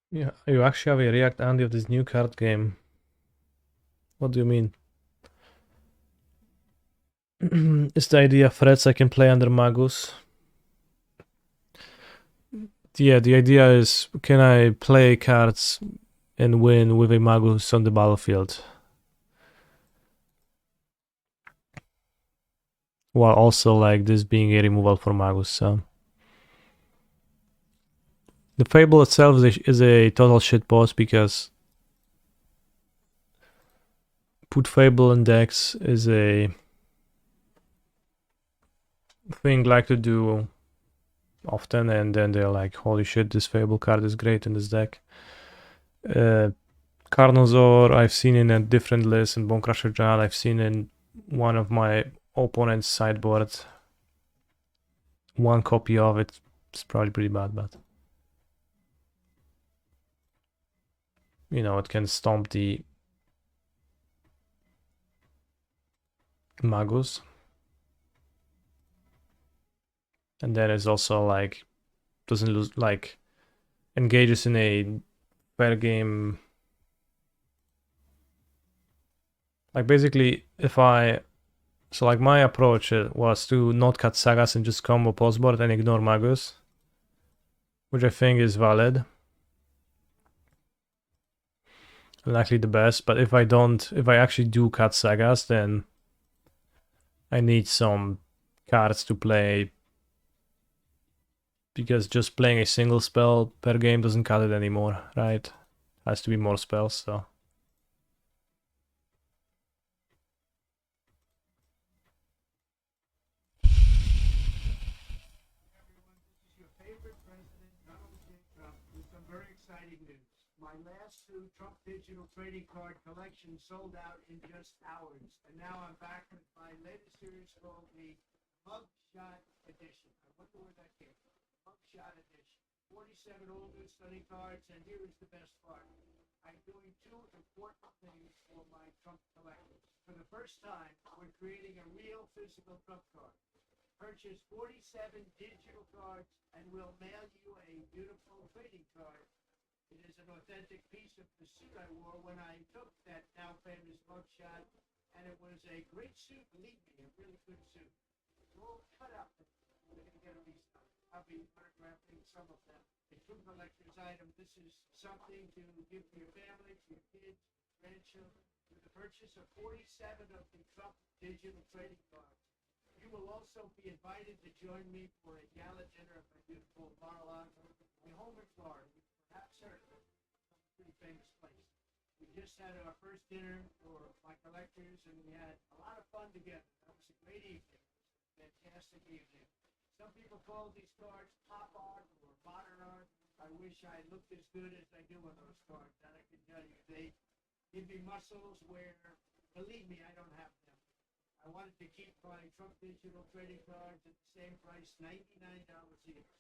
A: Yeah, you actually have a React Andy of this new card game. What do you mean? Is the idea threats I can play under Magus? Yeah, the idea is, can I play cards and win with a Magus on the battlefield? While also like this being a removal for Magus, so... The Fable itself is a total shitpost because put Fable in decks is a thing like to do often, and then they're like, holy shit, this Fable card is great in this deck. Carnosaur I've seen in a different list, and Bonecrusher Giant I've seen in one of my opponent's sideboard. One copy of it. It's probably pretty bad, but you know, it can stomp the Magus. And then it's also like doesn't lose, like engages in a fair game. Like basically if I, so like my approach was to not cut Sagas and just combo postboard and ignore Magus, which I think is valid. Likely the best, but if I actually do cut Sagas, then I need some cards to play, because just playing a single spell per game doesn't cut it anymore, right? Has to be more spells, so...
G: My last two Trump digital trading card collections sold out in just hours, and now I'm back with my latest series called the Mugshot Edition. I wonder where that came from. Mugshot Edition. 47 old and stunning cards, and here is the best part. I'm doing two important things for my Trump collectors. For the first time, we're creating a real physical Trump card. Purchase 47 digital cards, and we'll mail you a beautiful trading card. It is an authentic piece of the suit I wore when I took that now famous mugshot, and it was a great suit, believe me, a really good suit. It's all cut up. We're going to get a piece of it. I'll be autographing some of them. A true collector's item. This is something to give to your family, to your kids, grandchildren. With the purchase of 47 of the Trump digital trading cards. You will also be invited to join me for a gala dinner at my beautiful Mar-a-Lago, my home in Florida. Perhaps heard of it. It's a pretty famous place. We just had our first dinner for my collectors, and we had a lot of fun together. That was a great evening. Fantastic evening. Some people call these cards pop art or modern art. I wish I looked as good as I do on those cards. And I can tell you, they give me muscles where, believe me, I don't have them. I wanted to keep my Trump digital trading cards at the same price, $99 each.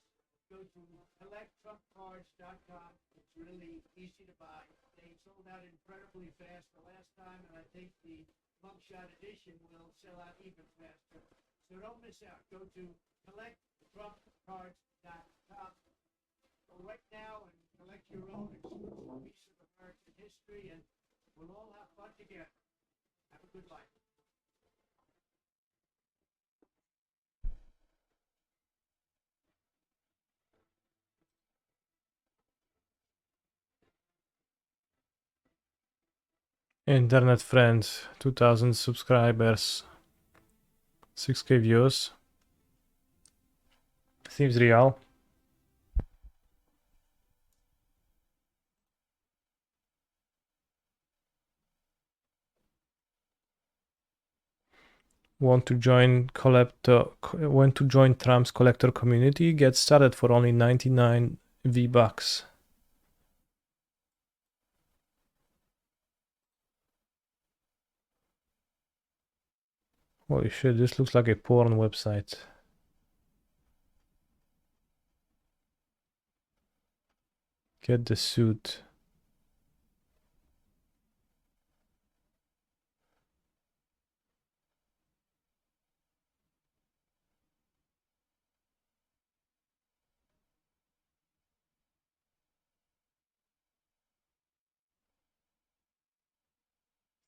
G: Go to collecttrumpcards.com. It's really easy to buy. They sold out incredibly fast the last time, and I think the mugshot edition will sell out even faster. So don't miss out. Go to collecttrumpcards.com. Go right now and collect your own exclusive piece of American history, and we'll all have fun together. Have a good life.
A: Internet friends, 2000 subscribers, 6k views. Seems real. Want to join Trump's collector community? Get started for only 99 V-Bucks. Holy shit, this looks like a porn website. Get the suit.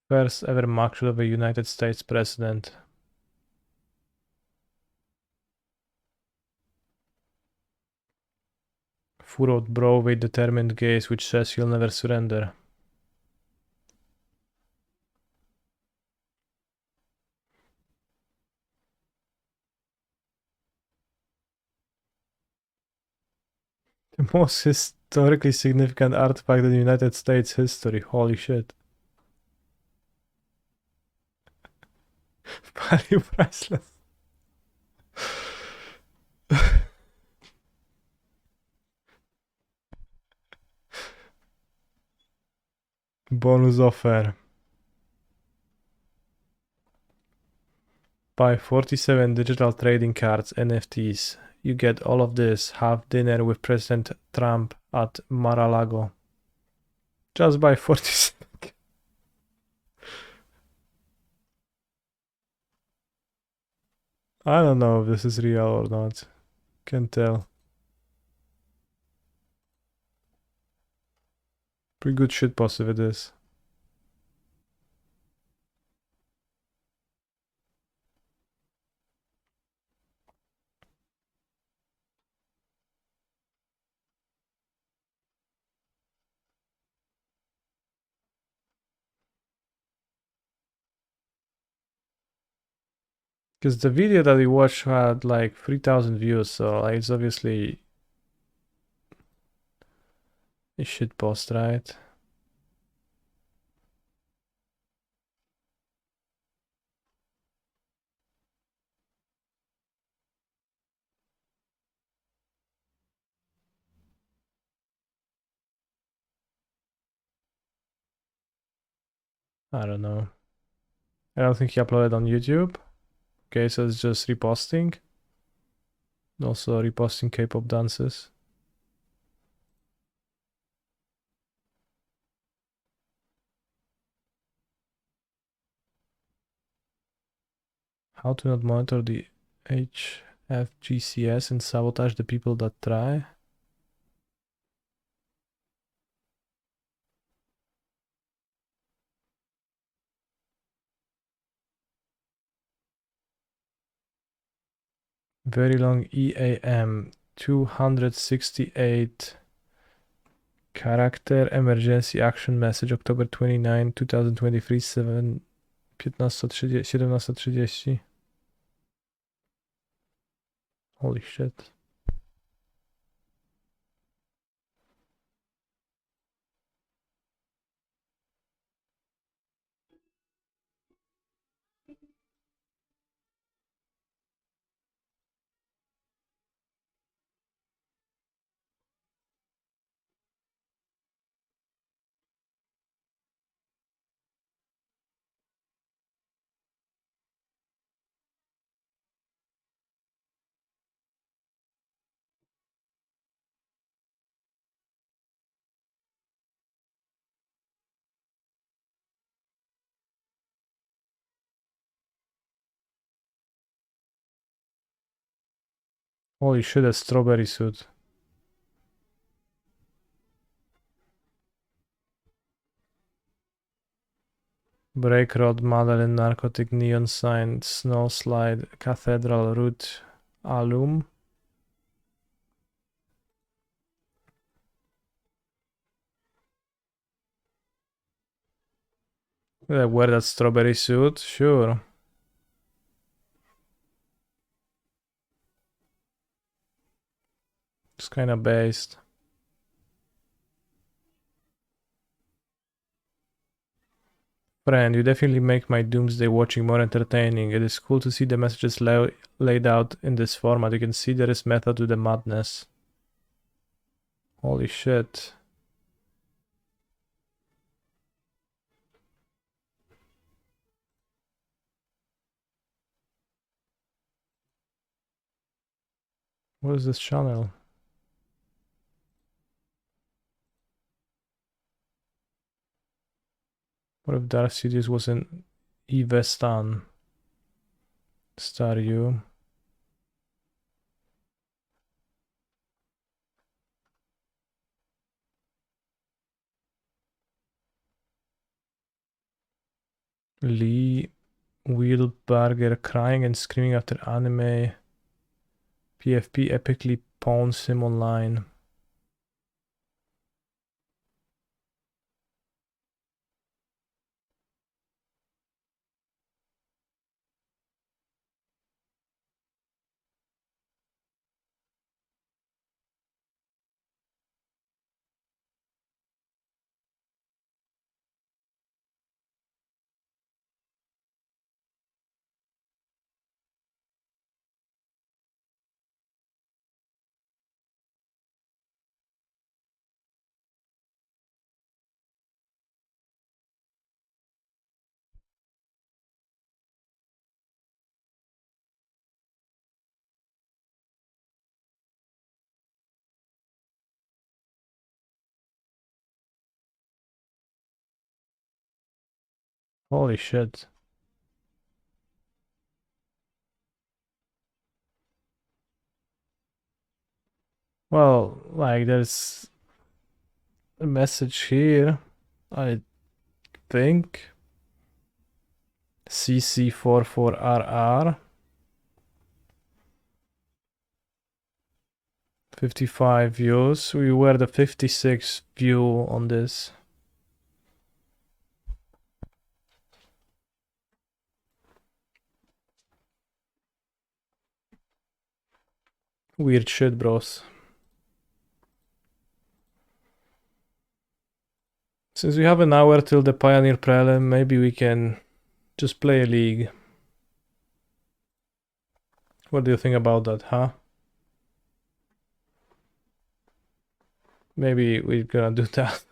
A: First ever mugshot of a United States president. Furrowed brow with determined gaze which says you'll never surrender. The most historically significant artifact in United States history. Holy shit. Value priceless. Bonus offer. Buy 47 digital trading cards, NFTs. You get all of this. Have dinner with President Trump at Mar-a-Lago. Just buy 47. I don't know if this is real or not. Can't tell. Pretty good shitpost if it is. Because the video that we watched had like 3,000 views, so like, it's obviously a shitpost, right? I don't know. I don't think he uploaded on YouTube. Okay, so it's just reposting. Also reposting K-pop dances. How to not monitor the HFGCS and sabotage the people that try. Very long EAM. 268 character emergency action message October 29, 2023 17:30. Holy shit. Holy shit, a strawberry suit. Brake rod, Madeline, narcotic, neon sign, snow slide, cathedral, root, alum. Wear that strawberry suit? Sure. It's kind of based. Friend, you definitely make my doomsday watching more entertaining. It is cool to see the messages laid out in this format. You can see there is method to the madness. Holy shit. What is this channel? What if Dark Studios was in Evestan? Staryu. Lee Wheelbarger crying and screaming after anime. PFP epically pawns him online. Holy shit. Well, like there's a message here, I think. CC44RR. 55 views. We were the 56th view on this. Weird shit, bros. Since we have an hour till the Pioneer Prelim, maybe we can just play a league. What do you think about that, huh? Maybe we're gonna do that.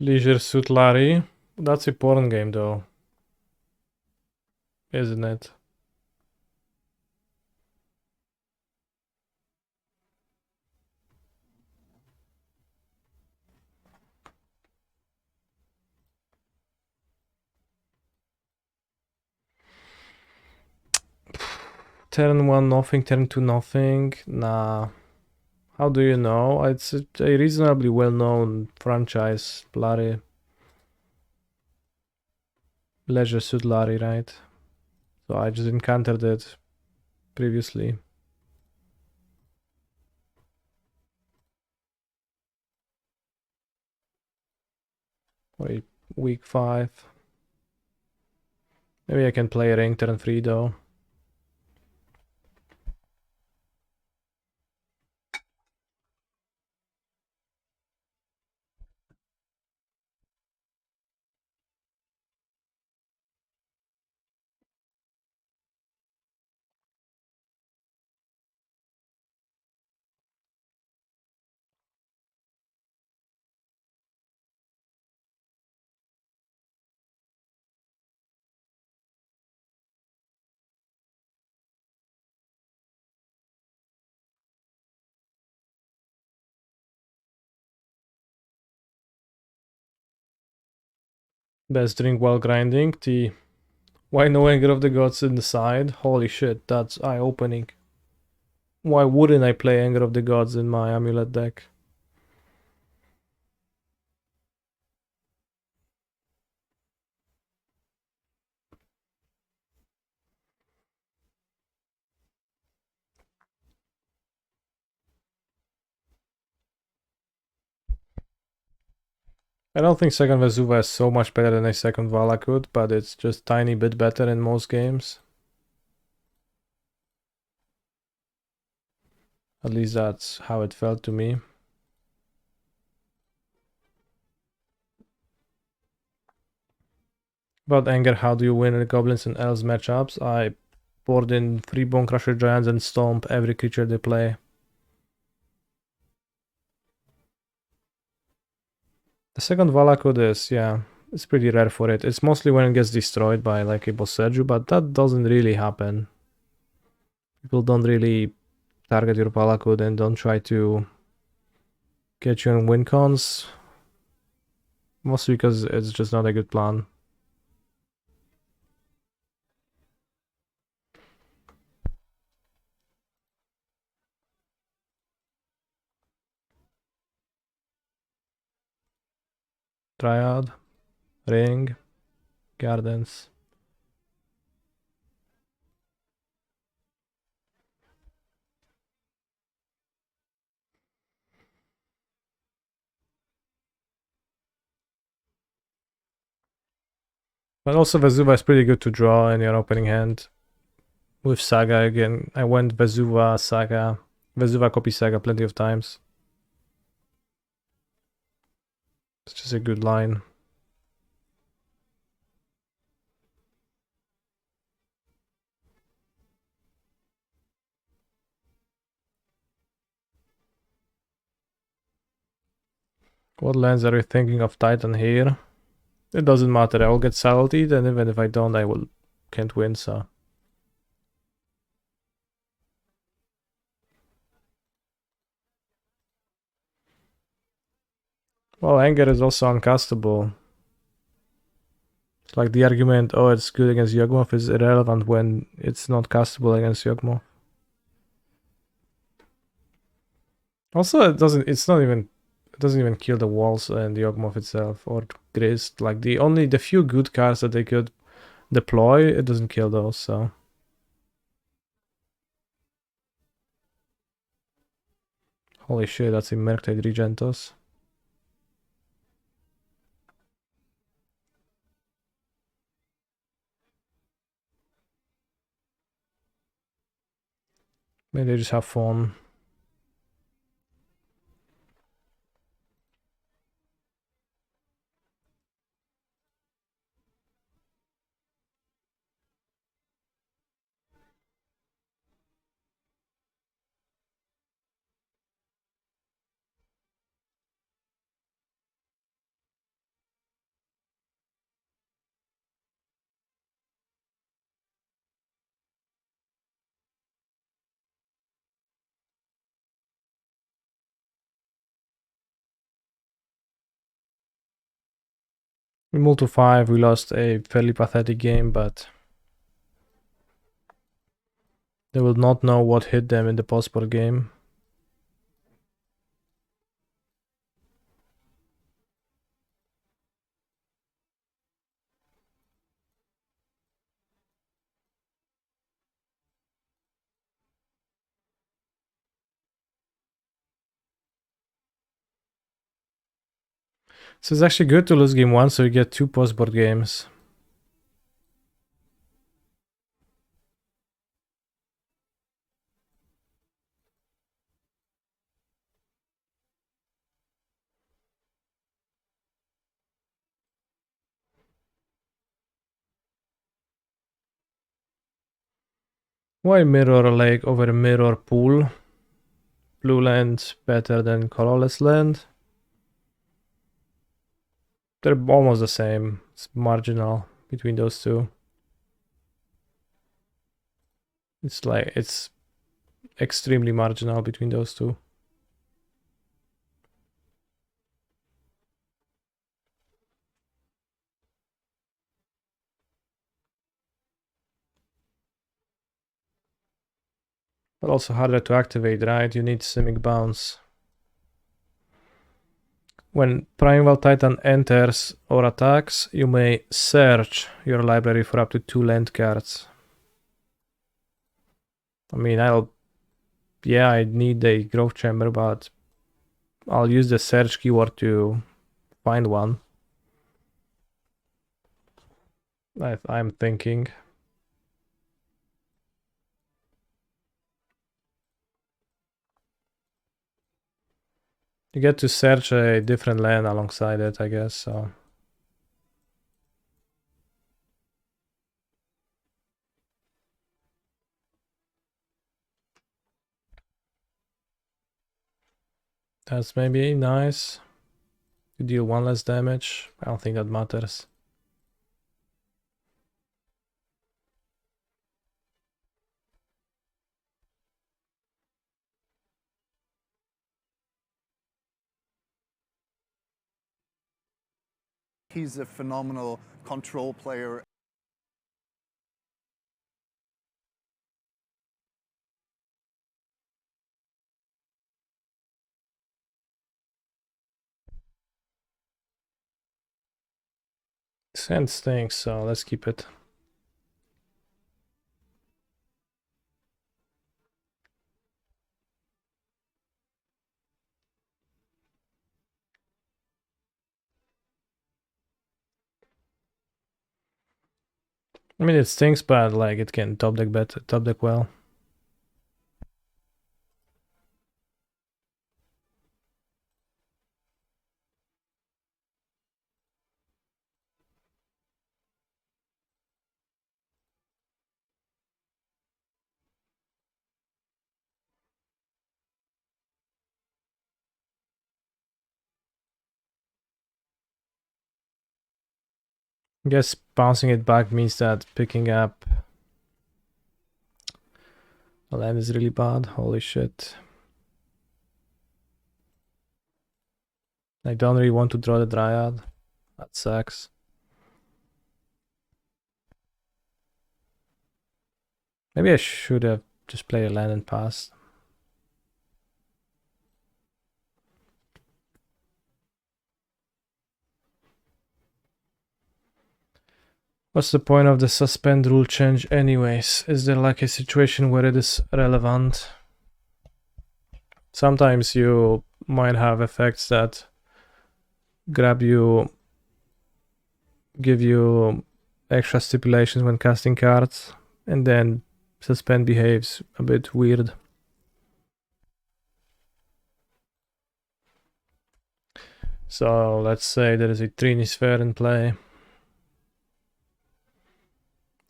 A: Leisure Suit Larry. That's a porn game though. Isn't it? Turn 1 nothing, turn 2 nothing. Nah. How do you know? It's a reasonably well-known franchise, Larry. Leisure Suit Larry, right? So I just encountered it previously. Wait, week 5. Maybe I can play Ring turn 3 though. Best drink while grinding, tea. Why no Anger of the Gods in the side? Holy shit, that's eye-opening. Why wouldn't I play Anger of the Gods in my Amulet deck? I don't think second Vesuva is so much better than a second Valakut, but it's just tiny bit better in most games. At least that's how it felt to me. About Anger, how do you win in Goblins and Elves matchups? I board in 3 Bone Crusher Giants and stomp every creature they play. The second Valakut is, yeah, it's pretty rare for it. It's mostly when it gets destroyed by like a Boseju, but that doesn't really happen. People don't really target your Valakut and don't try to get you in win cons. Mostly because it's just not a good plan. Triad, Ring, Gardens. But also Vesuva is pretty good to draw in your opening hand. With Saga again, I went Vesuva, Saga, Vesuva copy Saga plenty of times. It's just a good line. What lands are you thinking of Titan here? It doesn't matter, I will get saltied, and even if I don't, can't win, so. Well, Anger is also uncastable. It's like the argument, oh, it's good against Yawgmoth is irrelevant when it's not castable against Yawgmoth. Also, it doesn't even kill the walls and the Yawgmoth itself or Grist. Like the few good cards that they could deploy, it doesn't kill those, so. Holy shit, that's a Murktide Regentos. Maybe they just have fun. We moved to 5, we lost a fairly pathetic game, but they will not know what hit them in the post-sport game. So it's actually good to lose game 1, so you get 2 post-board games. Why Mirror Lake over Mirror Pool? Blue land better than colorless land? They're almost the same. It's marginal between those two. It's extremely marginal between those two. But also harder to activate, right? You need Simic Bounce. When Primeval Titan enters or attacks, you may search your library for up to 2 land cards. I mean, I need a Growth Chamber, but I'll use the search keyword to find one. I'm thinking. You get to search a different land alongside it, I guess, so. That's maybe nice. You deal 1 less damage. I don't think that matters.
C: He's a phenomenal control player.
A: Sand stinks, so let's keep it. I mean, it stinks, but like it can top deck well. I guess bouncing it back means that picking up a land is really bad. Holy shit. I don't really want to draw the Dryad. That sucks. Maybe I should have just played a land and passed. What's the point of the suspend rule change anyways? Is there like a situation where it is relevant? Sometimes you might have effects that give you extra stipulations when casting cards, and then suspend behaves a bit weird. So let's say there is a Trini Sphere in play.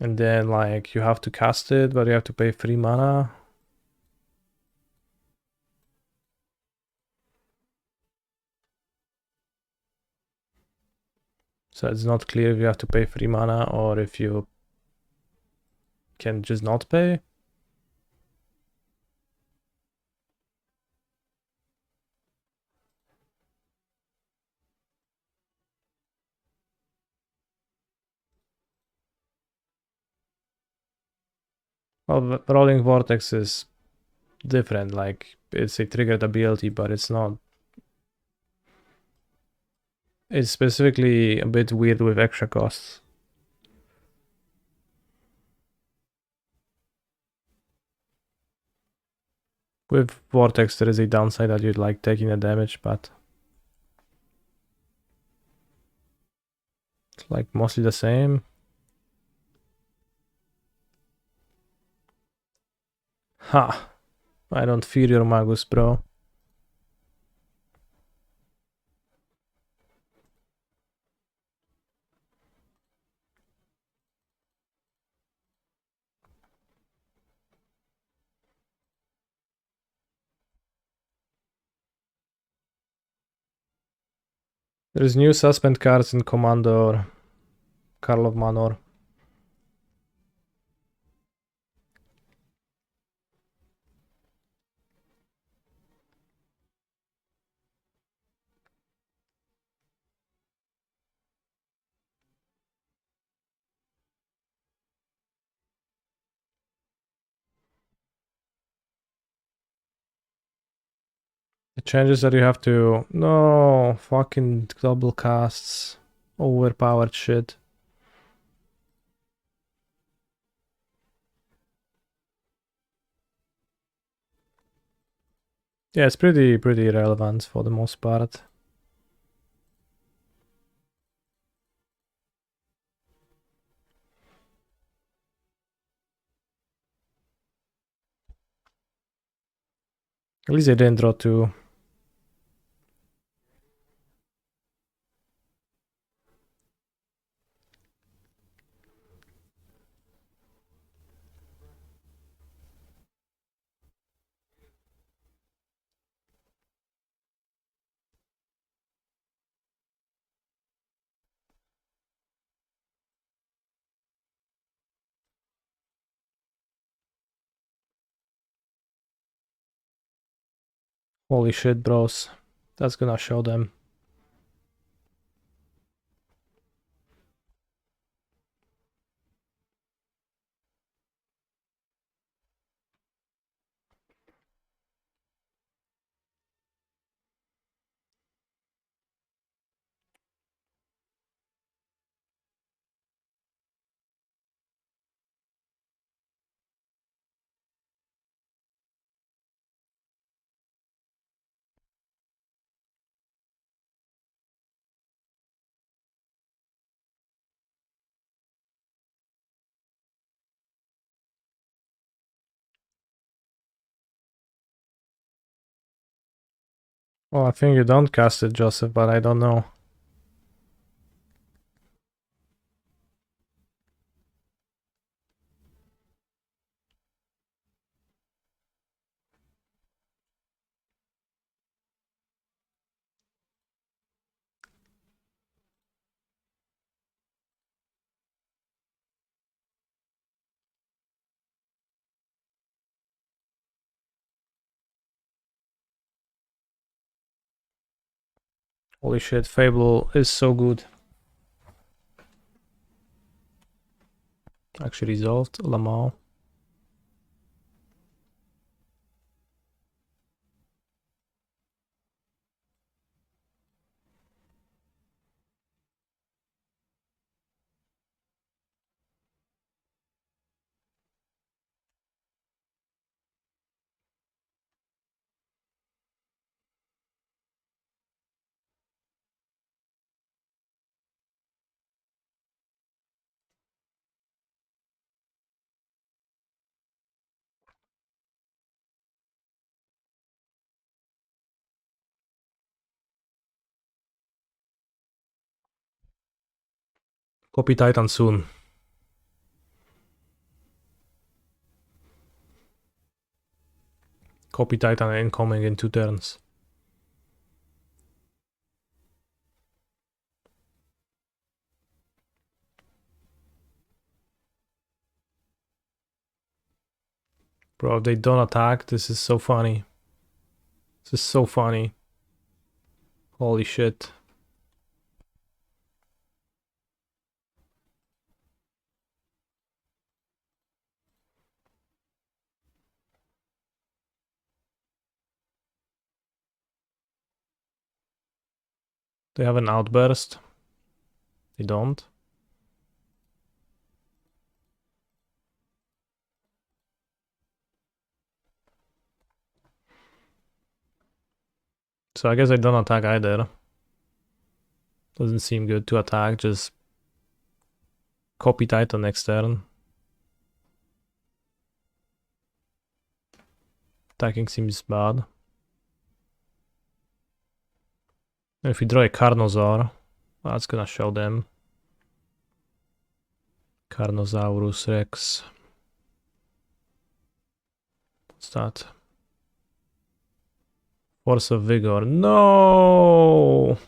A: And then like you have to cast it, but you have to pay 3 mana. So it's not clear if you have to pay 3 mana or if you can just not pay. Well, Rolling Vortex is different, like it's a triggered ability, but it's not. It's specifically a bit weird with extra costs. With Vortex there is a downside that you'd like taking the damage, but it's like mostly the same. Ha! I don't fear your Magus, bro. There's new suspend cards in Commander Karl of Manor. The changes that you have to... No, fucking double casts. Overpowered shit. Yeah, it's pretty irrelevant for the most part. At least they didn't draw two. Holy shit, bros. That's gonna show them. Well, I think you don't cast it, Joseph, but I don't know. Holy shit, Fable is so good. Actually resolved, Lamau. Copy Titan soon. Copy Titan incoming in 2 turns. Bro, if they don't attack, this is so funny. This is so funny. Holy shit. They have an outburst. They don't. So I guess they don't attack either. Doesn't seem good to attack, just copy Titan next turn. Attacking seems bad. And if we draw a Carnosaur, that's gonna show them. Carnosaurus Rex. What's that? Force of Vigor. No!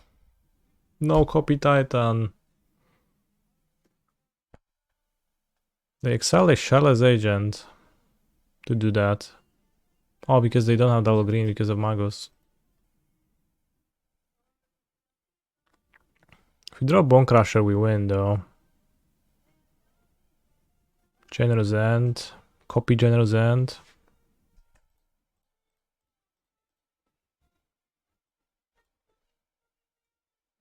A: No copy Titan. They excel a Shell's agent to do that. Oh, because they don't have double green because of Magos. If we draw Bone Crusher, we win though. Generous End. Copy Generous End.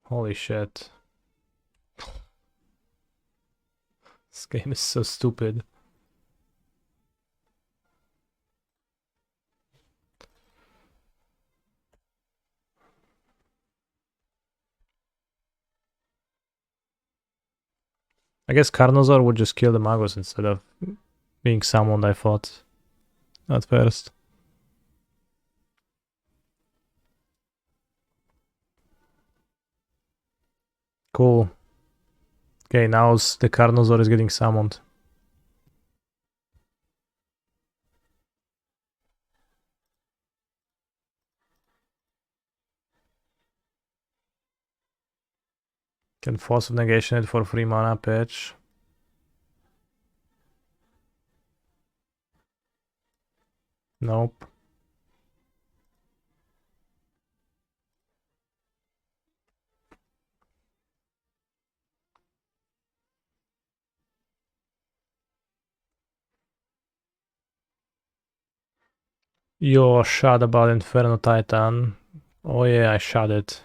A: Holy shit. This game is so stupid. I guess Carnosaur would just kill the Magus instead of being summoned, I thought. At first. Cool. Okay, now the Carnosaur is getting summoned. Can Force of Negation it for 3 mana pitch. Nope. Yo, shot about Inferno Titan. Oh yeah, I shot it.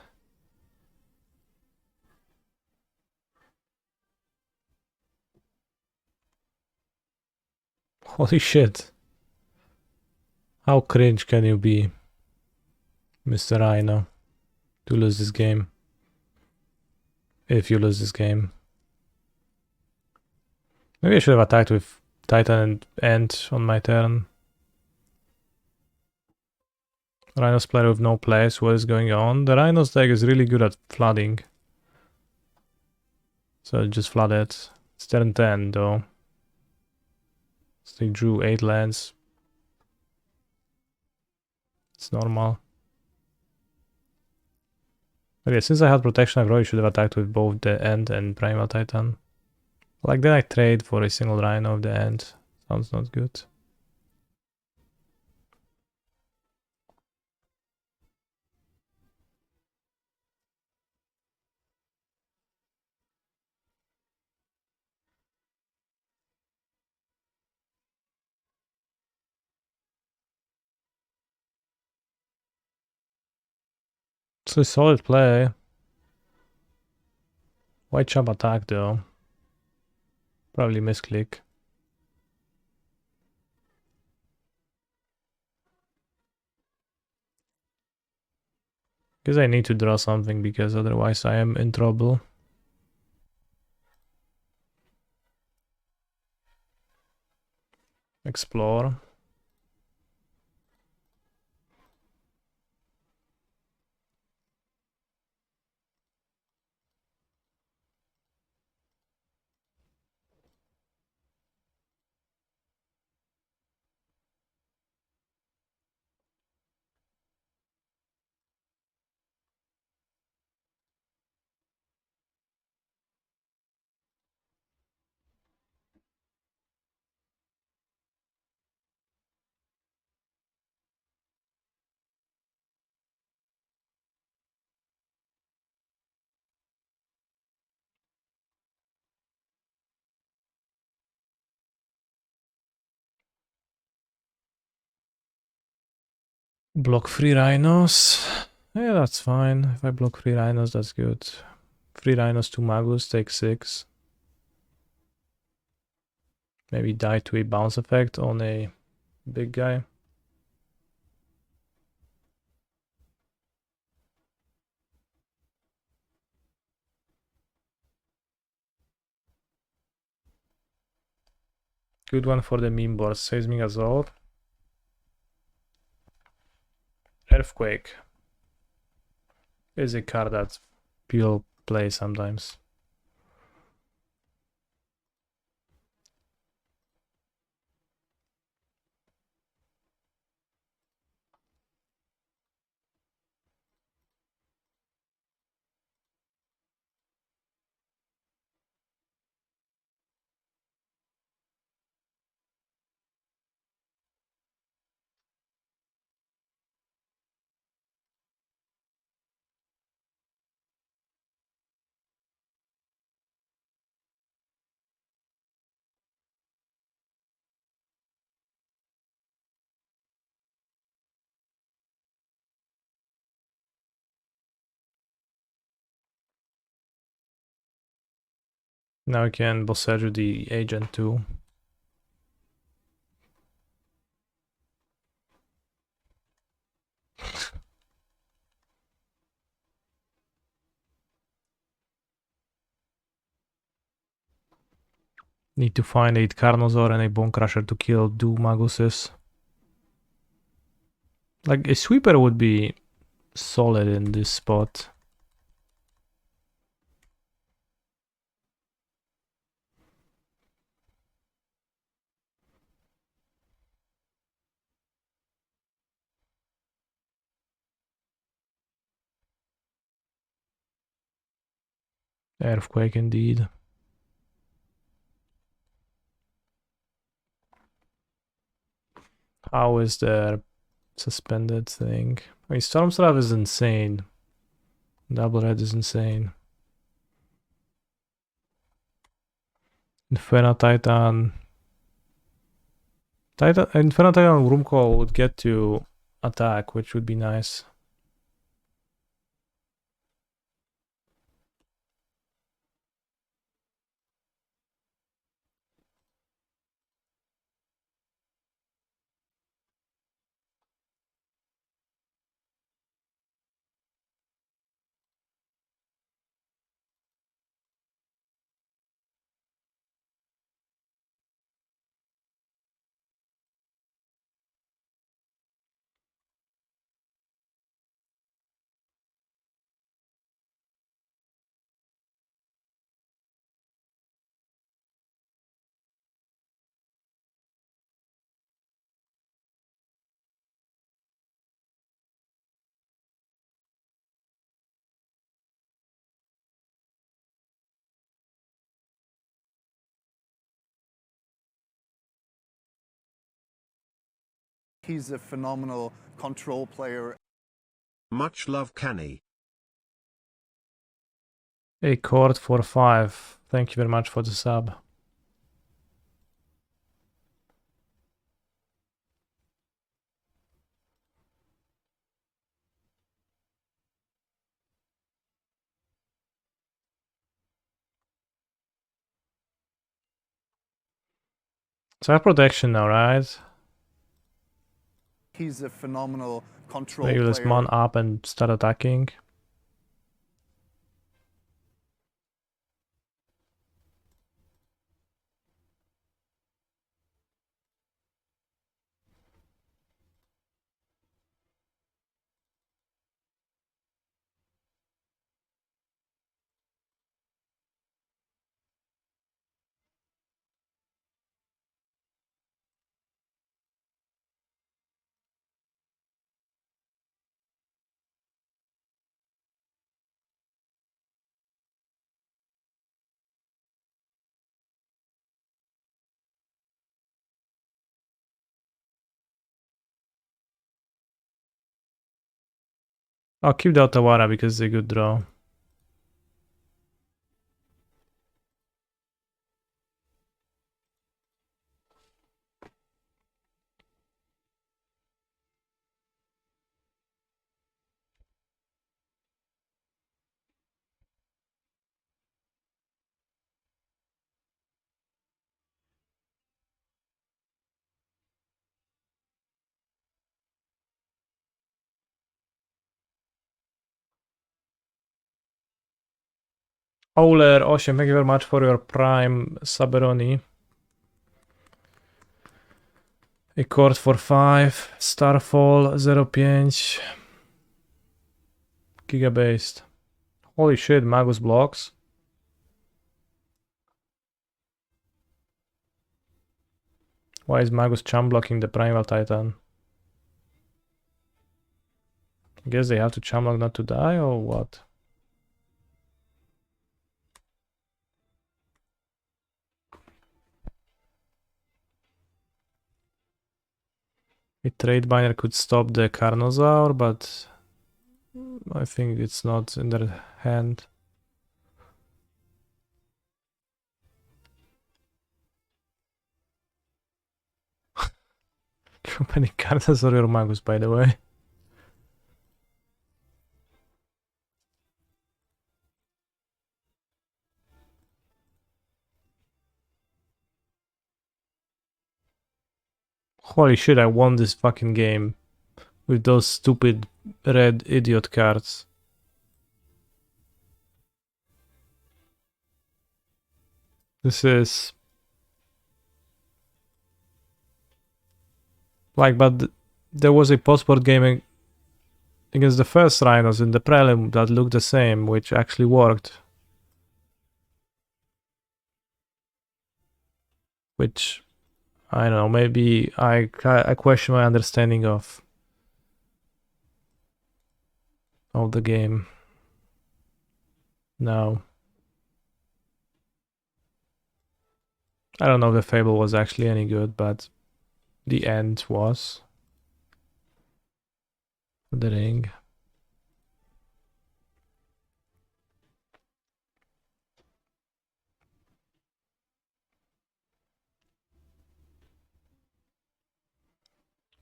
A: Holy shit. How cringe can you be, Mr. Rhino, to lose this game? If you lose this game. Maybe I should have attacked with Titan and End on my turn. Rhinos player with no place, what is going on? The Rhinos deck is really good at flooding. So I just flood it. It's turn 10 though. So they drew 8 lands. It's normal. Okay, since I had protection, I probably should have attacked with both the End and Primal Titan. Like then I trade for a single Rhino of the End. Sounds not good. It's a solid play. Why chump attack though? Probably misclick. Guess I need to draw something because otherwise I am in trouble. Explore. Block 3 Rhinos. Yeah, that's fine. If I block 3 Rhinos, that's good. 3 Rhinos, 2 Magus, take 6. Maybe die to a bounce effect on a big guy. Good one for the meme board. Seismic Assault. Earthquake is a card that people play sometimes. Now I can Boseiju the agent too. Need to find 8 Carnosaur and a Bone Crusher to kill 2 Maguses. Like, a sweeper would be solid in this spot. Earthquake indeed. How is their suspended thing? I mean, Stormstrap is insane. Double Red is insane. Inferno Titan. Inferno Titan Room Call would get to attack, which would be nice.
C: He's a phenomenal control player.
B: Much love, Canny.
A: A chord for 5. Thank you very much for the sub. So I have protection now, right?
C: He's a phenomenal control
A: Maybe let's
C: player.
A: mon up and start attacking. I'll keep the Otawara because it's a good draw. Owler, Ocean, thank you very much for your prime Saberoni. A chord for 5. Starfall 05. Giga-based. Holy shit, Magus blocks. Why is Magus chum blocking the Primal Titan? I guess they have to chum block not to die, or what? A trade binder could stop the Carnosaur, but I think it's not in their hand. Company Carnosaur or Magus, by the way. Holy shit, I won this fucking game with those stupid red idiot cards. This is... like, but there was a post-board game against the first Rhinos in the Prelim that looked the same, which actually worked. Which, I don't know, maybe I question my understanding of the game. No. I don't know if the Fable was actually any good, but the end was. The ring.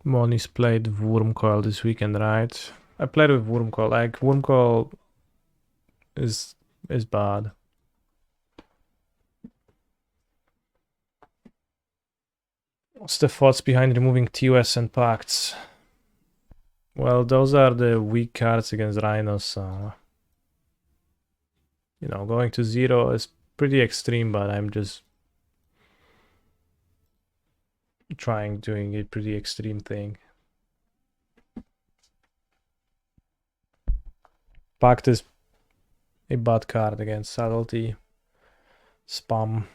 A: Moni's played Wurmcoil this weekend, right? I played with Wurmcoil. Like, Wurmcoil is bad. What's the thoughts behind removing TOS and Pacts? Well, those are the weak cards against Rhinos. You know, going to 0 is pretty extreme, but I'm just doing a pretty extreme thing. Pact is a bad card against Subtlety, Spam.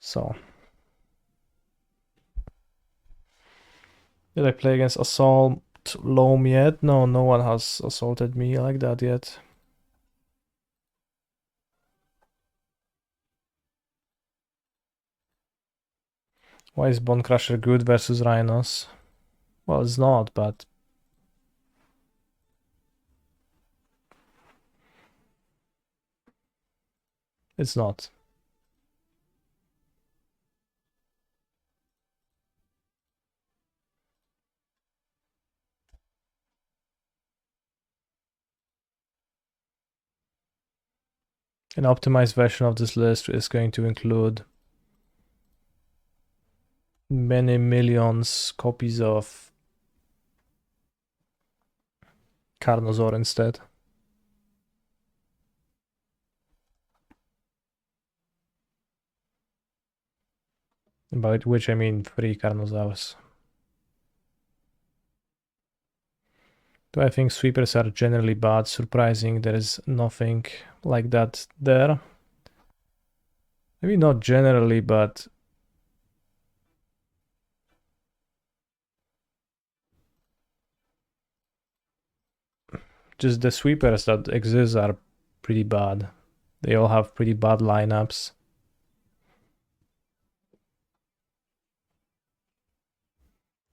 A: So, did I play against Assault Loam yet? No, no one has assaulted me like that yet. Why is Bone Crusher good versus Rhinos? Well, it's not, but it's not. An optimized version of this list is going to include many millions copies of Carnosaur instead. By which I mean 3 Carnosaurs. Do I think sweepers are generally bad? Surprising, there is nothing like that there. Maybe not generally, but just the sweepers that exist are pretty bad. They all have pretty bad lineups.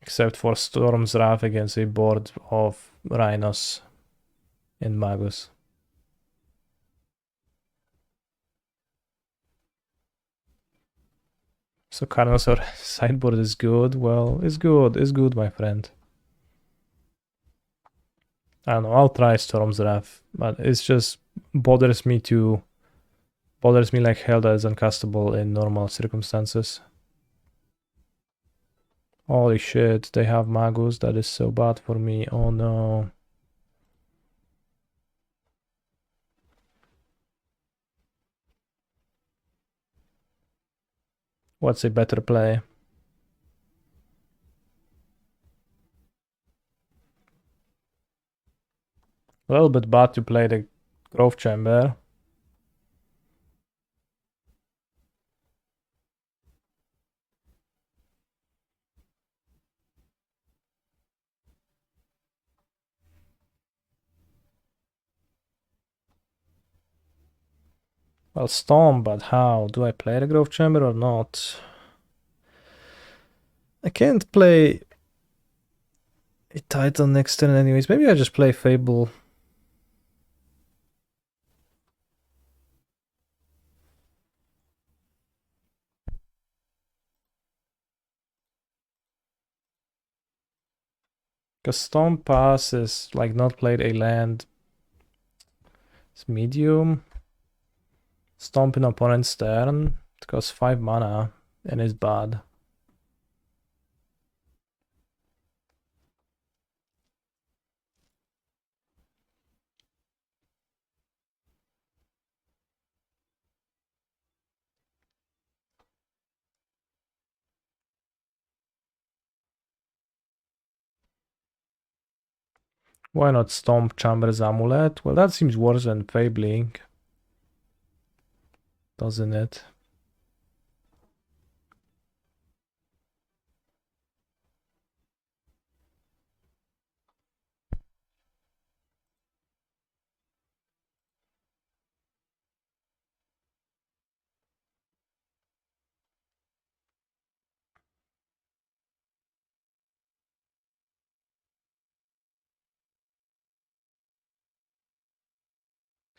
A: Except for Storm's Wrath against a board of Rhinos and Magus. So Carnosaur sideboard is good. Well, it's good, my friend. I don't know, I'll try Storm's Wrath, but it's just bothers me like hell that it's uncastable in normal circumstances. Holy shit, they have Magus, that is so bad for me, oh no. What's a better play? A little bit bad to play the Growth Chamber. Well, Storm, but how? Do I play the Growth Chamber or not? I can't play a Titan next turn anyways. Maybe I just play Fable. Because Storm Pass is like not played a land. It's medium. Stomp an opponent's turn. It costs 5 mana and is bad. Why not Stomp Chamber's Amulet? Well, that seems worse than Fabling, doesn't it?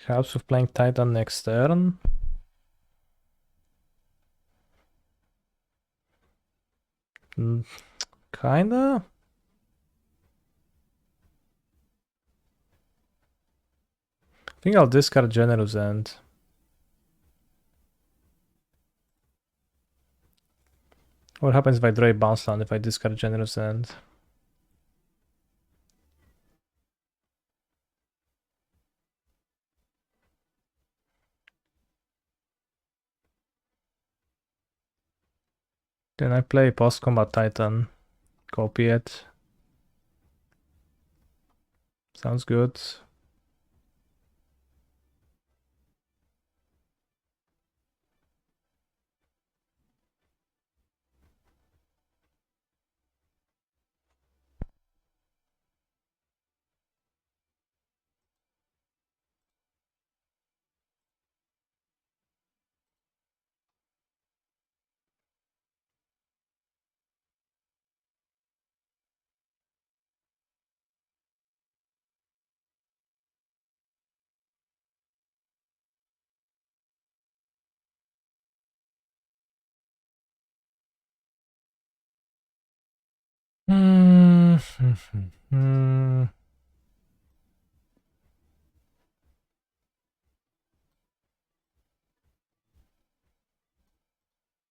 A: Helps with playing Titan next turn. Kinda. I think I'll discard Generous End. What happens if I draw a bounce land if I discard Generous End? Then I play Post-Combat Titan. Copy it. Sounds good.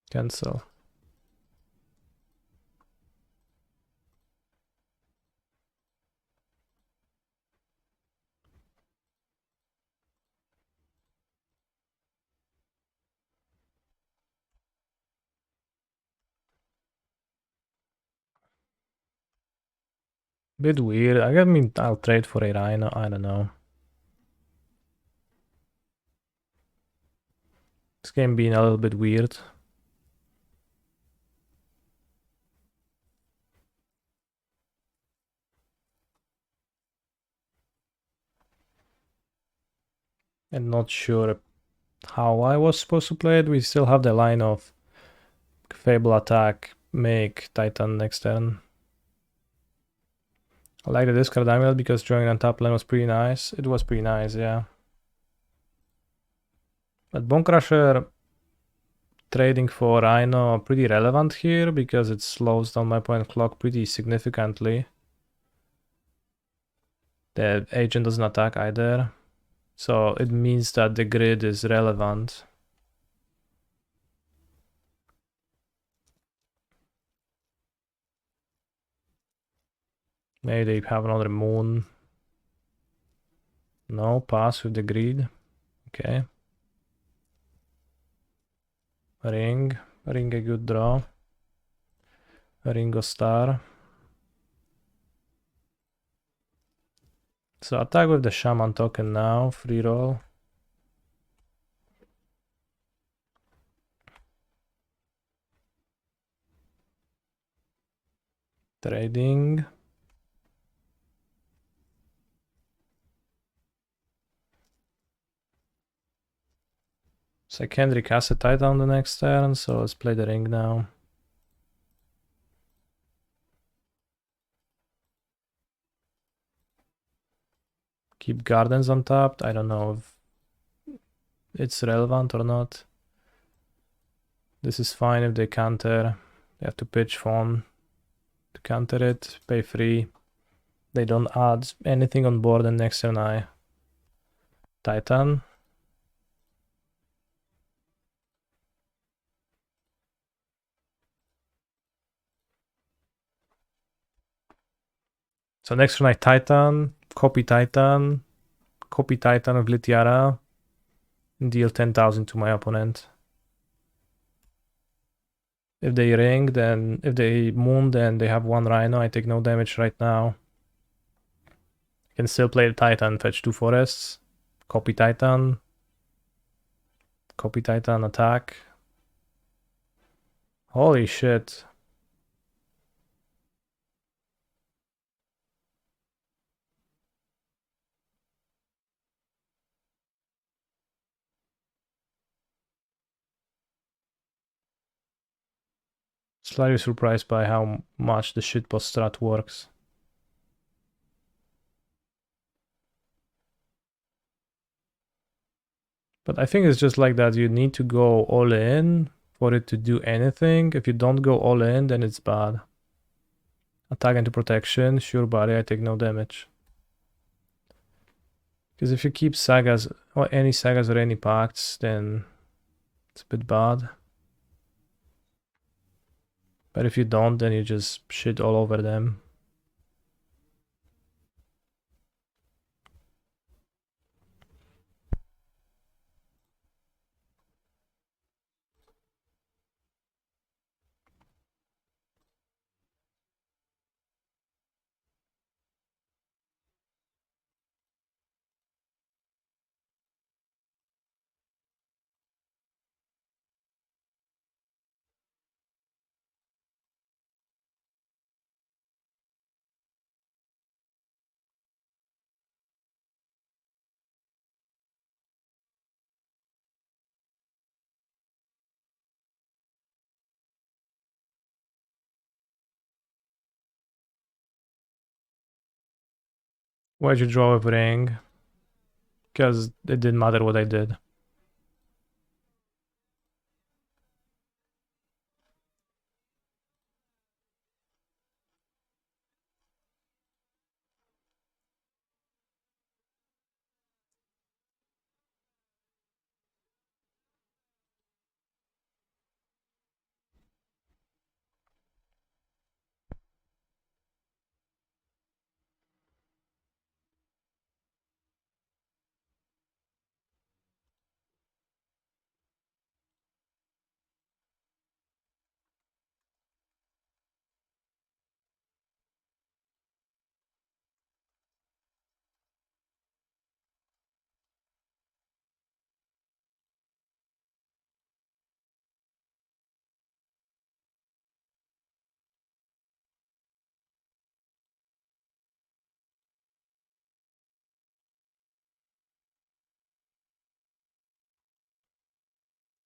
A: Cancel. Bit weird. I mean, I'll trade for a Rhino. I don't know. This game being a little bit weird. And not sure how I was supposed to play it. We still have the line of Fable attack, make Titan next turn. I like the discard Amulet because drawing on top lane was pretty nice. It was pretty nice, yeah. But Bone Crusher trading for Rhino pretty relevant here because it slows down my point clock pretty significantly. The agent doesn't attack either. So it means that the grid is relevant. Maybe they have another moon. No, pass with the grid. Okay. Ring. Ring a good draw. Ringo Star. So attack with the Shaman token now. Free roll. Trading. So I can't recast a Titan the next turn, so let's play the ring now. Keep Gardens on top. I don't know if it's relevant or not. This is fine if they counter. They have to pitch Fawn to counter it. Pay 3. They don't add anything on board, and next turn I Titan. So next turn I Titan, copy Titan with Litiara, and deal 10,000 to my opponent. If they ring, then if they moon, then they have 1 Rhino. I take no damage right now. Can still play the Titan, fetch 2 forests, copy Titan, attack. Holy shit. Slightly surprised by how much the shitpost strat works. But I think it's just like that. You need to go all in for it to do anything. If you don't go all in, then it's bad. Attack into protection. Sure body, I take no damage. Because if you keep sagas, or any sagas or any pacts, then it's a bit bad. But if you don't, then you just shit all over them. Why'd you draw a ring? Because it didn't matter what I did.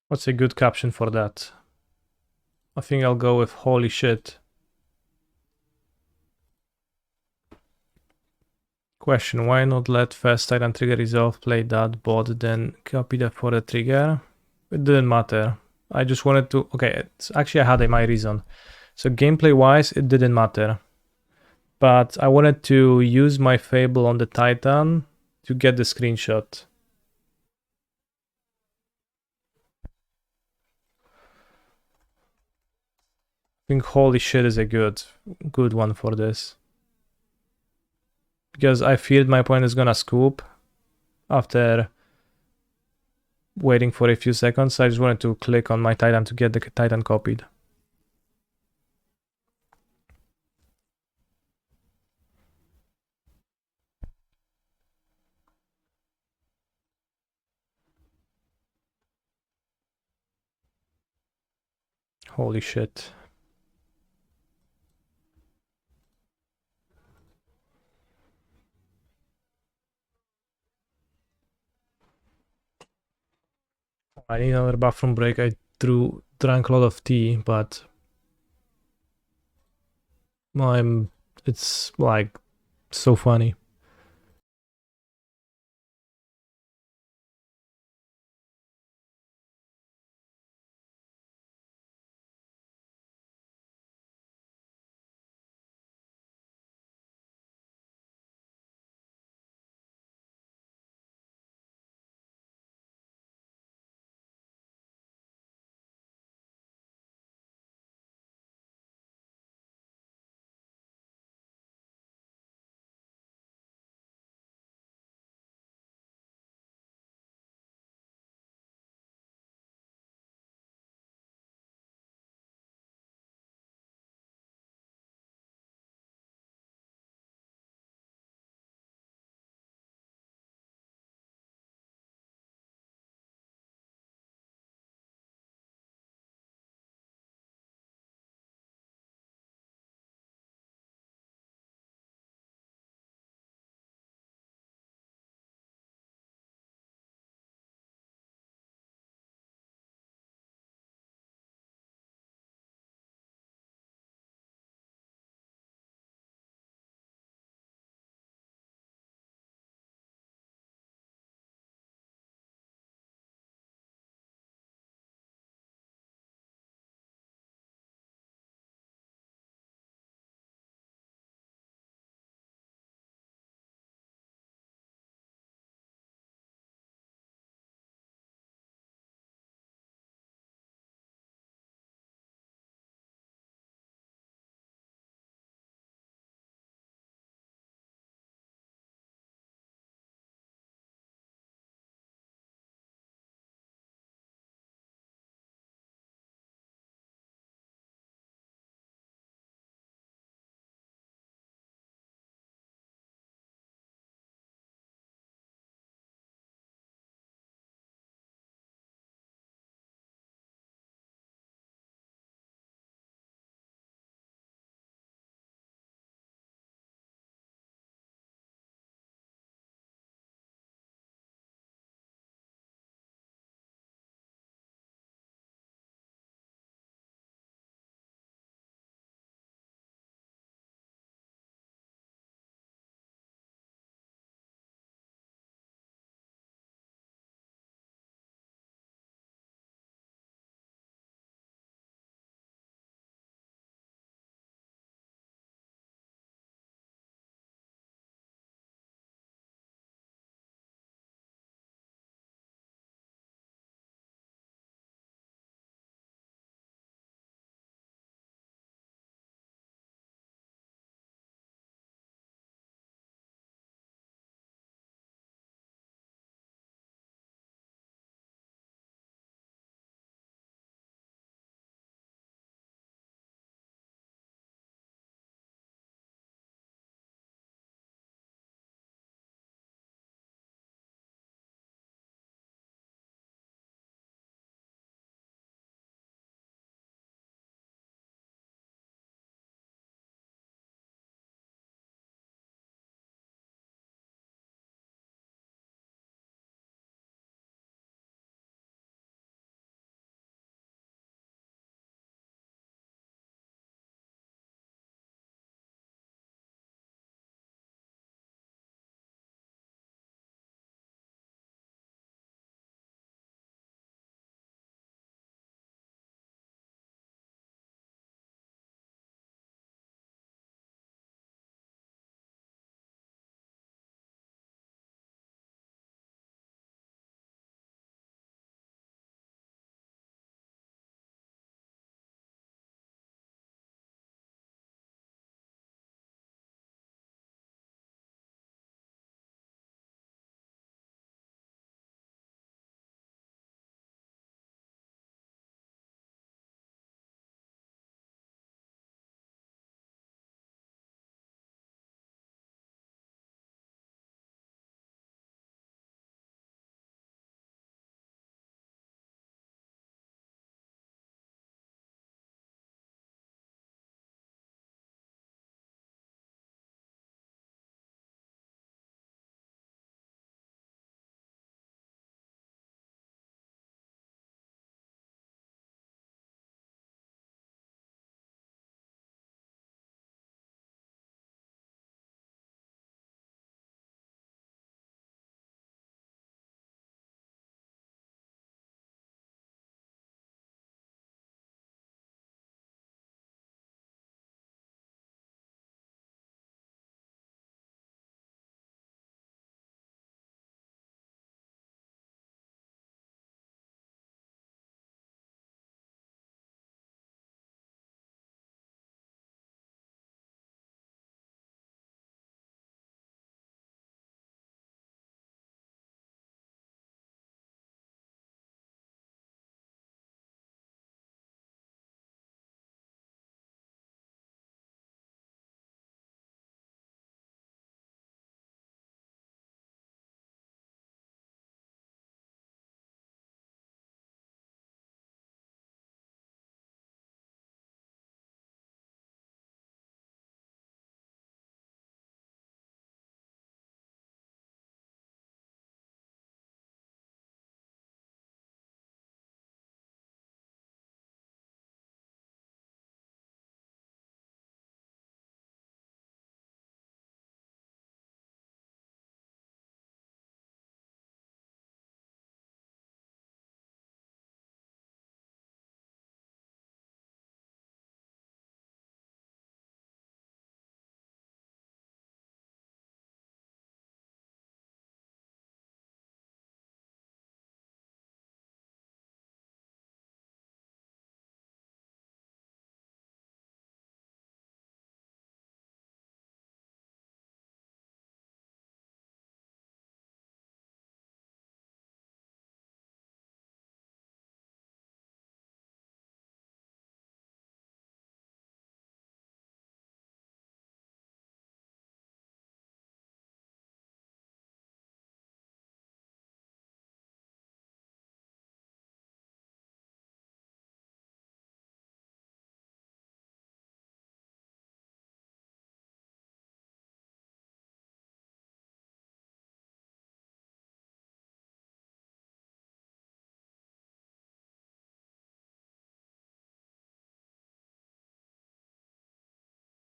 A: What's a good caption for that? I think I'll go with holy shit. Question, why not let first Titan trigger resolve, play that bot, then copy that for the trigger? It didn't matter. I just wanted to... Okay, actually I had my reason. So gameplay wise, it didn't matter. But I wanted to use my Fable on the Titan to get the screenshot. I think holy shit is a good one for this. Because I feared my opponent is gonna scoop after waiting for a few seconds. I just wanted to click on my Titan to get the Titan copied. Holy shit. I need another bathroom break. I drank a lot of tea, but it's like so funny.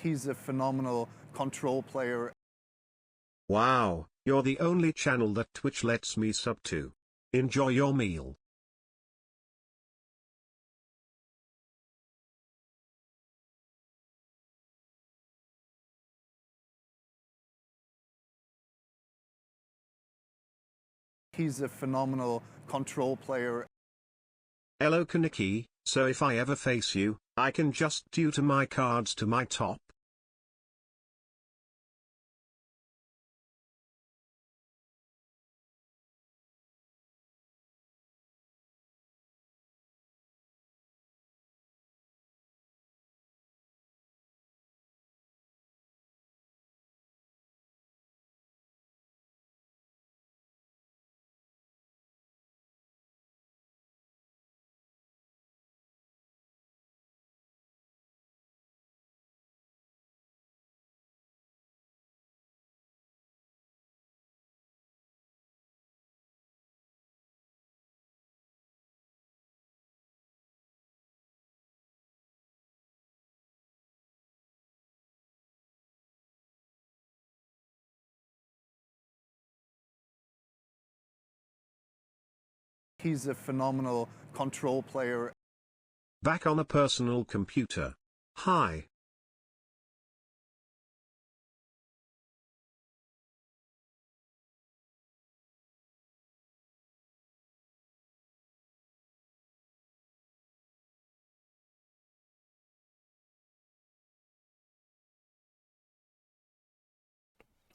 C: He's a phenomenal control player.
B: Wow, you're the only channel that Twitch lets me sub to. Enjoy your meal.
C: He's a phenomenal control player.
B: Hello Kaneki, so if I ever face you, I can just due to my cards to my top?
C: He's a phenomenal control player.
B: Back on a personal computer. Hi.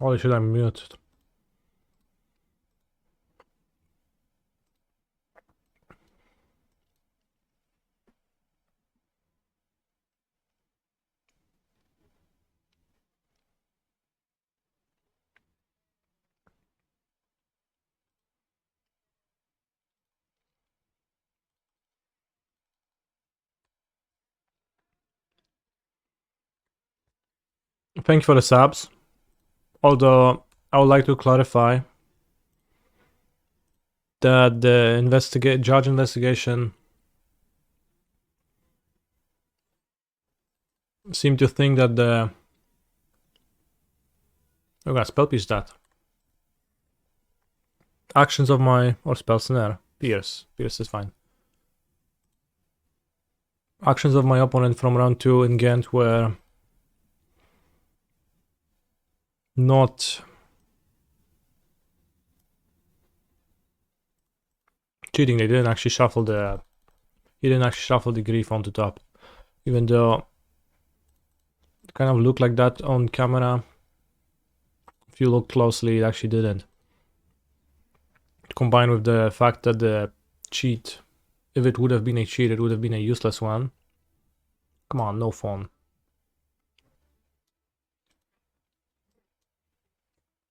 A: Holy shit, I'm muted. Thank you for the subs. Although, I would like to clarify that the judge investigation seemed to think that the... Oh god, spell piece that. Actions of my... or spell snare. Pierce. Pierce is fine. Actions of my opponent from round 2 in Ghent were not cheating. They didn't actually shuffle the... He didn't actually shuffle the grief onto top. Even though it kind of looked like that on camera. If you look closely, it actually didn't. Combined with the fact that the cheat, if it would have been a cheat, it would have been a useless one. Come on, no phone.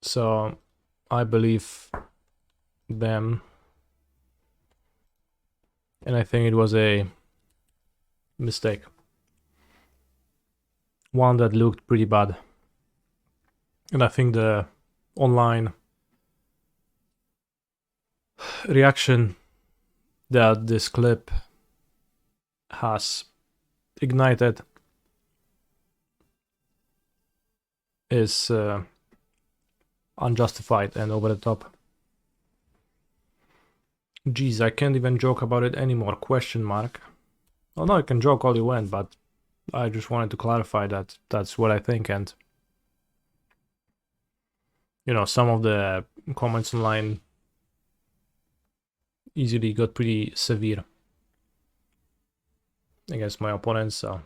A: So, I believe them. And I think it was a mistake. One that looked pretty bad. And I think the online reaction that this clip has ignited is unjustified and over the top. Geez, I can't even joke about it anymore, question mark. Oh no, I can joke all you want, but I just wanted to clarify that that's what I think. And you know, some of the comments online easily got pretty severe against my opponents, so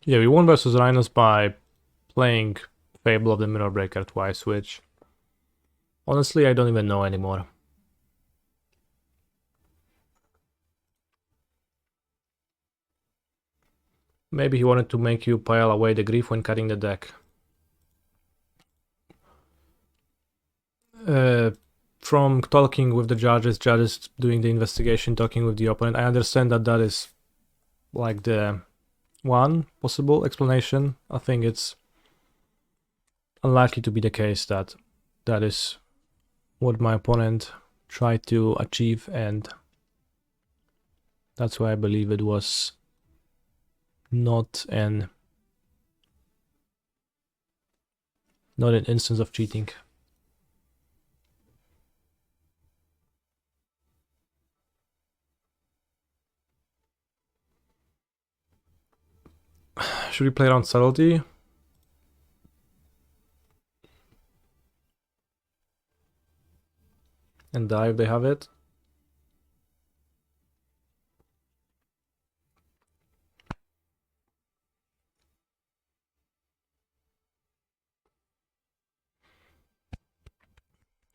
A: yeah, we won versus Rhinos by playing Fable of the Mirror Breaker twice, which honestly I don't even know anymore. Maybe he wanted to make you pile away the grief when cutting the deck. From talking with the judges doing the investigation, talking with the opponent, I understand that that is like the one possible explanation. I think it's unlikely to be the case that that is what my opponent tried to achieve, and that's why I believe it was not an instance of cheating. Should we play around subtlety? And die if they have it?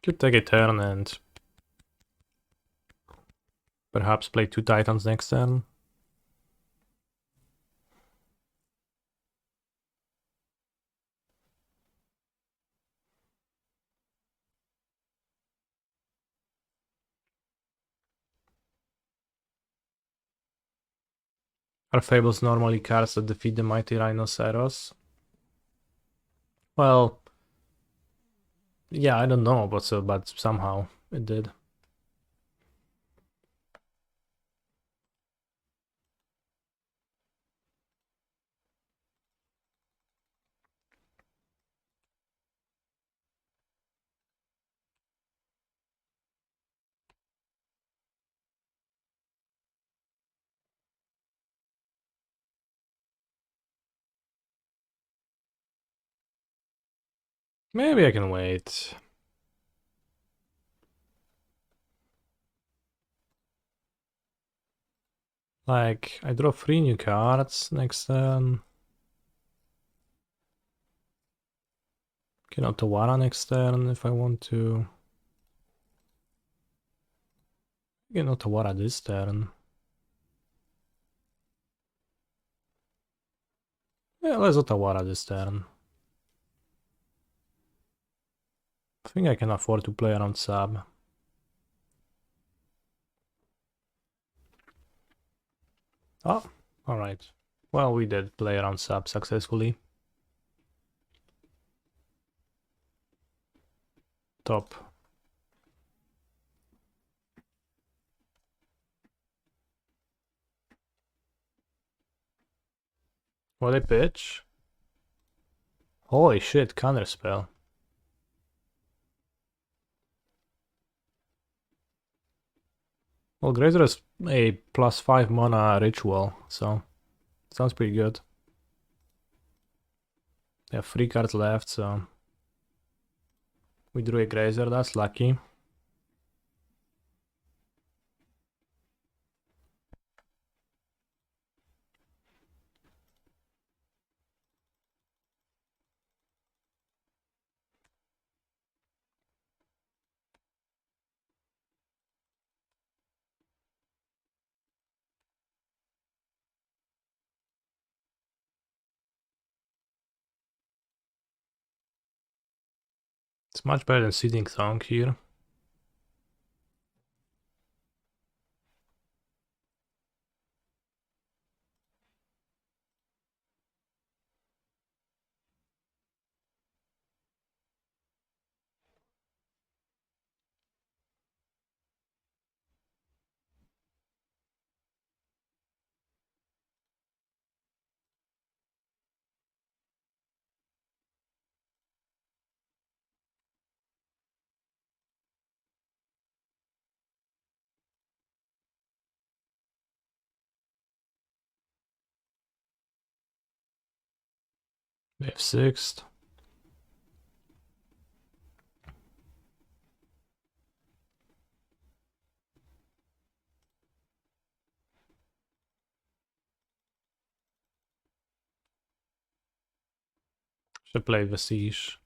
A: Could take a turn and perhaps play 2 Titans next turn. Are Fables normally cards that defeat the mighty Rhinoceros? Well, yeah, I don't know, but somehow it did. Maybe I can wait. Like, I draw 3 new cards next turn. Can Otawara next turn if I want to. Can Otawara this turn. Yeah, let's Otawara this turn. I think I can afford to play around sub. Oh, alright. Well, we did play around sub successfully. Top. What a pitch. Holy shit, counter spell. Well, Grazer is a +5 mana ritual, so sounds pretty good. They have 3 cards left, so we drew a Grazer, that's lucky. It's much better than Seething Thong here. We have 6th. Should play Vestige.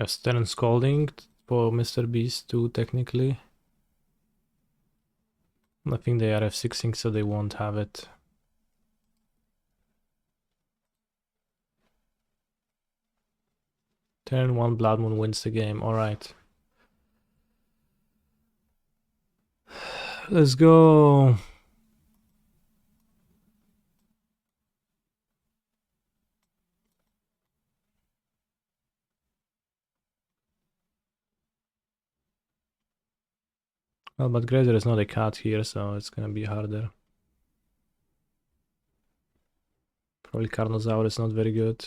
A: have Stern Scalding for Mr. Beast too, technically. I think they are F6ing, so they won't have it. Turn 1 Blood Moon wins the game, alright. Let's go. Well, but Grazer is not a cat here, so it's gonna be harder. Probably Carnosaur is not very good.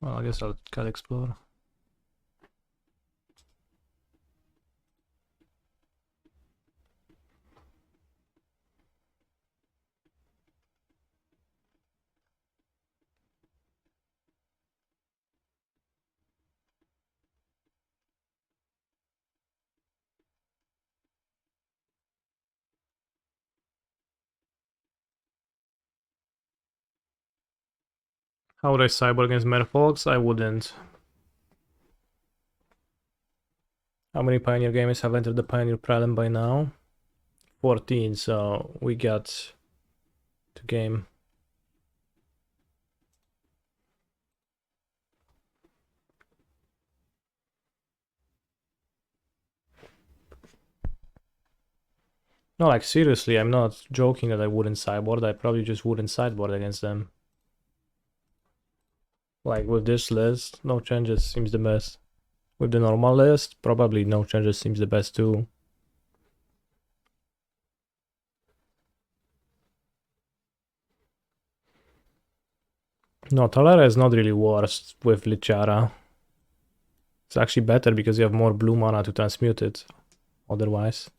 A: Well, I guess I'll cat explore. How would I cyber against Merfolks? I wouldn't. How many Pioneer gamers have entered the Pioneer Prelim by now? 14, so we got to game. No, like seriously, I'm not joking that I wouldn't sideboard. I probably just wouldn't sideboard against them. Like with this list, no changes seems the best. With the normal list, probably no changes seems the best too. No, Tolera is not really worse with Lichara. It's actually better because you have more blue mana to transmute it. Otherwise.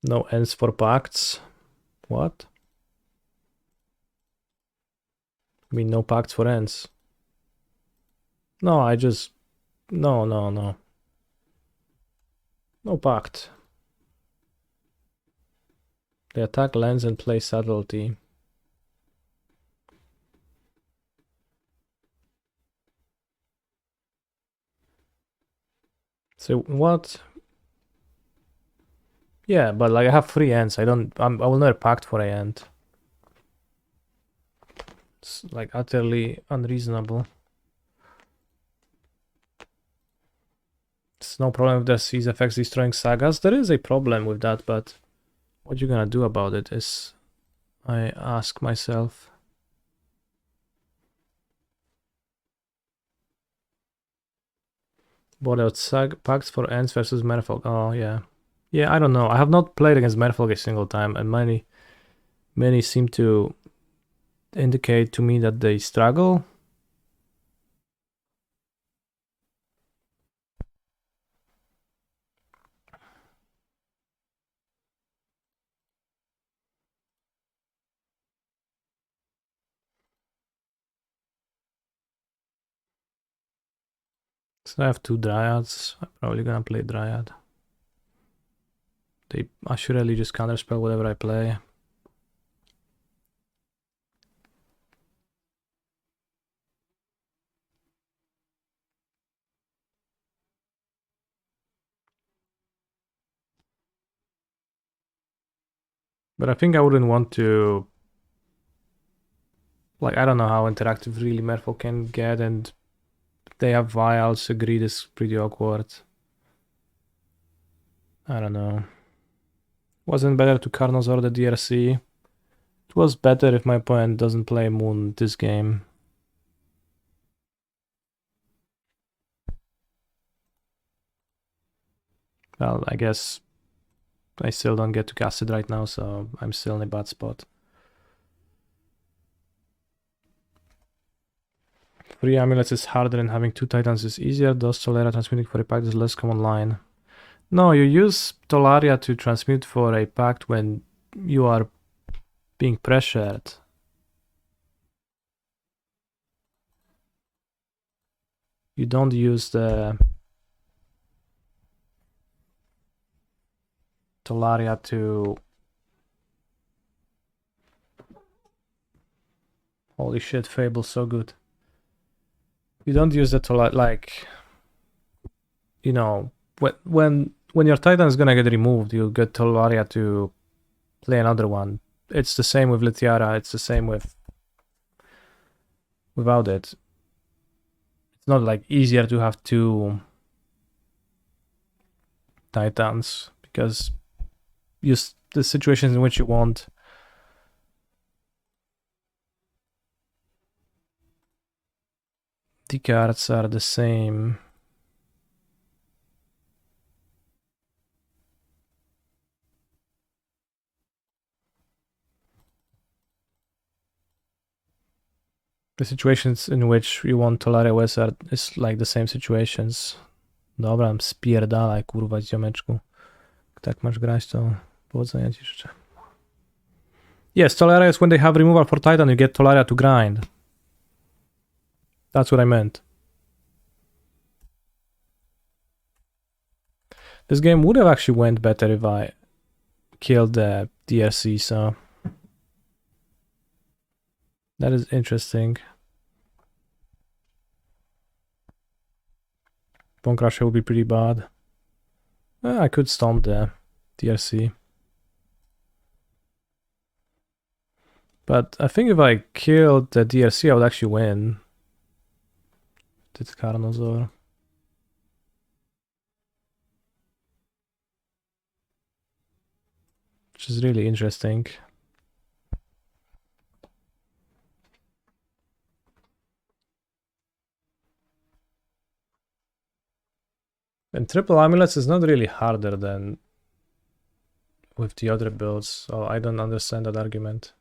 A: No ends for pacts. What? I mean, no pacts for ends. No, I just... No. No pact. They attack lands and play subtlety. So what? Yeah, but like I have 3 ends. I will never pact for a end. It's like utterly unreasonable. It's no problem with the Seize effects destroying sagas. There is a problem with that, but what you gonna do about it is I ask myself. What else? Pacts for ends versus Merfolk. Oh yeah. Yeah, I don't know. I have not played against Merfolk a single time, and many seem to indicate to me that they struggle. So I have 2 Dryads. I'm probably gonna play Dryad. They assuredly just counterspell whatever I play. But I think I wouldn't want to... Like, I don't know how interactive really Merfolk can get, and they have vials, so greed is pretty awkward. I don't know. Wasn't better to Carnosaur the DRC. It was better if my opponent doesn't play Moon this game. Well, I guess I still don't get to cast it right now, so I'm still in a bad spot. 3 amulets is harder and having 2 titans is easier. Does Tolera transmuting for a pact is less common line? No, you use Tolaria to transmute for a pact when you are being pressured. You don't use the Talaria to... Holy shit, Fable, so good. You don't use the Talaria, like... You know, when your Titan is gonna get removed, you get Talaria to play another one. It's the same with Litiara, it's the same with... Without it. It's not like easier to have 2 Titans, because the situations in which you want the cards are the same. The situations in which you want Talaria Wizard is like the same situations. Dobra, spierdalaj, kurwa, ziomeczku. Tak masz grać, to powodzenia ci życzę. Yes, Talaria is when they have removal for Titan, you get Talaria to grind. That's what I meant. This game would have actually went better if I killed the DRC, so... That is interesting. Bone Crusher would be pretty bad. I could stomp the DRC. But I think if I killed the DRC, I would actually win. Did Carnosaur. Which is really interesting. And triple amulets is not really harder than with the other builds, so I don't understand that argument.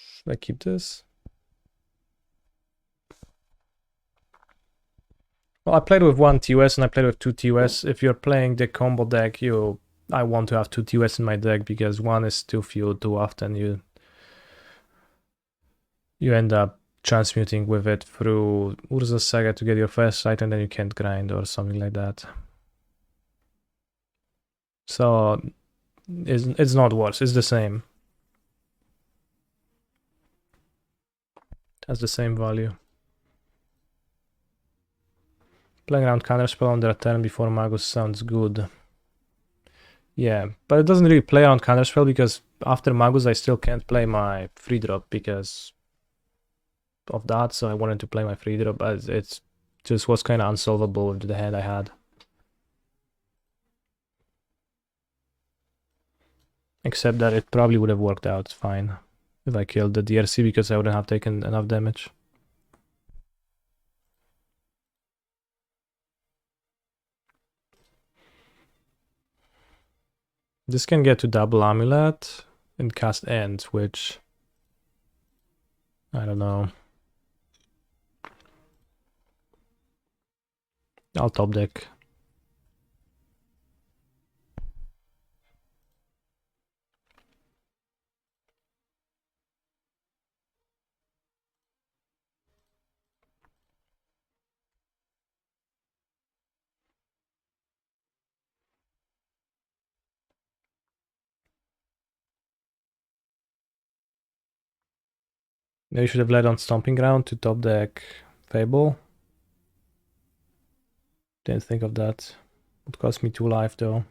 A: Should I keep this? Well, I played with 1 TOS and I played with 2 TOS. If you're playing the combo deck, I want to have 2 TOS in my deck because 1 is too few too often. You end up transmuting with it through Urza's Saga to get your first sight and then you can't grind or something like that. So it's not worse, it's the same. It has the same value. Playing around Counterspell on their turn before Magus sounds good. Yeah, but it doesn't really play around Counterspell because after Magus I still can't play my free drop because of that, so I wanted to play my free drop, but it just was kind of unsolvable with the hand I had. Except that it probably would have worked out fine if I killed the DRC because I wouldn't have taken enough damage. This can get to double amulet and cast End, which I don't know. I'll top deck. Maybe you should have led on Stomping Ground to top deck Fable. Didn't think of that. Would cost me 2 life though.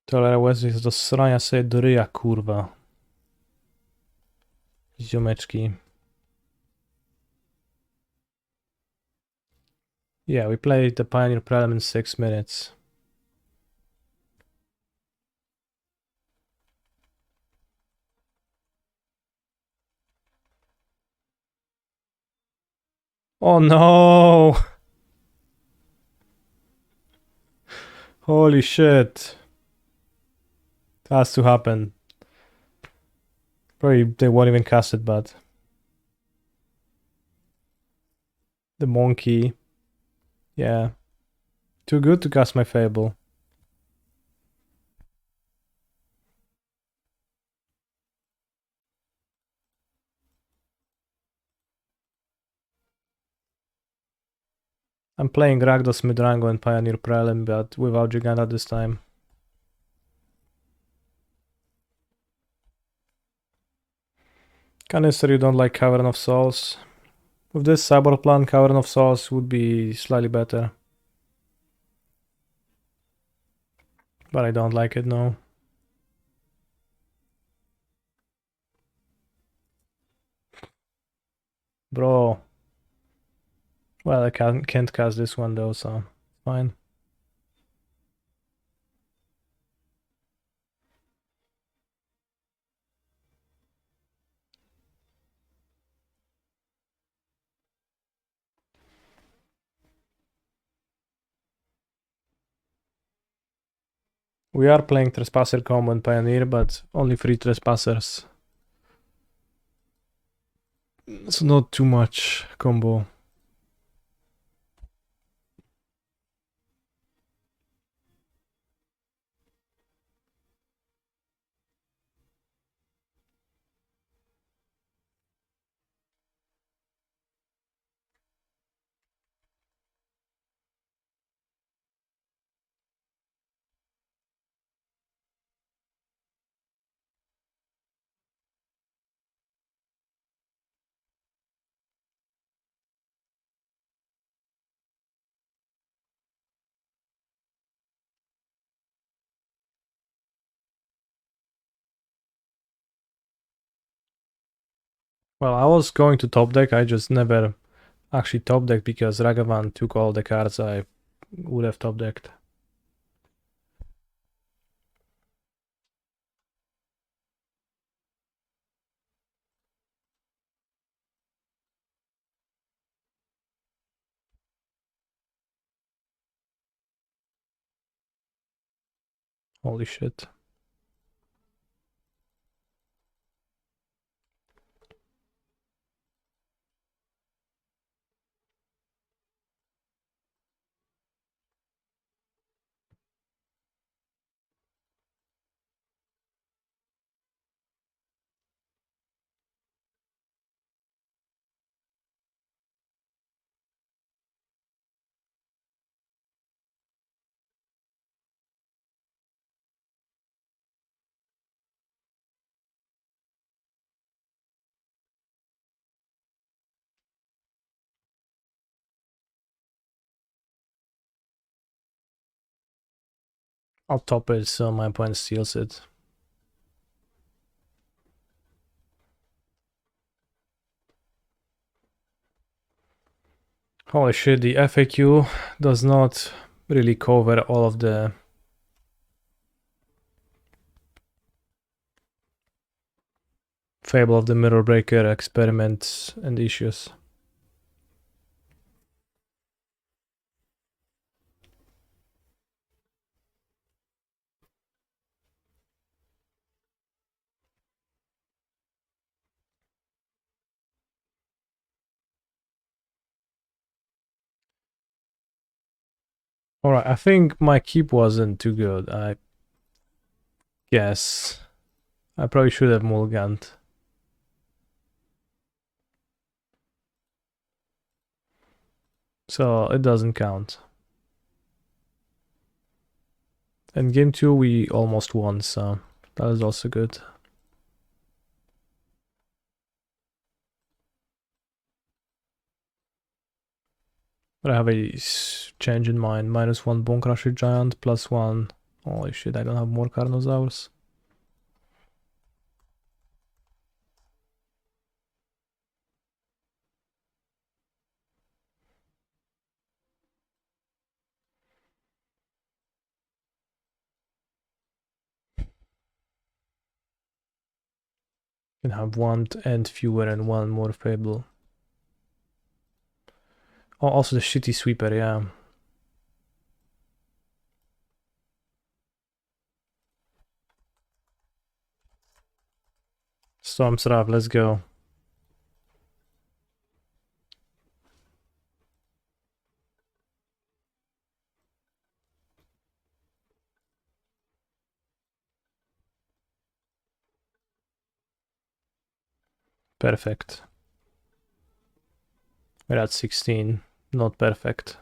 A: Tolera Wesley do srania sobie do ryja, kurwa. Ziomeczki. Yeah, we played the Pioneer Prelim in 6 minutes. Oh no! Holy shit. It has to happen. Probably they won't even cast it, but... The monkey. Yeah. Too good to cast my Fable. I'm playing Rakdos Mid and Pioneer Prelim, but without Giganta this time. Canister, you don't like Cavern of Souls. With this Cyber plan, Cavern of Souls would be slightly better. But I don't like it, no. Bro. Well, I can't cast this one though, so fine. We are playing Trespasser combo and Pioneer, but only 3 Trespassers. It's not too much combo. Well, I was going to top deck, I just never actually top decked because Ragavan took all the cards I would have top decked. Holy shit. I'll top it so my opponent steals it. Holy shit, the FAQ does not really cover all of the Fable of the Mirror Breaker experiments and issues. Alright, I think my keep wasn't too good, I guess. I probably should have mulliganed. So it doesn't count. And game 2 we almost won, so that is also good. But I have a change in mind. -1 Bone Crusher Giant, +1. Holy shit, I don't have more Carnosaurs. Can have 1 and fewer and 1 more Fable. Oh, also the shitty sweeper, yeah. Storm's Wrath, let's go. Perfect. We're at 16, not perfect.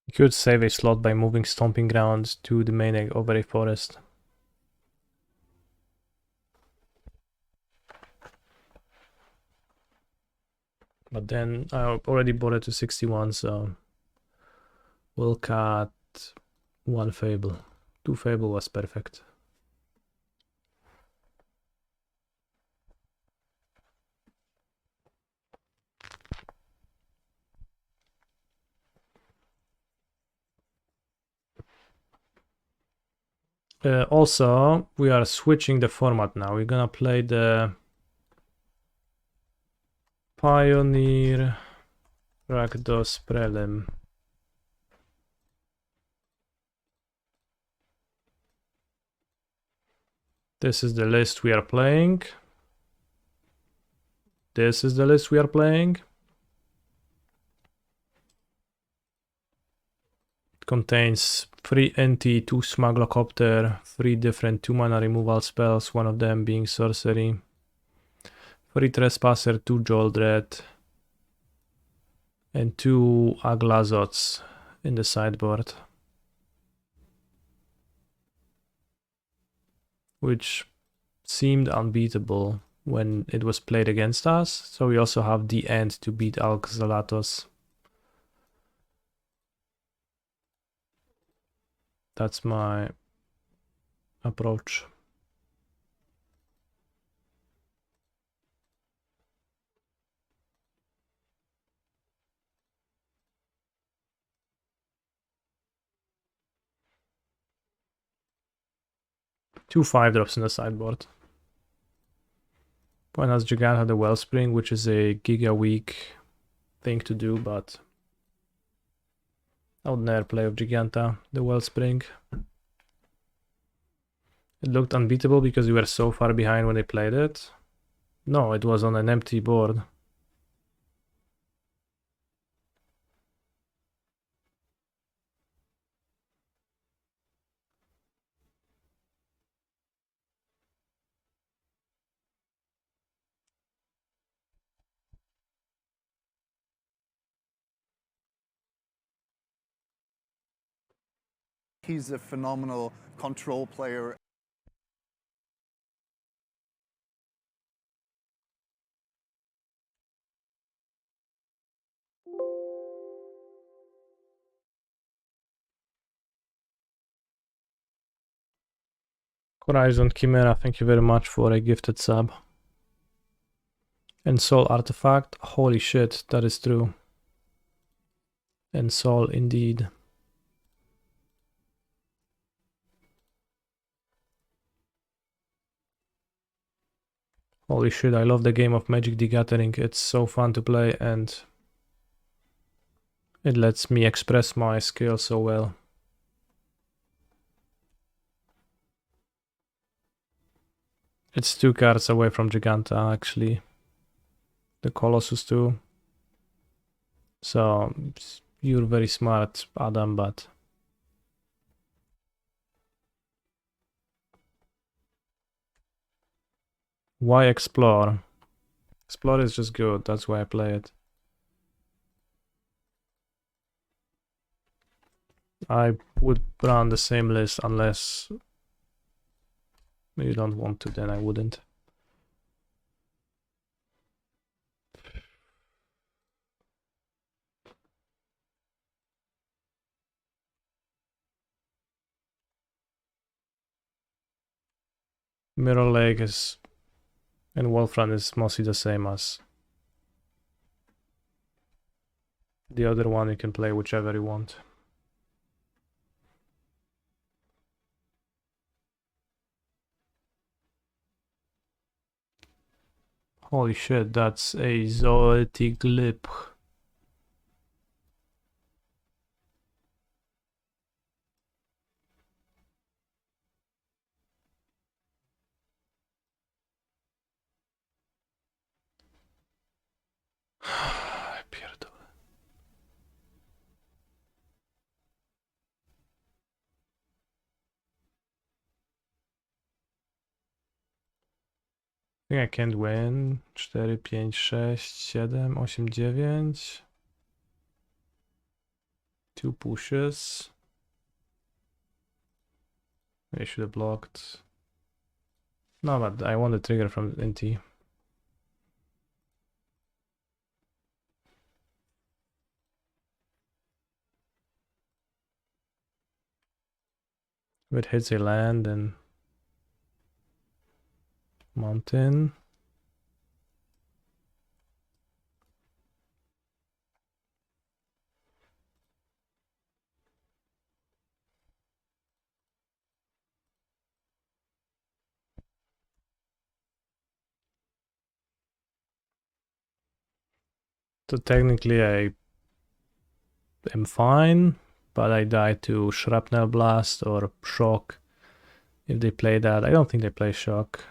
A: You could save a slot by moving Stomping Grounds to the main Overlay Forest. But then I already bought it to 61, so we'll cut 1 Fable. 2 Fable was perfect. Also, we are switching the format now. We're gonna play the Pioneer Rakdos Prelim. This is the list we are playing. This is the list we are playing. It contains 3 NT, 2 Smugglercopter, 3 different 2-mana removal spells, one of them being Sorcery, 3 Trespasser, 2 Joldred, and 2 Aglazots in the sideboard, which seemed unbeatable when it was played against us. So we also have the end to beat Alxalatos. That's my approach. Two 5-drops in the sideboard. Point has Giganta the Wellspring, which is a giga weak thing to do, but I would never play with Giganta the Wellspring. It looked unbeatable because we were so far behind when they played it. No, it was on an empty board.
C: He's a phenomenal control player.
A: Horizon Chimera, thank you very much for a gifted sub. And Soul Artifact, holy shit, that is true. And Soul indeed. Holy shit, I love the game of Magic the Gathering. It's so fun to play and it lets me express my skill so well. It's 2 cards away from Giganta, actually. The Colossus too. So, you're very smart, Adam, but... Why Explore? Explore is just good, that's why I play it. I would run the same list unless you don't want to, then I wouldn't. Mirror Lake is and Wolfrun is mostly the same as the other one. You can play whichever you want. Holy shit, that's a Zoetic Lip. Pierdolę. I think I can't win. 4, 5, 6, 7, 8, 9. 2 pushes. I should have blocked. No, but I want the trigger from NT. If it hits a land and mountain. So technically I am fine, but I die to Shrapnel Blast or Shock if they play that. I don't think they play Shock.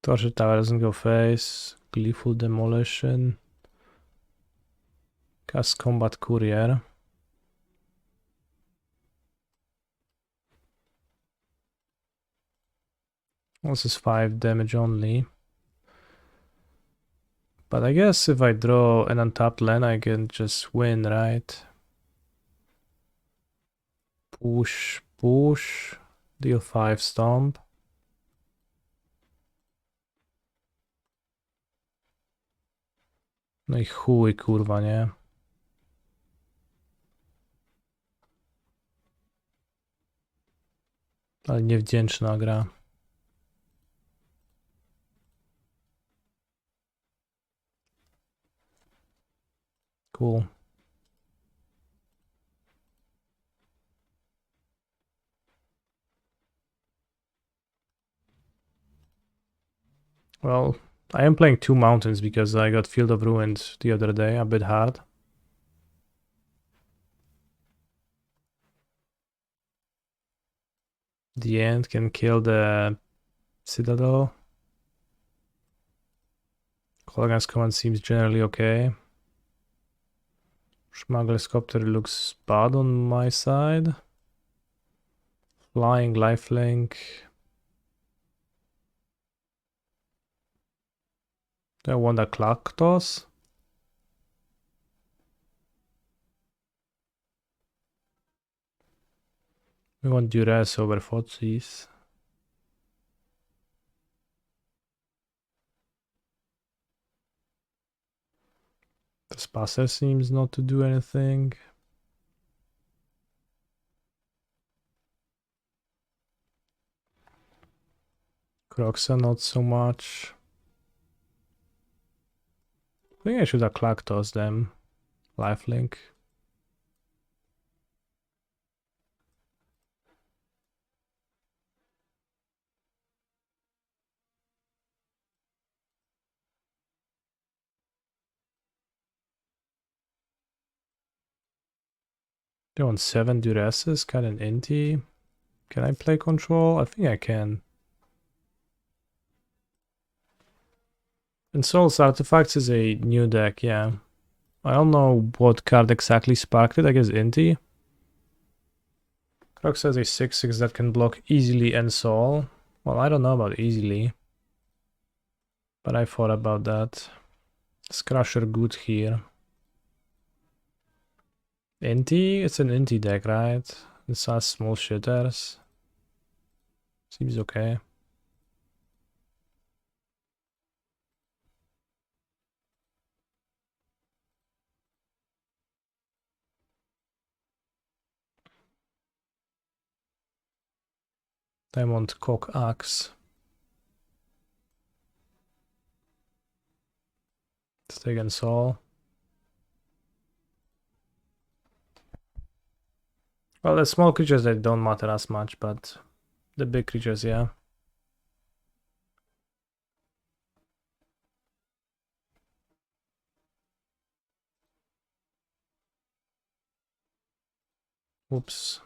A: Torture Tower doesn't go face. Gleeful Demolition. Cast Combat Courier. This is 5 damage only. But I guess if I draw an untapped land, I can just win, right? Push, push. Deal 5 stomp. No i chuj, kurwa, nie? Ale niewdzięczna gra. Cool. Well, I am playing 2 mountains because I got Field of Ruins the other day, a bit hard. The end can kill the Citadel. Kolgan's command seems generally okay. Smuggler's Copter looks bad on my side. Flying lifelink. Do I want a Rakdos? We want Duress over Fotsis. The Spasser seems not to do anything. Croxa not so much. I think I should have Rakdos them. Lifelink. They want 7 Duresses, got an Inti. Can I play control? I think I can. And Souls Artifacts is a new deck, yeah. I don't know what card exactly sparked it, I guess Inti. Crocs has a 6/6 that can block easily and Soul. Well, I don't know about easily. But I thought about that. Is Crusher good here? Inti? It's an Inti deck, right? This has small shitters. Seems okay. Diamond Cock Axe. Stag and Saul. Well, the small creatures, they don't matter as much, but the big creatures, yeah. Oops.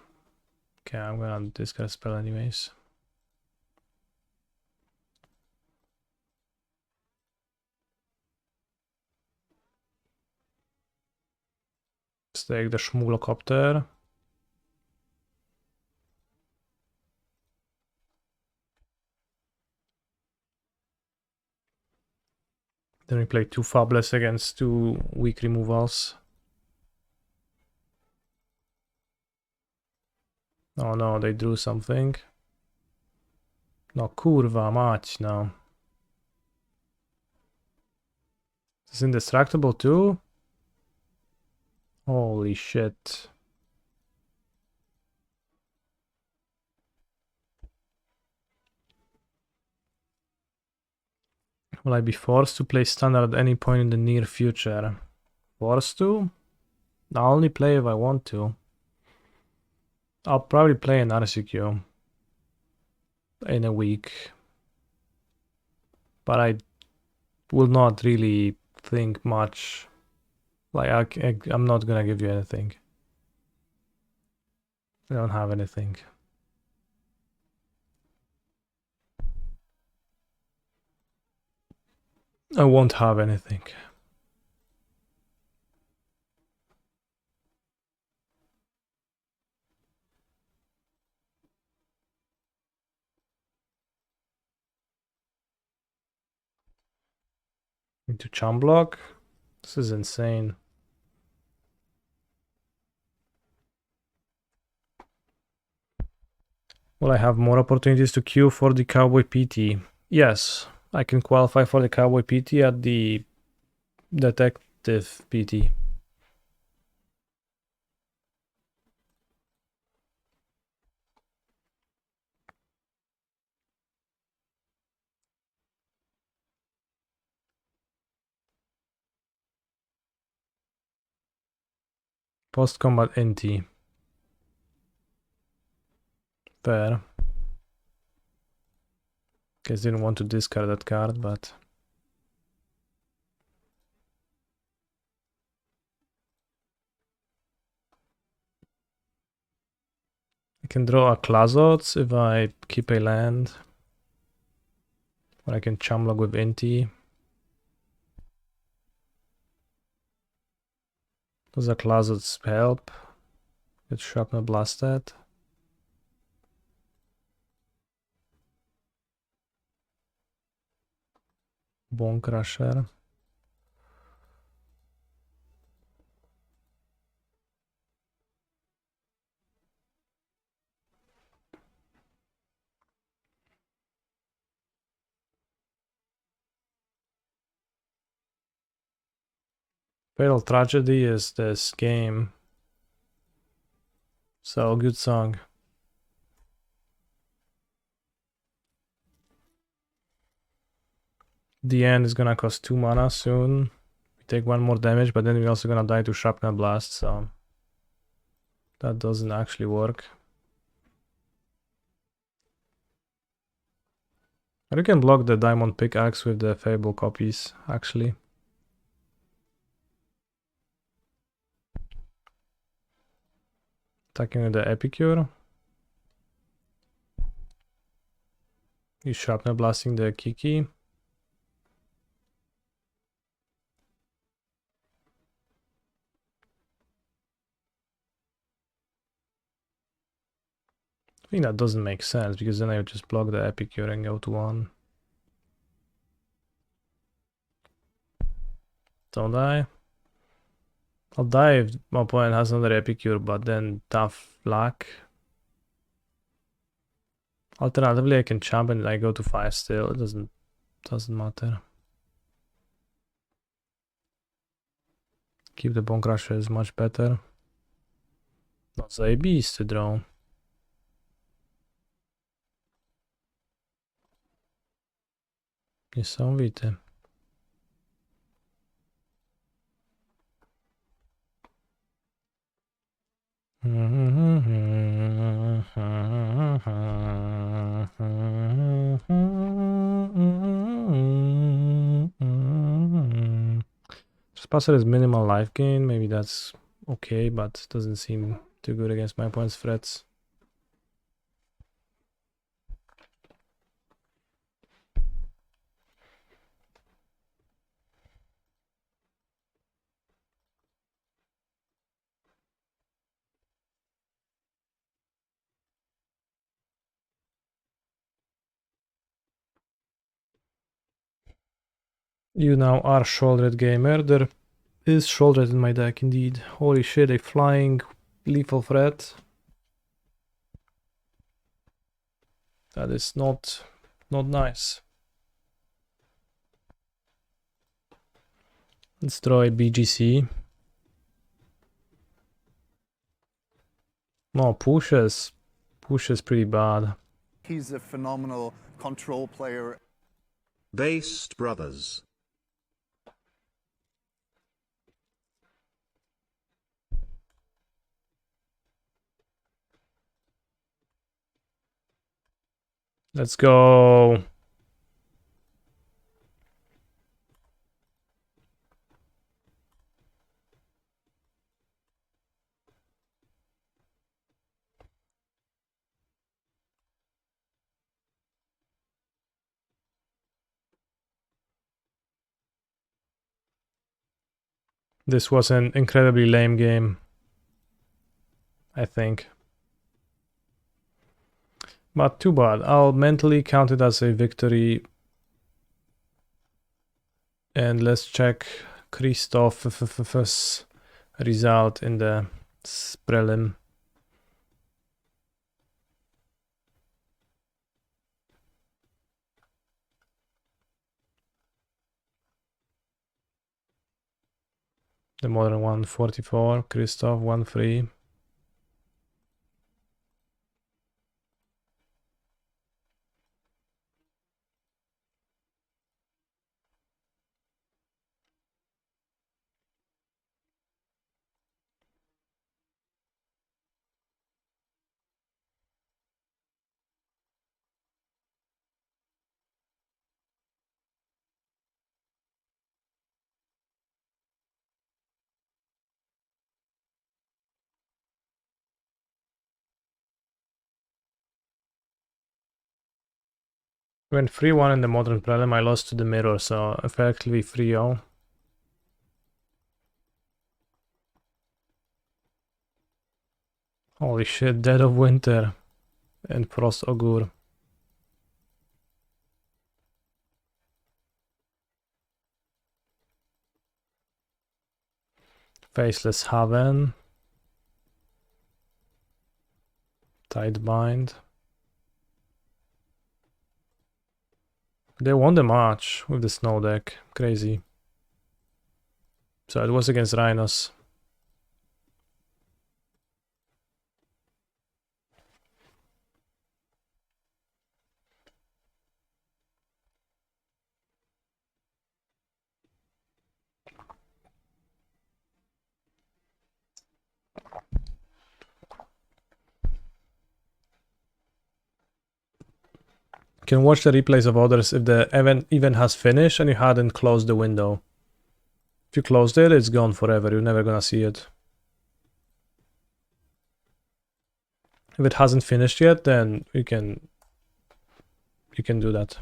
A: Okay, I'm gonna discard a spell anyways. Let's take the Schmuglocopter. Then we play 2 Fabless against 2 weak removals. Oh no, they drew something. No, kurwa mać, no. Is this indestructible too? Holy shit. Will I be forced to play standard at any point in the near future? Forced to? I'll only play if I want to. I'll probably play an RCQ in a week. But I will not really think much. Like, I'm not gonna give you anything. I don't have anything. I won't have anything. Into charm block? This is insane. Will I have more opportunities to queue for the Cowboy PT? Yes, I can qualify for the Cowboy PT at the Detective PT. Post-combat NT. Fair. Guess didn't want to discard that card, but... I can draw a Klazots if I keep a land. Or I can Chamlog with Inti. Does a Klazots help? Get Shrapnel Blasted. Bone Crusher. Fatal Tragedy is this game. So, good song. The end is gonna cost 2 mana soon. We take 1 more damage, but then we're also gonna die to Shrapnel Blast, so... that doesn't actually work. But you can block the Diamond Pickaxe with the Fable copies, actually. Attacking with the Epicure. He's Shrapnel Blasting the Kiki. I think that doesn't make sense, because then I would just block the Epicure and go to 1. Don't die. I'll die if my opponent has another Epicure, but then tough luck. Alternatively, I can jump and I go to 5 still. It doesn't matter. Keep the Bone Crusher is much better. No zajebisty drone. Niesamowity. Trespasser is minimal life gain, maybe that's okay, but doesn't seem too good against my opponent's threats. You now are shouldered gamer. There is shouldered in my deck indeed. Holy shit, a flying lethal threat. That is not nice. Destroy BGC. No, pushes. Pushes pretty bad.
C: He's a phenomenal control player.
B: Based brothers.
A: Let's go. This was an incredibly lame game, I think. But too bad. I'll mentally count it as a victory. And let's check Christoph's result in the Prelim. The modern 144, Christoph 1-3. Went 3-1 in the modern Prelim. I lost to the mirror, so effectively 3-0. Holy shit, Dead of Winter and Frost Augur. Faceless Haven. Tight Bind. They won the match with the snow deck. Crazy. So it was against Rhinos. You can watch the replays of others if the event even has finished and you hadn't closed the window. If you closed it, it's gone forever. You're never gonna see it. If it hasn't finished yet, then you can do that.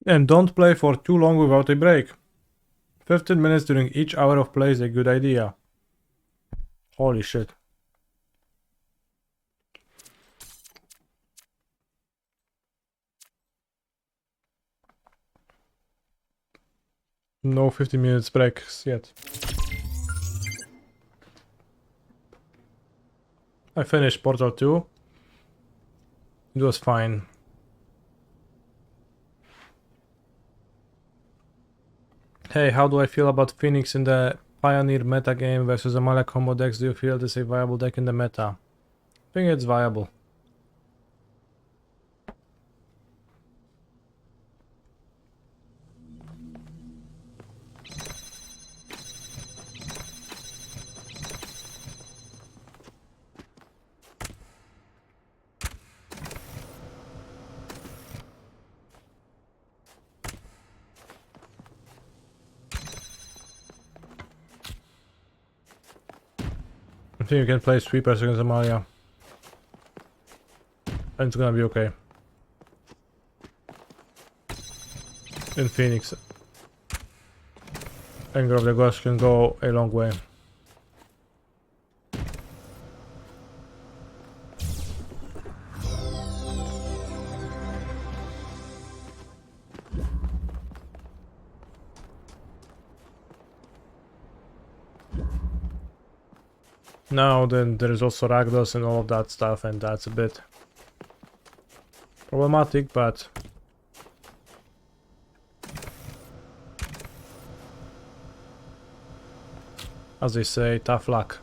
A: And don't play for too long without a break. 15 minutes during each hour of play is a good idea. Holy shit. No 50 minutes breaks yet. I finished Portal 2. It was fine. Hey, how do I feel about Phoenix in the Pioneer metagame versus Amalia combo decks? Do you feel this is a viable deck in the meta? I think it's viable. I think you can play sweepers against Amalia. And it's gonna be okay. In Phoenix, Anger of the Gods can go a long way. Now then there is also Rakdos and all of that stuff, and that's a bit problematic, but as they say, tough luck.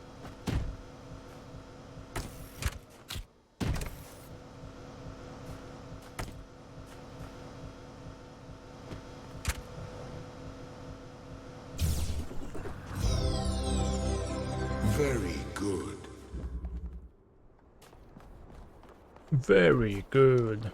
F: Very good.
A: Very good.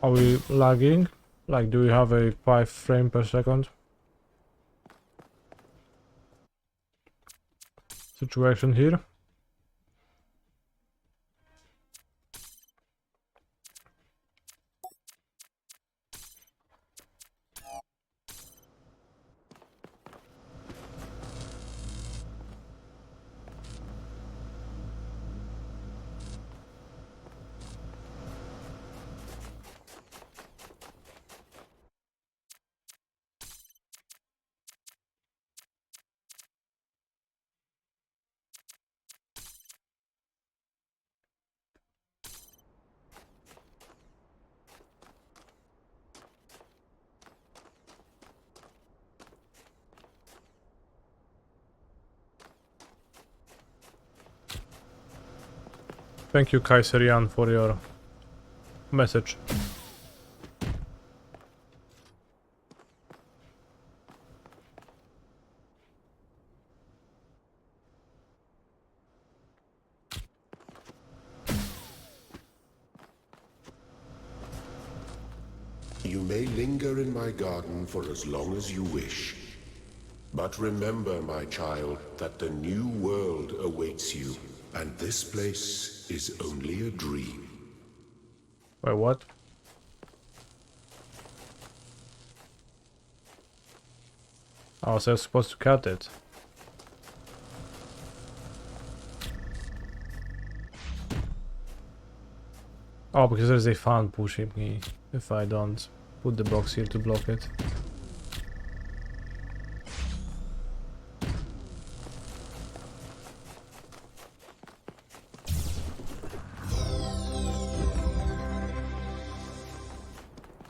A: Are we lagging? Like, do we have a 5 frame per second situation here? Thank you, Kaiserian, for your message.
F: You may linger in my garden for as long as you wish. But remember, my child, that the new world awaits you, and this place is only a dream.
A: Wait, what? I was supposed to cut it. Oh, because there's a fan pushing me if I don't put the box here to block it.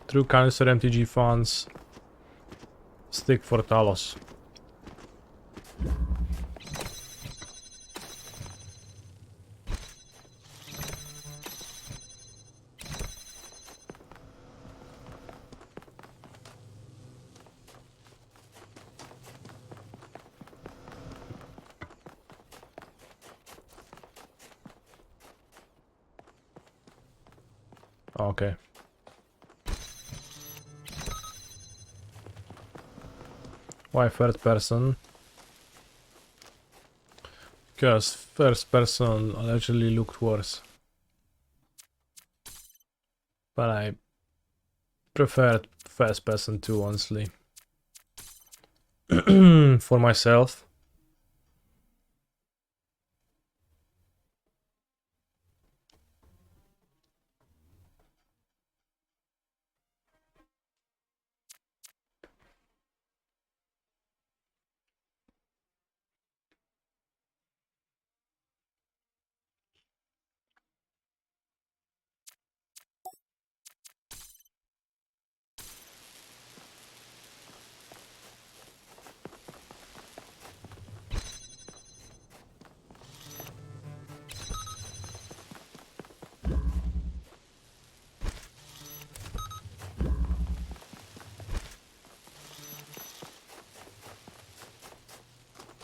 A: True Cancer MTG fans stick for Talos. Okay. Why third person? Because first person allegedly looked worse. But I preferred first person too, honestly. For myself.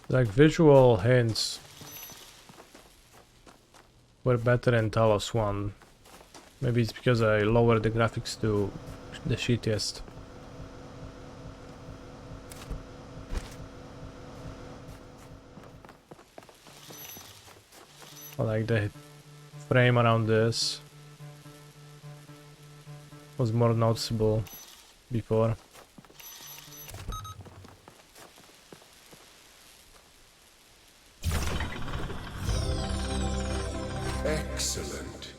A: Like visual hints were better in Talos 1. Maybe it's because I lowered the graphics to the shittiest. I like the frame around this was more noticeable before.
F: Excellent.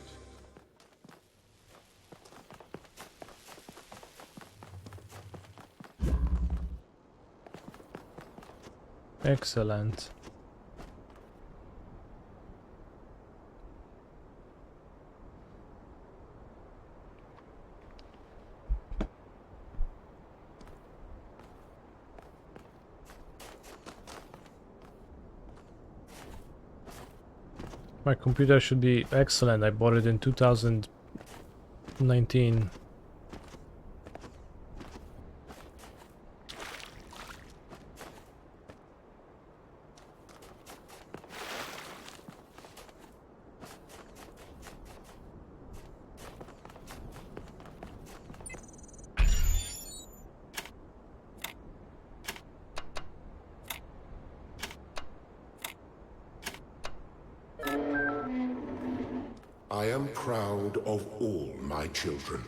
A: Excellent. My computer should be excellent. I bought it in 2019.
F: I am proud of all my children.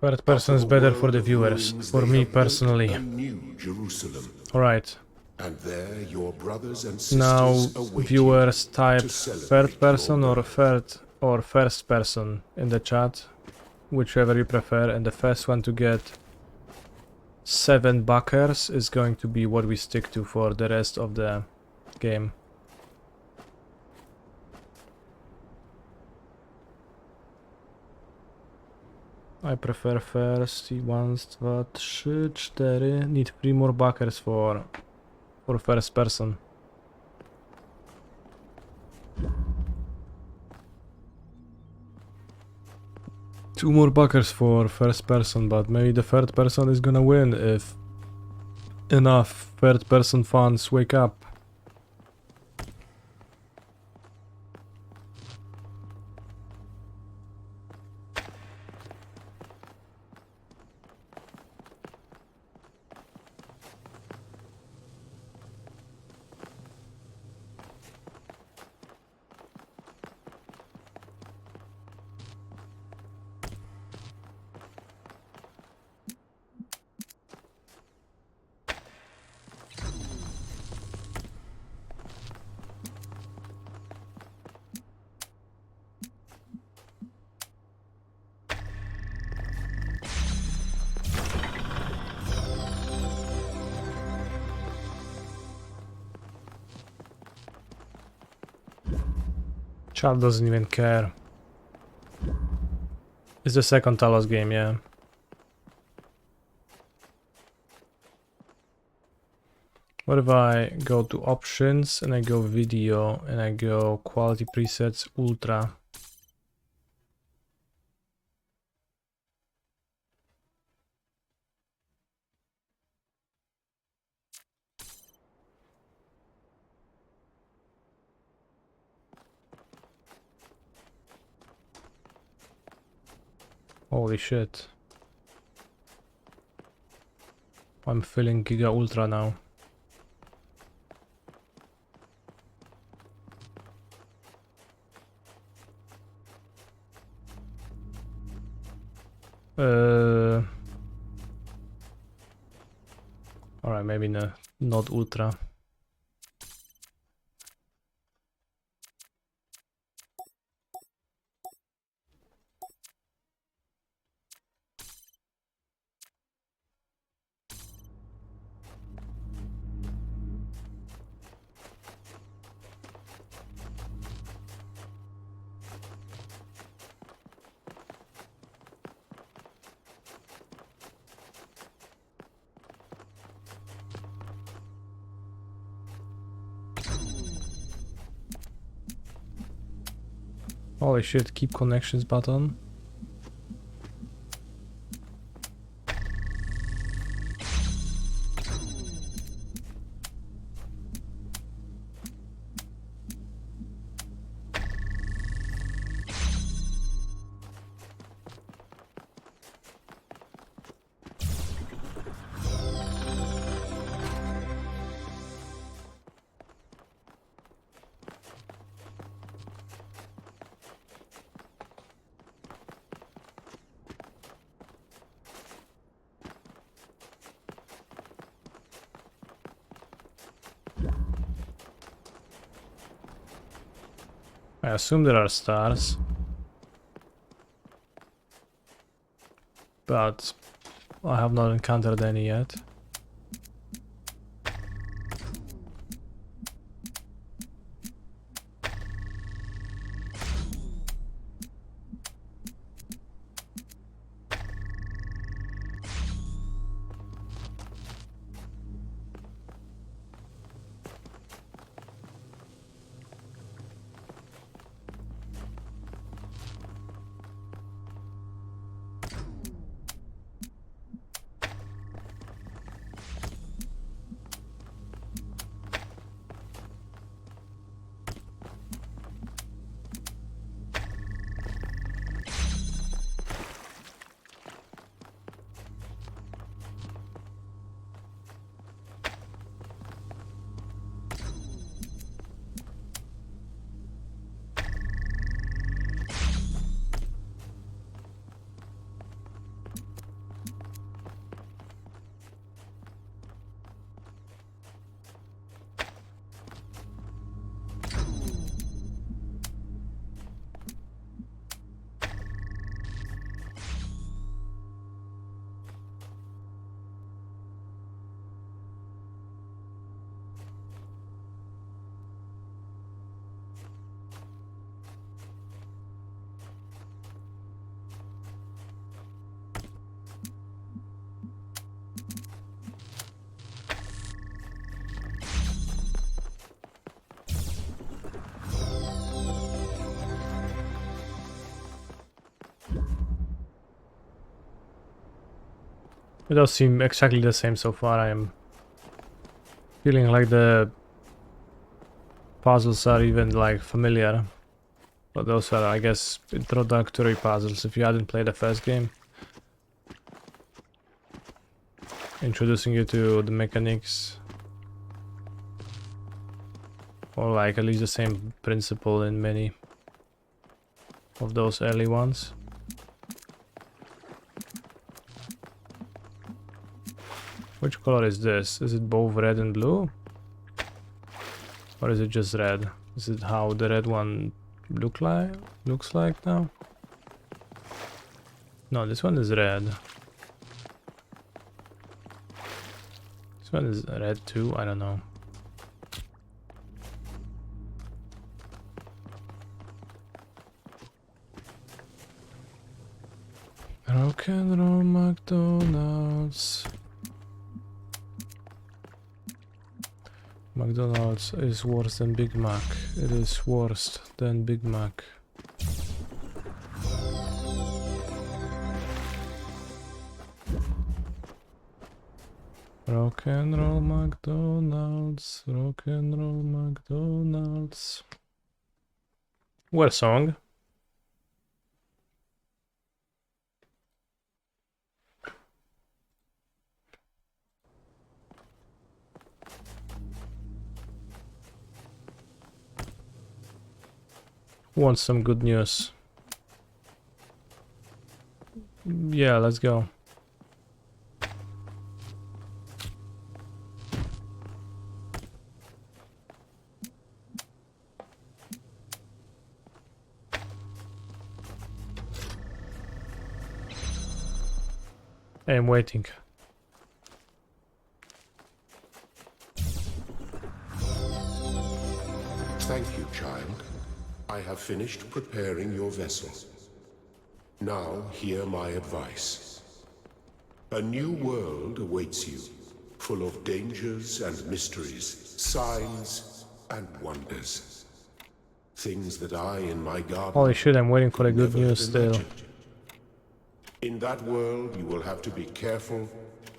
A: Third person is better for the viewers. For me personally.
F: A new Jerusalem.
A: Alright.
F: And there your brothers and
A: Now
F: sisters await
A: viewers
F: you
A: type
F: to celebrate
A: third person
F: your
A: or
F: birth.
A: third or first person in the chat. Whichever you prefer, and the first one to get 7 backers is going to be what we stick to for the rest of the game. I prefer first. 1, 2, 3, 4. Need 3 more backers for first person. Two more backers for first person, but maybe the third person is gonna win if enough third person fans wake up. Chat doesn't even care. It's the second Talos game, yeah. What if I go to options and I go video and I go quality presets ultra? Holy shit. I'm feeling Giga Ultra now. Alright, maybe no, not Ultra. Holy shit, keep connections button. I assume there are stars. But I have not encountered any yet. It does seem exactly the same so far. I am feeling like the puzzles are even like familiar. But those are, I guess, introductory puzzles if you hadn't played the first game. Introducing you to the mechanics. Or like at least the same principle in many of those early ones. Which color is this? Is it both red and blue? Or is it just red? Is it how the red one looks like now? No, this one is red. This one is red too, I don't know. Rock and roll McDonald's. McDonald's is worse than Big Mac. It is worse than Big Mac. Rock and roll McDonald's. Rock and roll McDonald's. What song? Who wants some good news? Yeah, let's go. I'm waiting.
F: Thank you, child. I have finished preparing your vessel. Now hear my advice. A new world awaits you, full of dangers and mysteries, signs and wonders. Things that I in my garden
A: Holy shit, I'm waiting for the
F: could
A: good
F: never
A: news
F: have
A: still.
F: imagined. In that world, you will have to be careful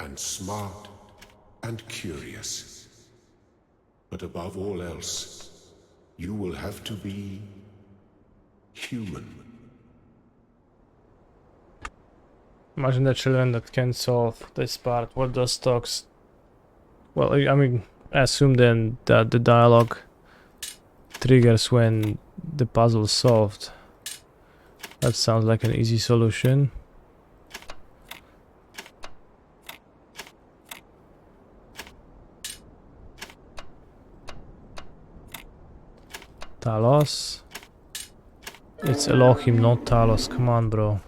F: and smart and curious. But above all else, you will have to be human.
A: Imagine the children that can solve this part. What does talks? Well, I mean, I assume then that the dialogue triggers when the puzzle is solved. That sounds like an easy solution. Talos. It's Elohim, not Talos. Come on, bro.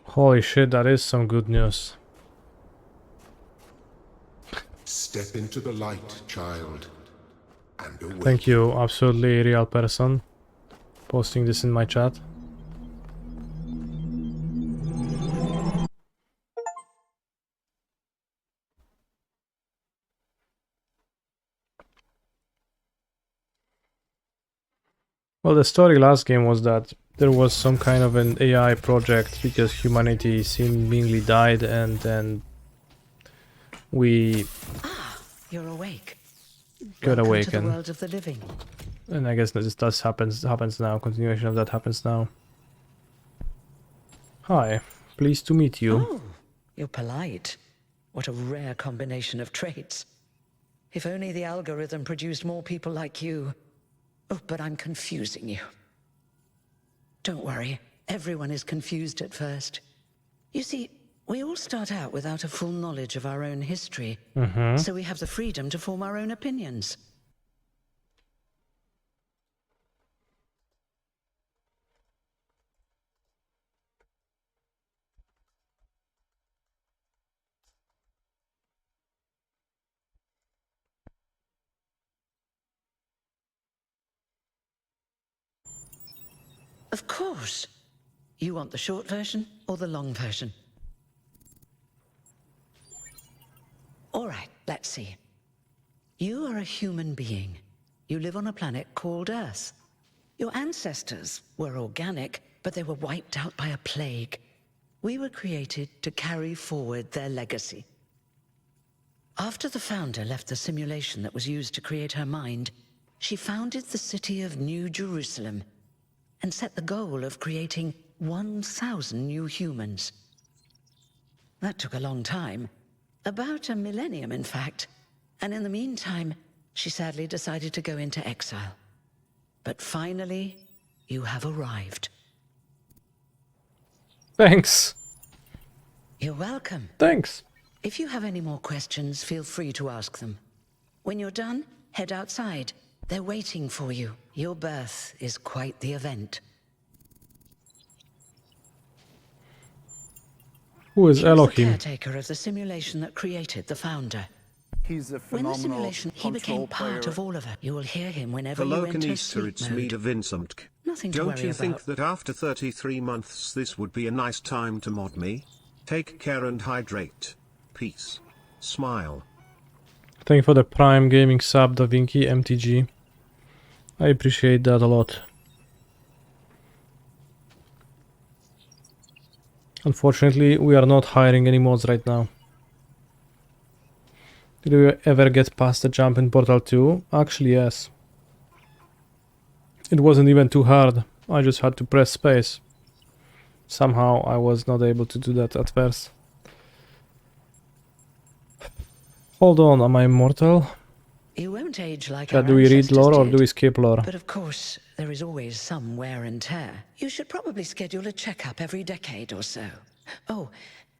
A: Holy shit, that is some good news.
F: Step into the light, child, and awake.
A: Thank you, absolutely real person, posting this in my chat. Well, the story last game was that there was some kind of an AI project because humanity seemingly died, and then we
H: You're awake.
A: got
H: Welcome to the
A: awakened.
H: world of the living.
A: And I guess this happens now. Continuation of that happens now. Hi, pleased to meet you.
H: Oh, you're polite. What a rare combination of traits. If only the algorithm produced more people like you. Oh, but I'm confusing you. Don't worry, everyone is confused at first. You see, we all start out without a full knowledge of our own history, so we have the freedom to form our own opinions. Of course. You want the short version or the long version? All right, let's see. You are a human being. You live on a planet called Earth. Your ancestors were organic, but they were wiped out by a plague. We were created to carry forward their legacy. After the founder left the simulation that was used to create her mind, she founded the city of New Jerusalem and set the goal of creating 1,000 new humans. That took a long time. About a millennium, in fact. And in the meantime, she sadly decided to go into exile. But finally, you have arrived.
A: Thanks.
H: You're welcome.
A: Thanks.
H: If you have any more questions, feel free to ask them. When you're done, head outside. They're waiting for you. Your birth is quite the event.
A: Who is
H: He was the
A: Elohim?
H: caretaker of the simulation that created the founder.
C: He's a
H: When the
C: phenomenal
H: simulation, he became
C: control
H: part
C: player.
H: of all of it. You will hear him whenever
B: Hello
H: you enter
B: Canista,
H: sleep
B: it's
H: mode.
B: Mida Vincent.
H: Nothing to
B: Don't
H: worry
B: you think
H: about.
B: that after 33 months this would be a nice time to mod me? Take care and hydrate. Peace. Smile.
A: Thank you for the Prime Gaming sub, Da Vinci MTG. I appreciate that a lot. Unfortunately, we are not hiring any mods right now. Did we ever get past the jump in Portal 2? Actually, yes. It wasn't even too hard. I just had to press space. Somehow I was not able to do that at first. Hold on, am I immortal?
H: You won't age like
A: Chat,
H: our
A: do we read
H: ancestors
A: lore or
H: did.
A: do we skip lore?
H: But of course, there is always some wear and tear. You should probably schedule a checkup every decade or so. Oh,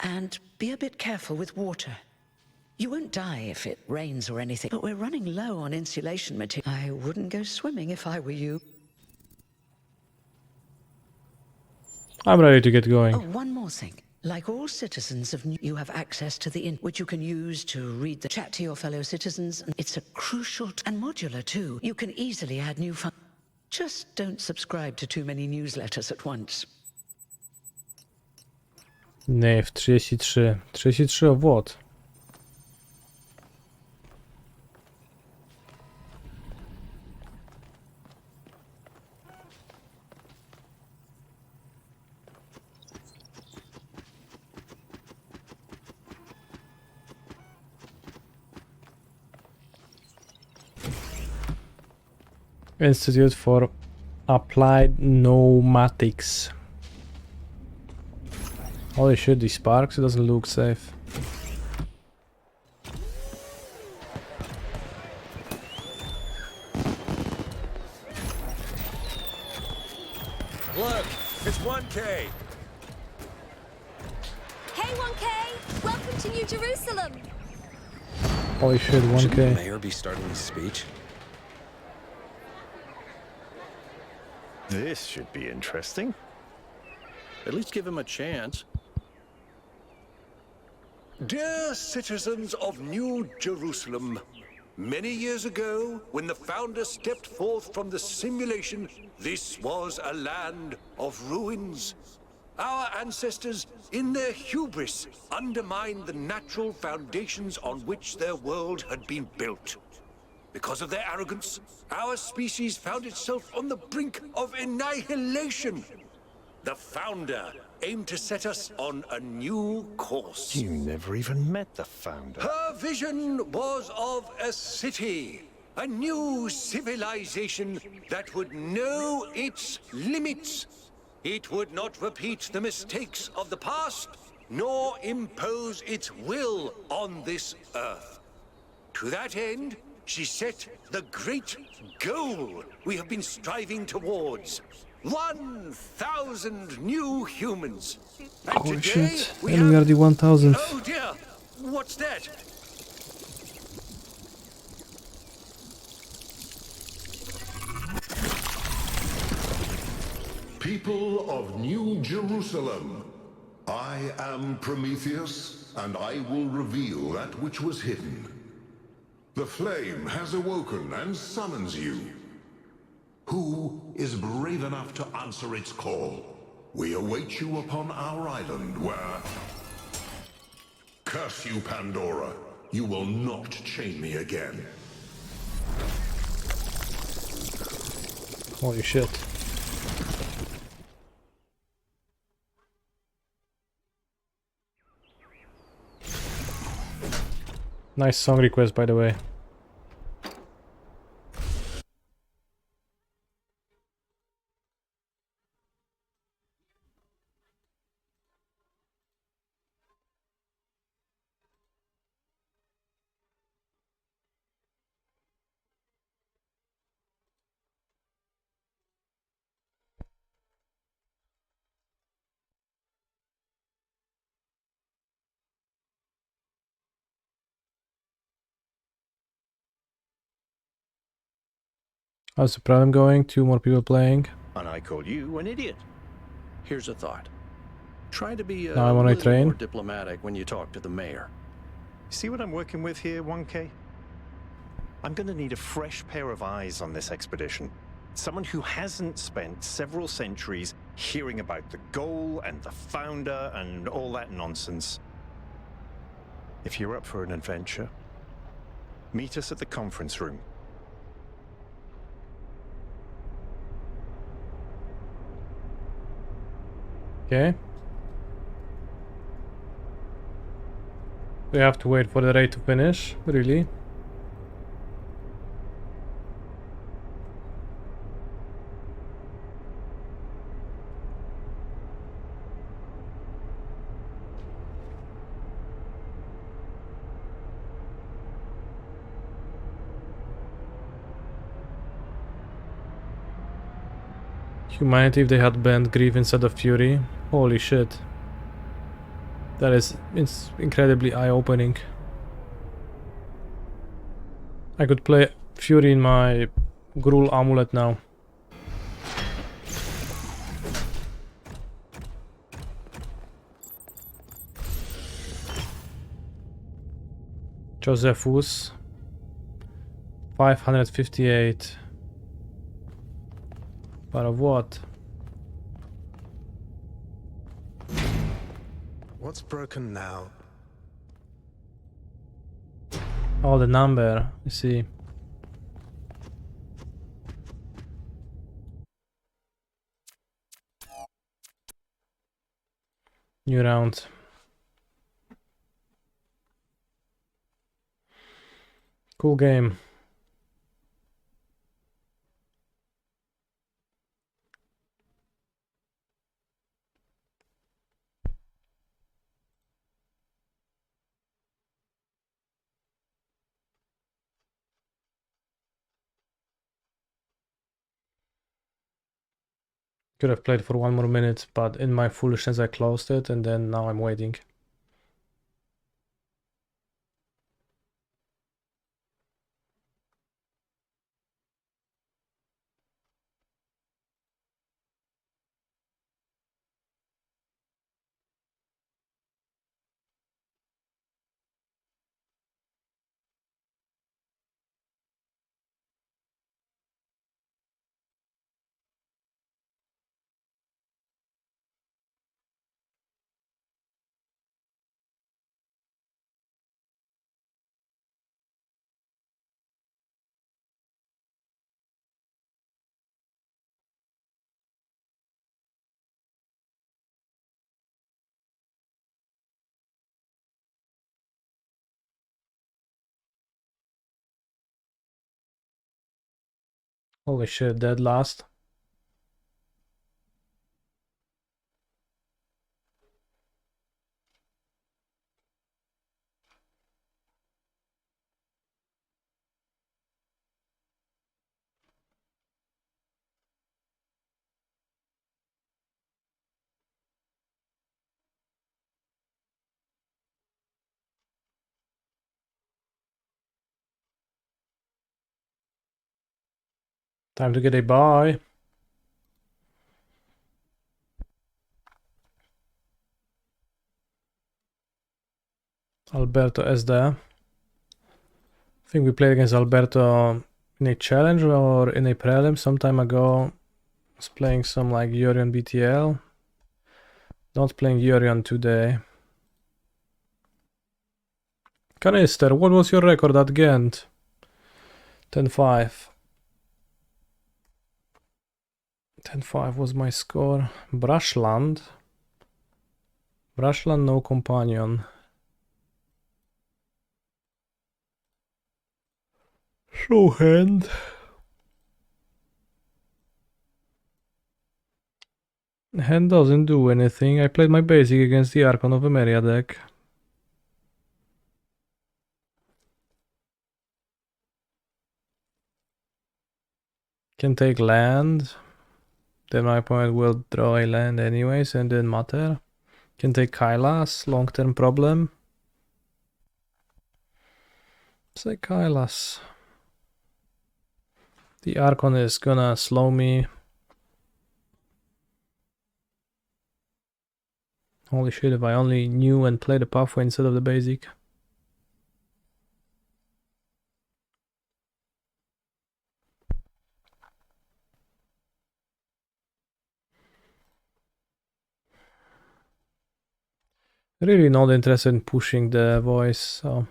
H: and be a bit careful with water. You won't die if it rains or anything, but we're running low on insulation material. I wouldn't go swimming if I were you.
A: I'm ready to get going.
H: Oh, one more thing. Like all citizens of you have access to the which you can use to read the chat to your fellow citizens. It's a crucial and modular too. You can easily add new fun. Just don't subscribe to too many newsletters at once.
A: Nave 33. 33 of what? Institute for Applied Pneumatics. Holy shit, these sparks, it doesn't look safe.
I: Look, it's 1K.
J: Hey 1K! Welcome to New Jerusalem!
A: Holy shit,
I: Shouldn't the
A: 1K.
I: mayor be starting his speech?
K: This should be interesting.
L: At least give him a chance.
F: Dear citizens of New Jerusalem, many years ago, when the Founder stepped forth from the simulation, this was a land of ruins. Our ancestors, in their hubris, undermined the natural foundations on which their world had been built. Because of their arrogance, our species found itself on the brink of annihilation. The Founder aimed to set us on a new course.
K: You never even met the Founder.
F: Her vision was of a city, a new civilization that would know its limits. It would not repeat the mistakes of the past, nor impose its will on this earth. To that end, she set the great goal we have been striving towards. 1,000 new humans. And
A: Holy
F: today
A: shit,
F: we
A: and we are the 1000th.
F: Oh dear, what's that? People of New Jerusalem, I am Prometheus, and I will reveal that which was hidden. The flame has awoken and summons you. Who is brave enough to answer its call? We await you upon our island where... Curse you, Pandora. You will not chain me again.
A: Holy shit. Nice song request, by the way. How's the Prelim going? 2 more people playing.
L: And I call you an idiot. Here's a thought. Try to be a
A: Now I'm on a
L: little
A: train.
L: more diplomatic when you talk to the mayor.
K: See what I'm working with here, 1K? I'm going to need a fresh pair of eyes on this expedition. Someone who hasn't spent several centuries hearing about the goal and the Founder and all that nonsense. If you're up for an adventure, meet us at the conference room.
A: Okay. We have to wait for the raid to finish, really. Humanity if they had banned Grief instead of Fury. Holy shit. That is incredibly eye-opening. I could play Fury in my Fable Amulet now. Josephus. 558. But of what?
M: What's broken now?
A: Oh, the number. You see. New round. Cool game. Could have played for 1 more minute, but in my foolishness I closed it and then now I'm waiting. Holy shit, dead last. Time to get a buy. Alberto is there. I think we played against Alberto in a challenge or in a prelim some time ago. I was playing some like Yorion BTL. Not playing Yorion today. Canister, what was your record at Ghent? 10-5. 10-5 was my score. Brushland. Brushland, no companion. Show hand. Hand doesn't do anything. I played my basic against the Archon of Emeria deck. Can take land. Then my opponent will draw a land anyways and then matter. Can take Kailas, long-term problem. Say Kailas. The Archon is gonna slow me. Holy shit, if I only knew and played the pathway instead of the basic. Really not interested in pushing the voice, so...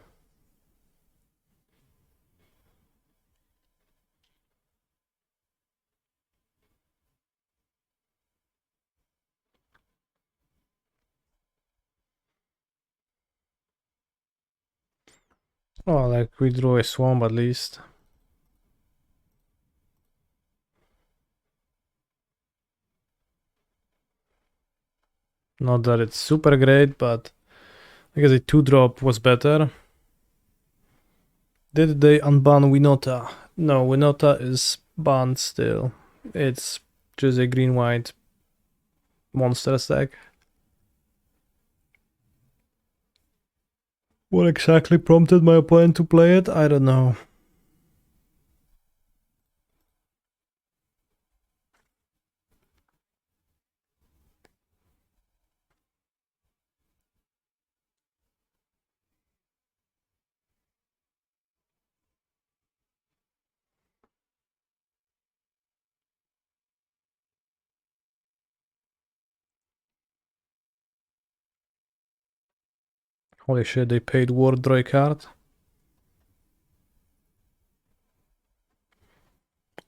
A: Oh, like we drew a swamp at least. Not that it's super great, but I guess a 2-drop was better. Did they unban Winota? No, Winota is banned still. It's just a green-white monster stack. What exactly prompted my opponent to play it? I don't know. Holy shit, they paid Ward Droid card.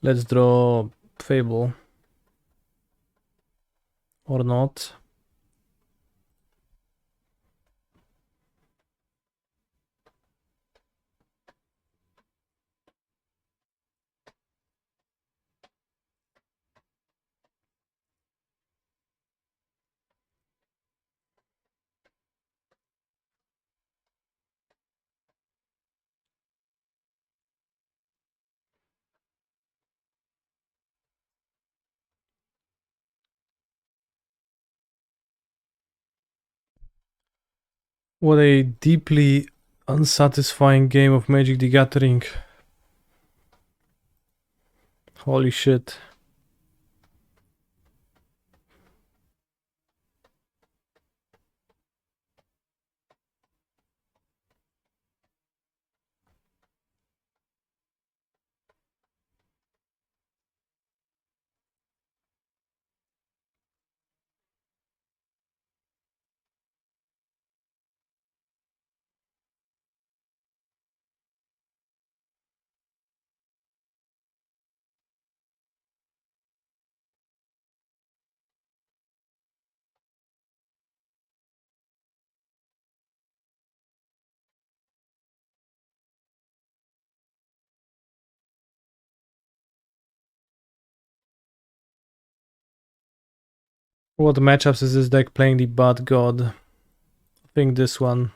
A: Let's draw Fable. Or not. What a deeply unsatisfying game of Magic the Gathering. Holy shit. What matchups is this deck playing the Bad God? I think this one.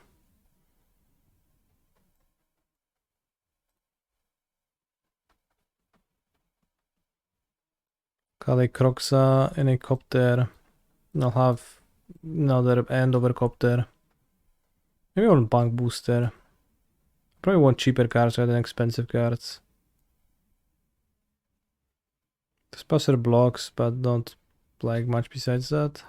A: Kale Croxa in a Copter. I'll have another Endover Copter. Maybe I want Bank Booster. Probably want cheaper cards rather than expensive cards. Spusser blocks, but don't like much besides that.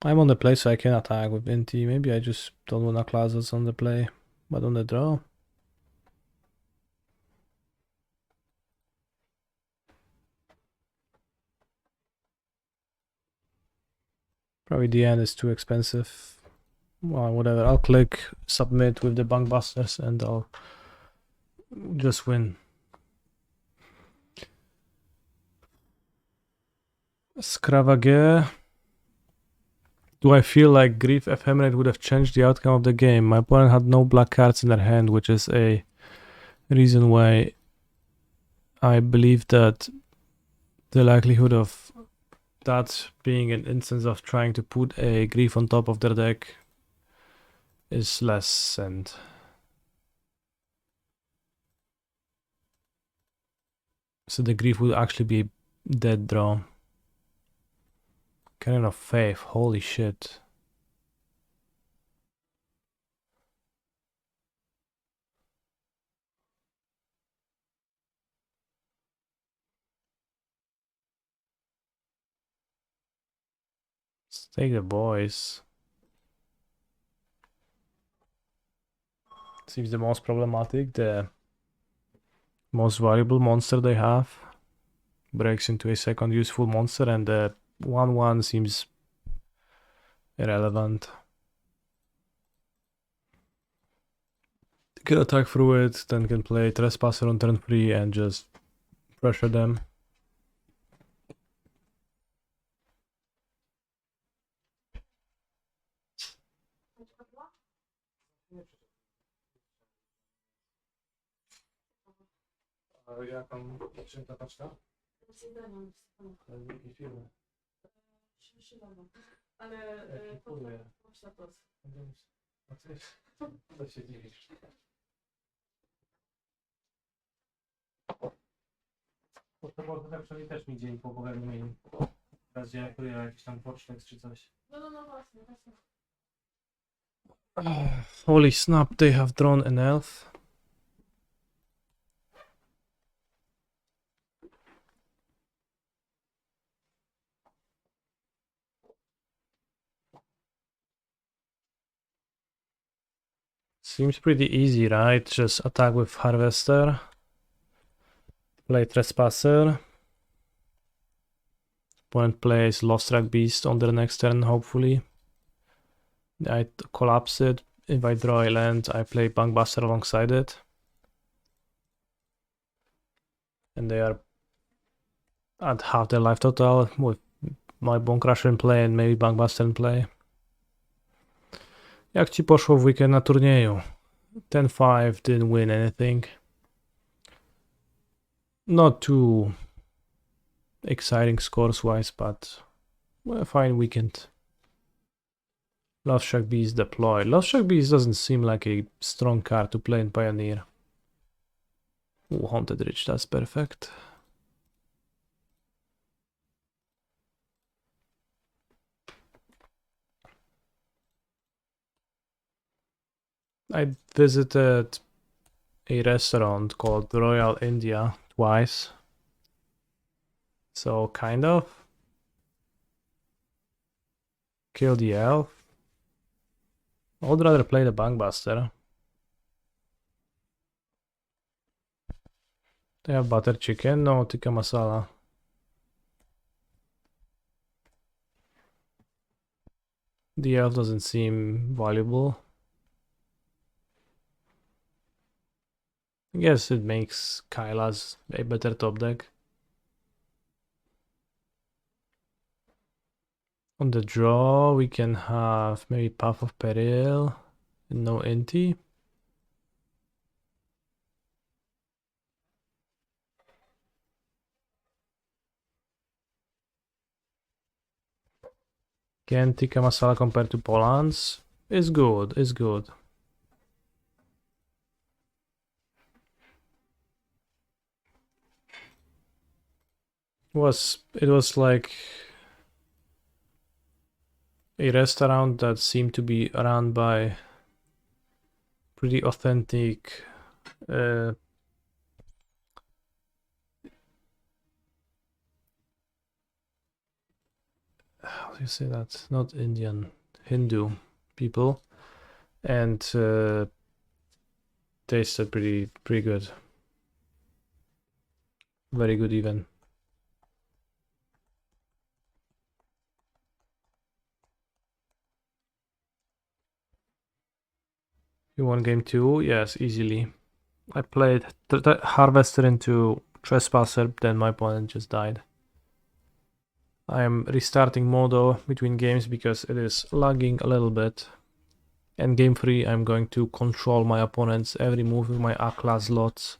A: I'm on the play, so I can attack with Inti. Maybe I just don't want to classes on the play, but on the draw. Probably the end is too expensive. Well, whatever. I'll click submit with the Bankbusters and I'll just win. Scravage. Do I feel like Grief Ephemerate would have changed the outcome of the game? My opponent had no black cards in their hand, which is a reason why I believe that the likelihood of that being an instance of trying to put a Grief on top of their deck is less, and so the Grief would actually be a dead draw. Cannon of Faith, holy shit. Let's take the boys. Seems the most problematic, the most valuable monster they have breaks into a second useful monster, and the 1/1 seems irrelevant. Can attack through it, then can play Trespasser on turn 3 and just pressure them. jaką ta paczka? Jakiej firmy?
N: Ale
A: Kupuję.
N: Szlatos.
A: A ty? Co się dziwisz? To może tak przynajmniej też mi dzień po powiadomieniu. Teraz gdzie ja jakiś tam pocztek czy coś.
N: No właśnie, właśnie.
A: Holy snap, they have drawn an elf. Seems pretty easy, right? Just attack with Harvester. Play Trespasser. Opponent plays Lost Track Beast on their next turn, hopefully. I collapse it. If I draw a land, I play Bunkbuster alongside it. And they are at half their life total with my Bone Crusher in play and maybe Bunkbuster in play. Jak ci poszło w weekend na turnieju? 10-5, didn't win anything. Not too exciting scores-wise, but well, a fine weekend. Love Shack Beast deployed. Love Shack Beast doesn't seem like a strong card to play in Pioneer. Ooh, Haunted Ridge, that's perfect. I visited a restaurant called Royal India twice. So, kind of. Kill the elf. I would rather play the Bunkbuster. They have butter chicken, no tikka masala. The elf doesn't seem valuable. I guess it makes Kaila's a better top deck. On the draw, we can have maybe Path of Peril and no Inti. Again, tikka masala compared to Poland's is good, is good. It was like a restaurant that seemed to be run by pretty authentic how do you say that? Not Indian, Hindu people, and tasted pretty good. Very good even. You won game 2? Yes, easily. I played Harvester into Trespasser, then my opponent just died. I am restarting Modo between games because it is lagging a little bit. And game 3 I'm going to control my opponent's every move with my A-class lots.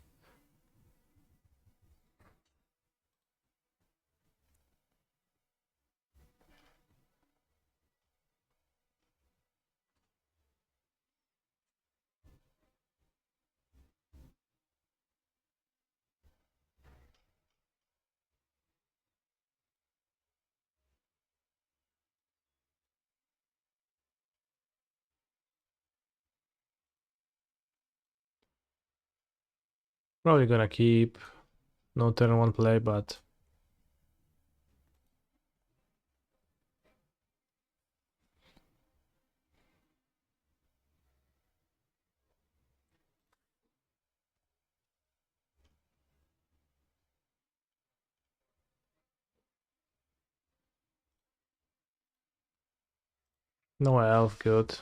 A: Probably gonna keep. No turn 1 play, but no elf, good.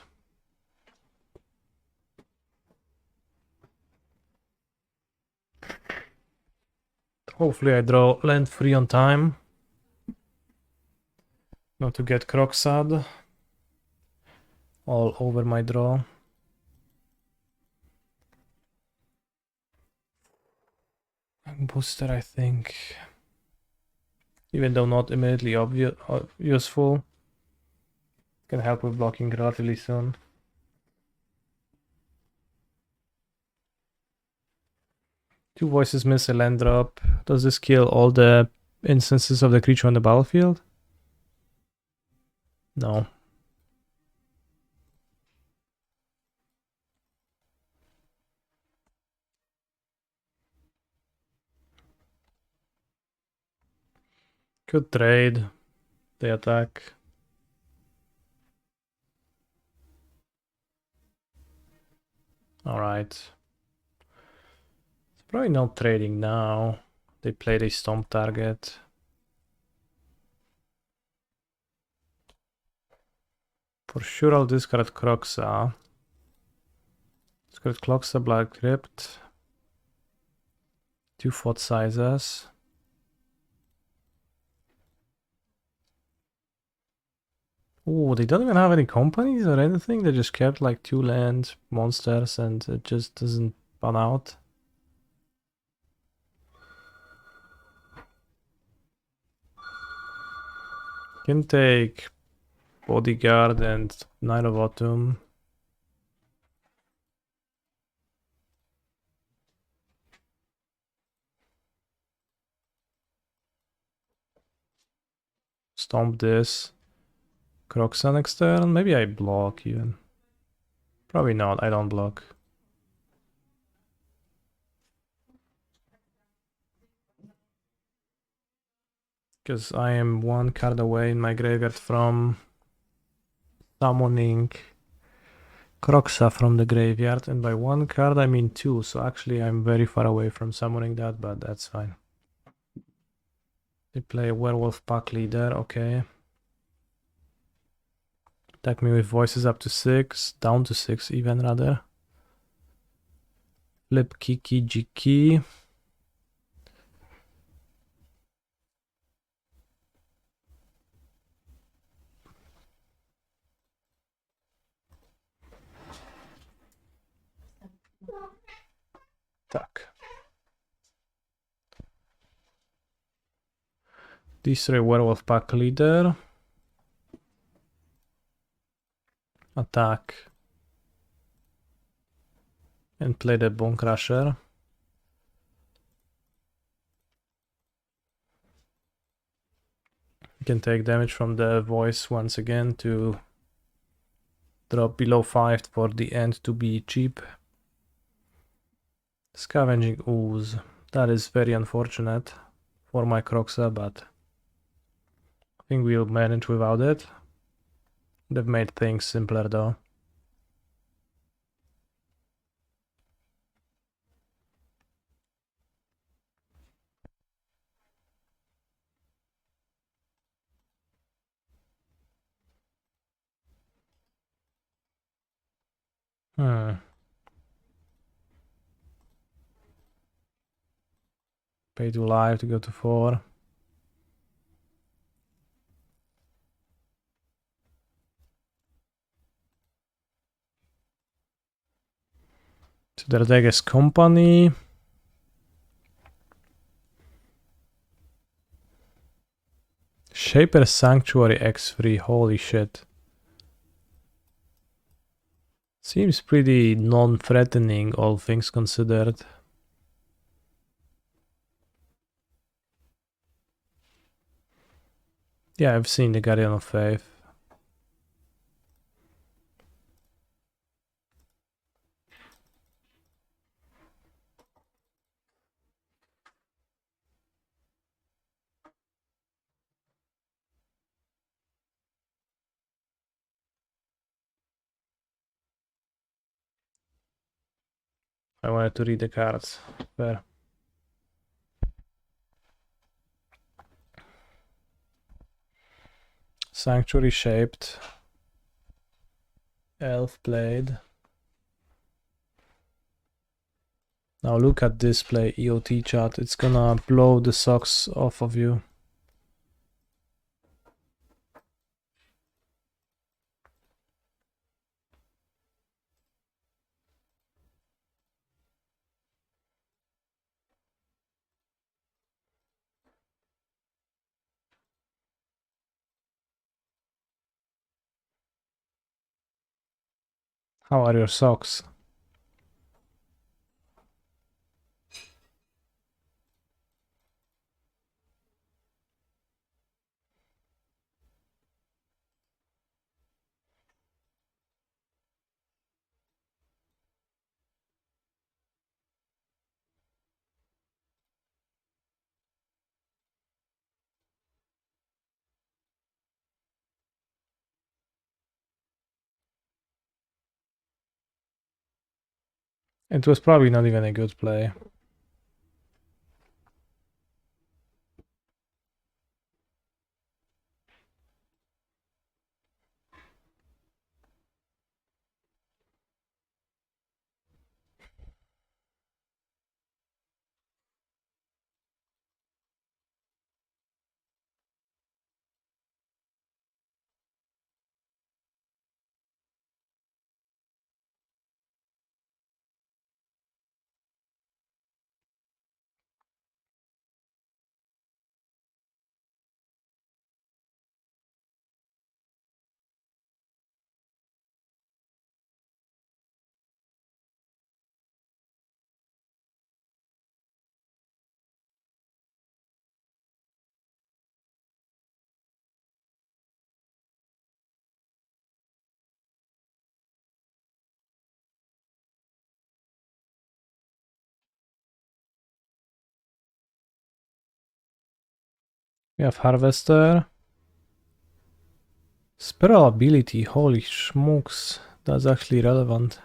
A: Hopefully I draw land free on time. Not to get Crocsad all over my draw. Booster, I think. Even though not immediately obvious useful. Can help with blocking relatively soon. Two voices miss a land drop. Does this kill all the instances of the creature on the battlefield? No. Could trade. They attack. Alright. It's probably not trading now. They played a stomp target. For sure I'll discard Croxa. Discard Croxa, Black Crypt. 2 fort sizes. Oh, they don't even have any companies or anything. They just kept like 2 land monsters and it just doesn't pan out. Can take Bodyguard and Knight of Autumn. Stomp this. Croxa next turn. Maybe I block even. Probably not. I don't block. Because I am 1 card away in my graveyard from summoning Croxa from the graveyard. And by 1 card I mean 2. So actually I'm very far away from summoning that, but that's fine. They play a Werewolf Pack Leader. Okay. Attack me with voices up to 6. Down to 6 even rather. Flip Kiki Jiki. Tak. Destroy Werewolf Pack Leader. Attack. And play the Bone Crusher. You can take damage from the voice once again to drop below 5 for the end to be cheap. Scavenging Ooze. That is very unfortunate for my Croxa, but I think we'll manage without it. They've made things simpler though. Pay to live to go to 4. So their deck is Company. Shaper Sanctuary X3, holy shit. Seems pretty non-threatening, all things considered. Yeah, I've seen the Guardian of Faith. I wanted to read the cards. Fair. Sanctuary Shaped. Elf Blade. Now look at display EOT chat. It's gonna blow the socks off of you. How are your socks? It was probably not even a good play. We have Harvester. Spiral ability, holy schmooks, that's actually relevant.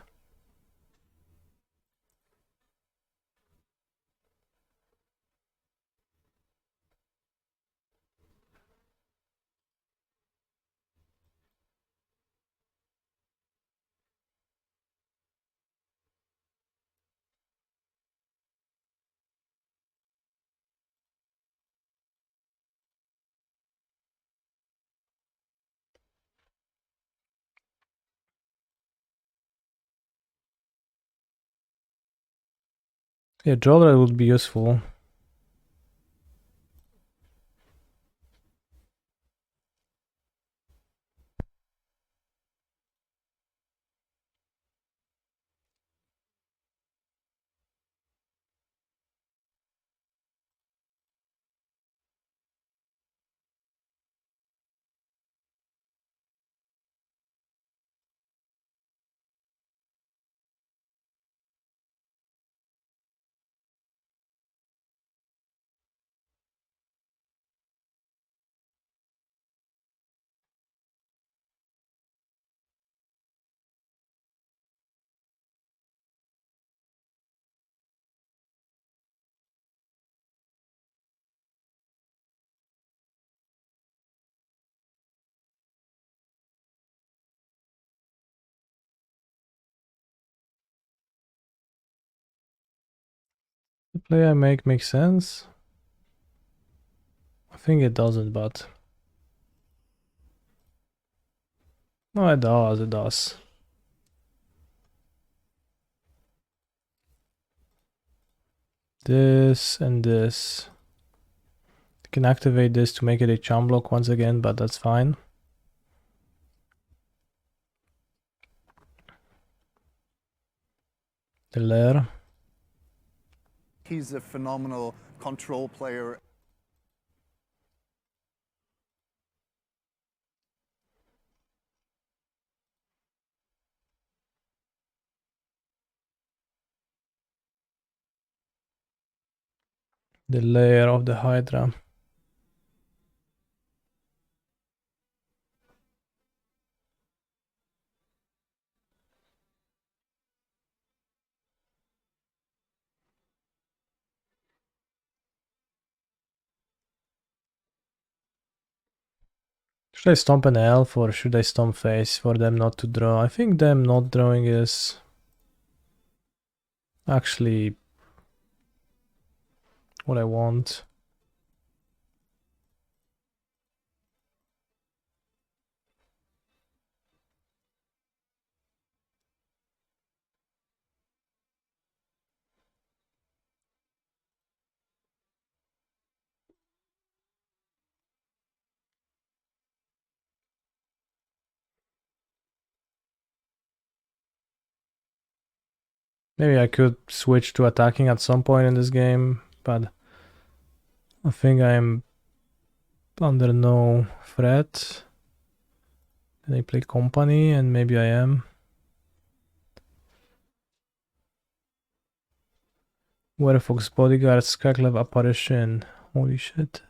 A: Yeah, Jolrel would be useful. The play I make makes sense. I think it doesn't, but no, it does, it does. This and this. I can activate this to make it a charm block once again, but that's fine. The lair.
C: He's a phenomenal control player.
A: The lair of the Hydra. Should I stomp an elf or should I stomp face for them not to draw? I think them not drawing is actually what I want. Maybe I could switch to attacking at some point in this game, but I think I'm under no threat. Can I play company? And maybe I am. Werefox Bodyguard, Skaklev Apparition. Holy shit.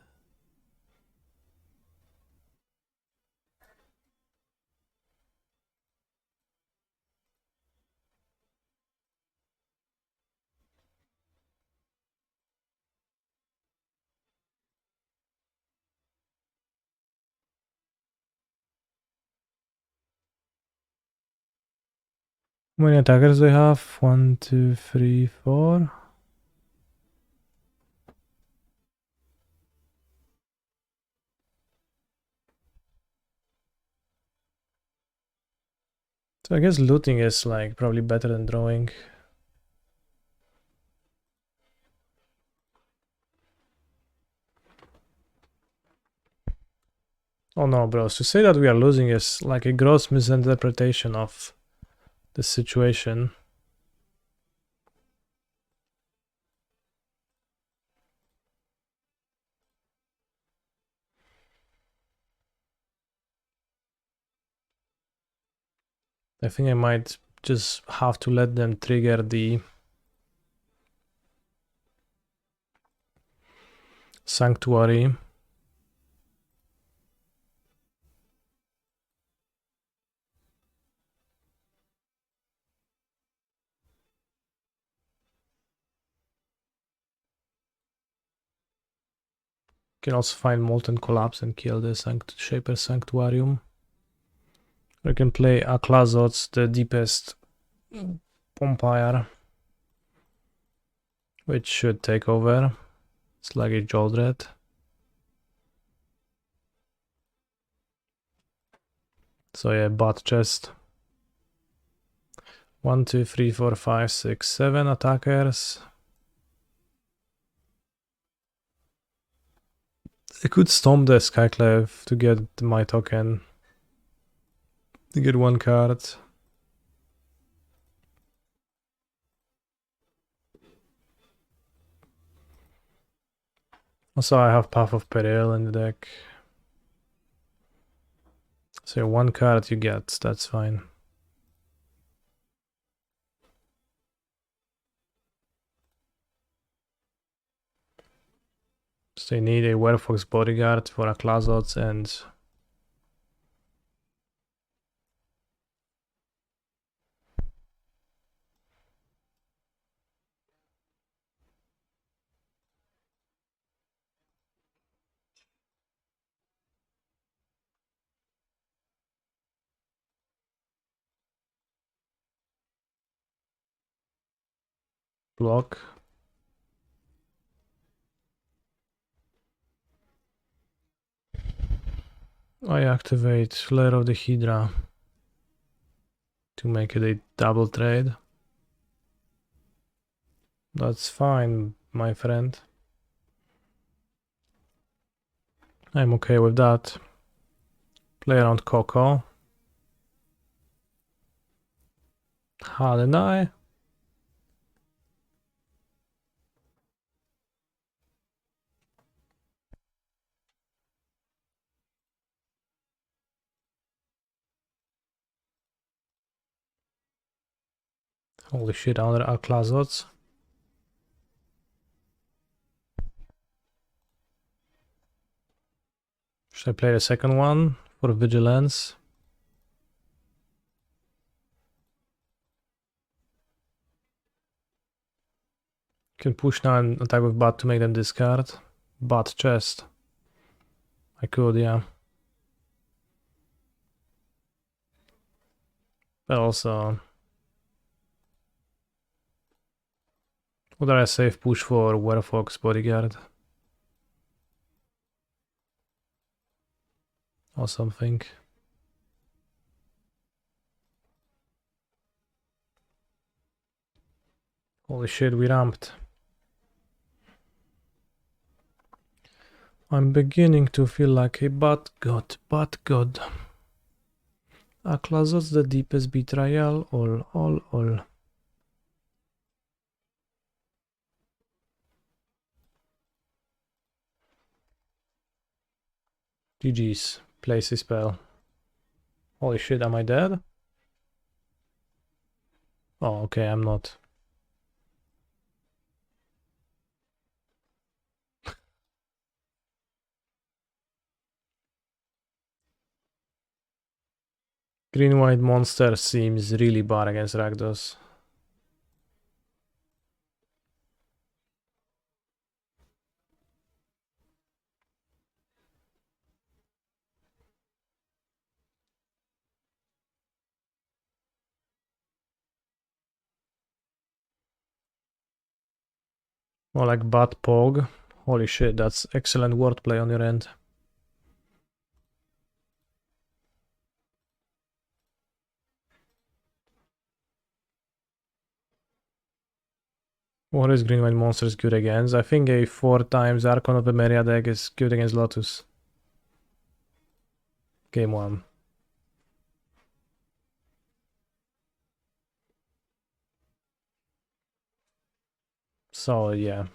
A: How many attackers do I have? 1, 2, 3, 4. So I guess looting is like probably better than drawing. Oh no, bros. To say that we are losing is like a gross misinterpretation of the situation. I think I might just have to let them trigger the Sanctuary. Can also find Molten Collapse and kill the Shaper Sanctuarium. I can play Aklazots, the deepest Vampire, which should take over. It's like a Jodred. So yeah, bot chest. 1, 2, 3, 4, 5, 6, 7 attackers. I could stomp the Skyclave to get my token. To get one card. Also, I have Path of Peril in the deck. So one card you get, that's fine. So you need a Werefox Bodyguard for Aklazots and block. I activate Lair of the Hydra to make it a double trade. That's fine, my friend. I'm okay with that. Play around Coco. Hadn't I? Holy shit, other Aklazots. Should I play the second one for Vigilance? Can push now and attack with Bat to make them discard. Bat chest. I could, yeah. But also... Would I save push for Werefox Bodyguard? Or something. Holy shit, we ramped. I'm beginning to feel like a bat god. Aklazots the deepest betrayal, all. GG's. Place his spell. Holy shit, am I dead? Oh, okay, I'm not. Green-white monster seems really bad against Rakdos. More like Bad Pog. Holy shit, that's excellent wordplay on your end. What is green-white monsters good against? I think a 4 times Archon of Emeria deck is good against Lotus. Game 1. So, yeah.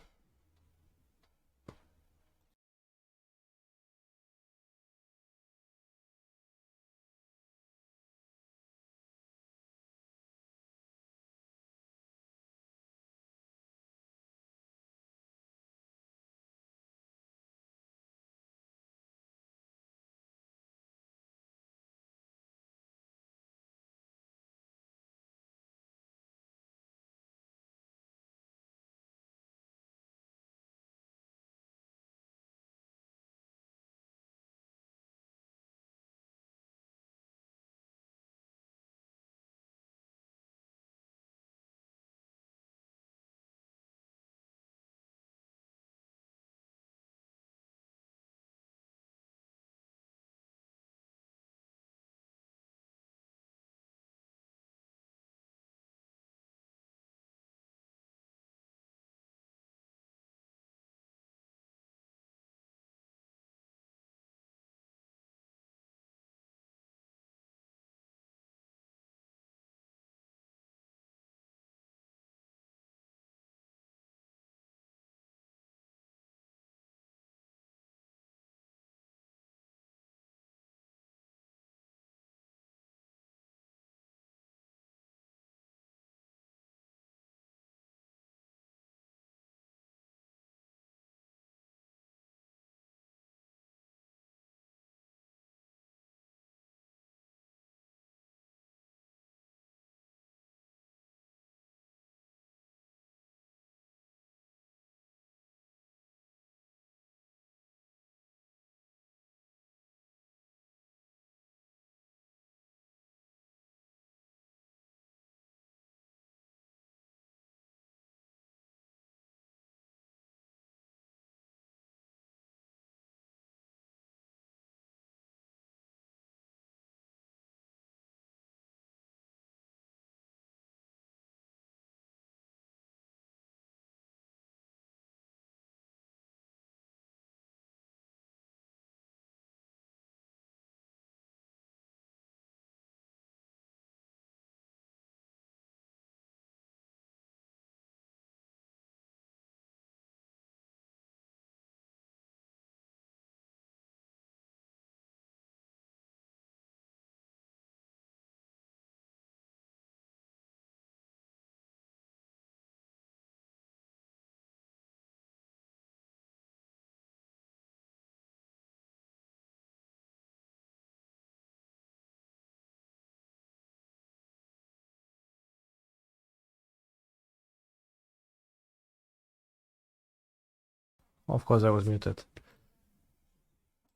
A: Of course I was muted.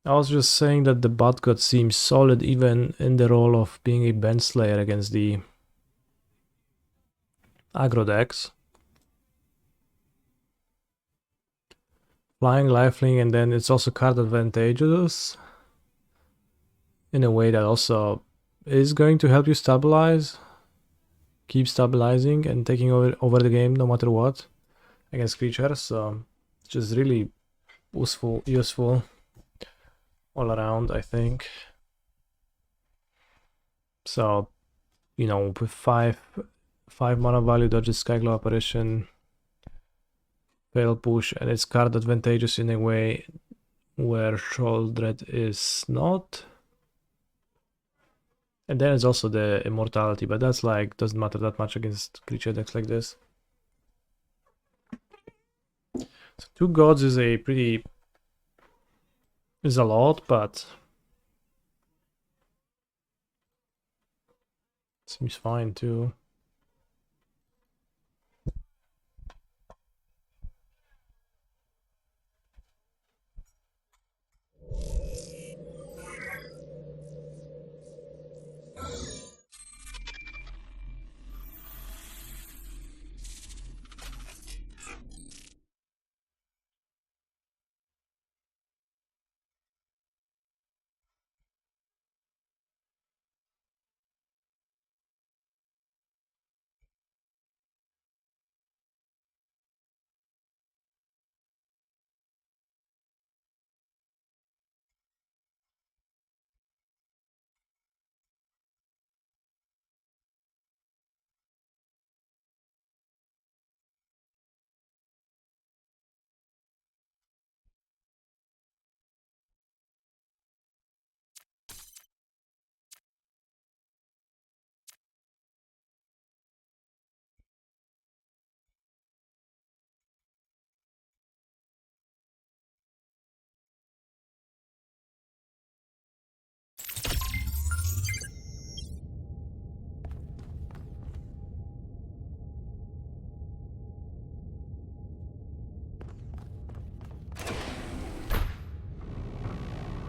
A: I was just saying that the Bot God seems solid even in the role of being a bench slayer against the aggro decks. Flying, lifelink, and then it's also card advantageous in a way that also is going to help you stabilize, keep stabilizing and taking over the game no matter what against creatures. So it's just really useful all around, I think. So, you know, with 5 mana value, dodges Skyglow Apparition, Fail Push, and it's card advantageous in a way where Sholdred is not. And then there's also the immortality, but that's like doesn't matter that much against creature decks like this. So 2 gods is a lot, but seems fine too.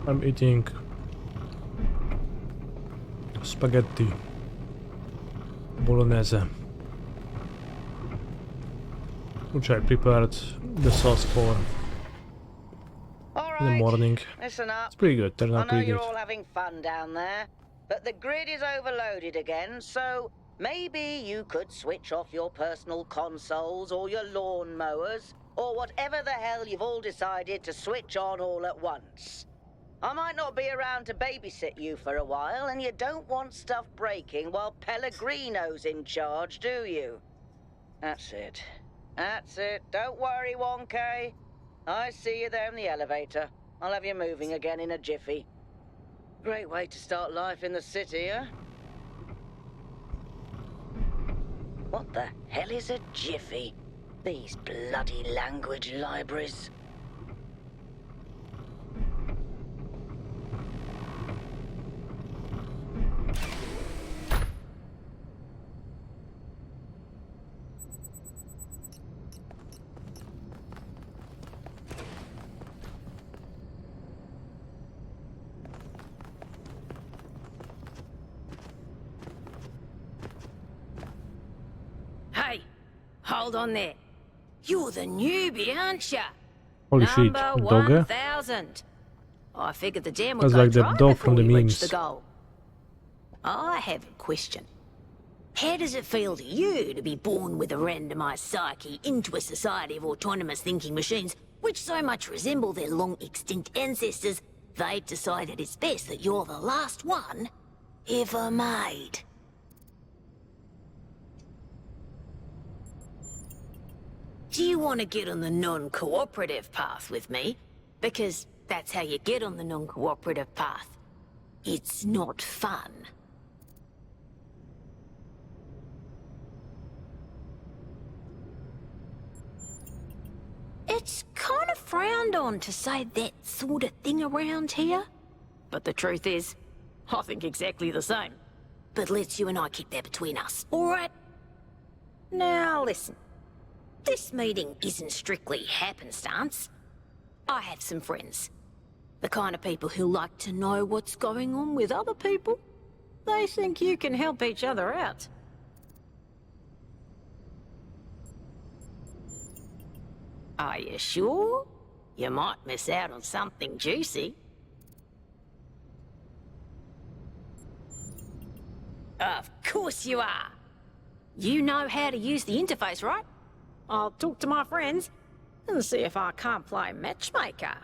A: I'm eating spaghetti bolognese, which I prepared the sauce for in the morning.
N: Listen up.
A: It's pretty good, turned
N: I
A: out
N: know
A: pretty
N: you're
A: good.
N: all having fun down there, but the grid is overloaded again, so maybe you could switch off your personal consoles or your lawn mowers, or whatever the hell you've all decided to switch on all at once. I might not be around to babysit you for a while, and you don't want stuff breaking while Pellegrino's in charge, do you? That's it. That's it. Don't worry, 1K. I see you there in the elevator. I'll have you moving again in a jiffy. Great way to start life in the city, huh? What the hell is a jiffy? These bloody language libraries.
O: Hey, hold on there. You're the newbie, aren't ya?
A: Holy shit,
O: Number
A: dogger?
O: 1000. I figured the jam would
A: That's
O: go
A: like the
O: dry
A: dog
O: before
A: from the
O: we reach
A: memes.
O: the goal. I have a question. How does it feel to you to be born with a randomized psyche into a society of autonomous thinking machines which so much resemble their long-extinct ancestors, they've decided it's best that you're the last one ever made? Do you want to get on the non-cooperative path with me? Because that's how you get on the non-cooperative path. It's not fun. It's kind of frowned on to say that sort of thing around here. But the truth is, I think exactly the same. But let's you and I keep that between us, alright? Now listen. This meeting isn't strictly happenstance. I have some friends. The kind of people who like to know what's going on with other people. They think you can help each other out. Are you sure? You might miss out on something juicy. Of course you are. You know how to use the interface, right? I'll talk to my friends and see if I can't play matchmaker.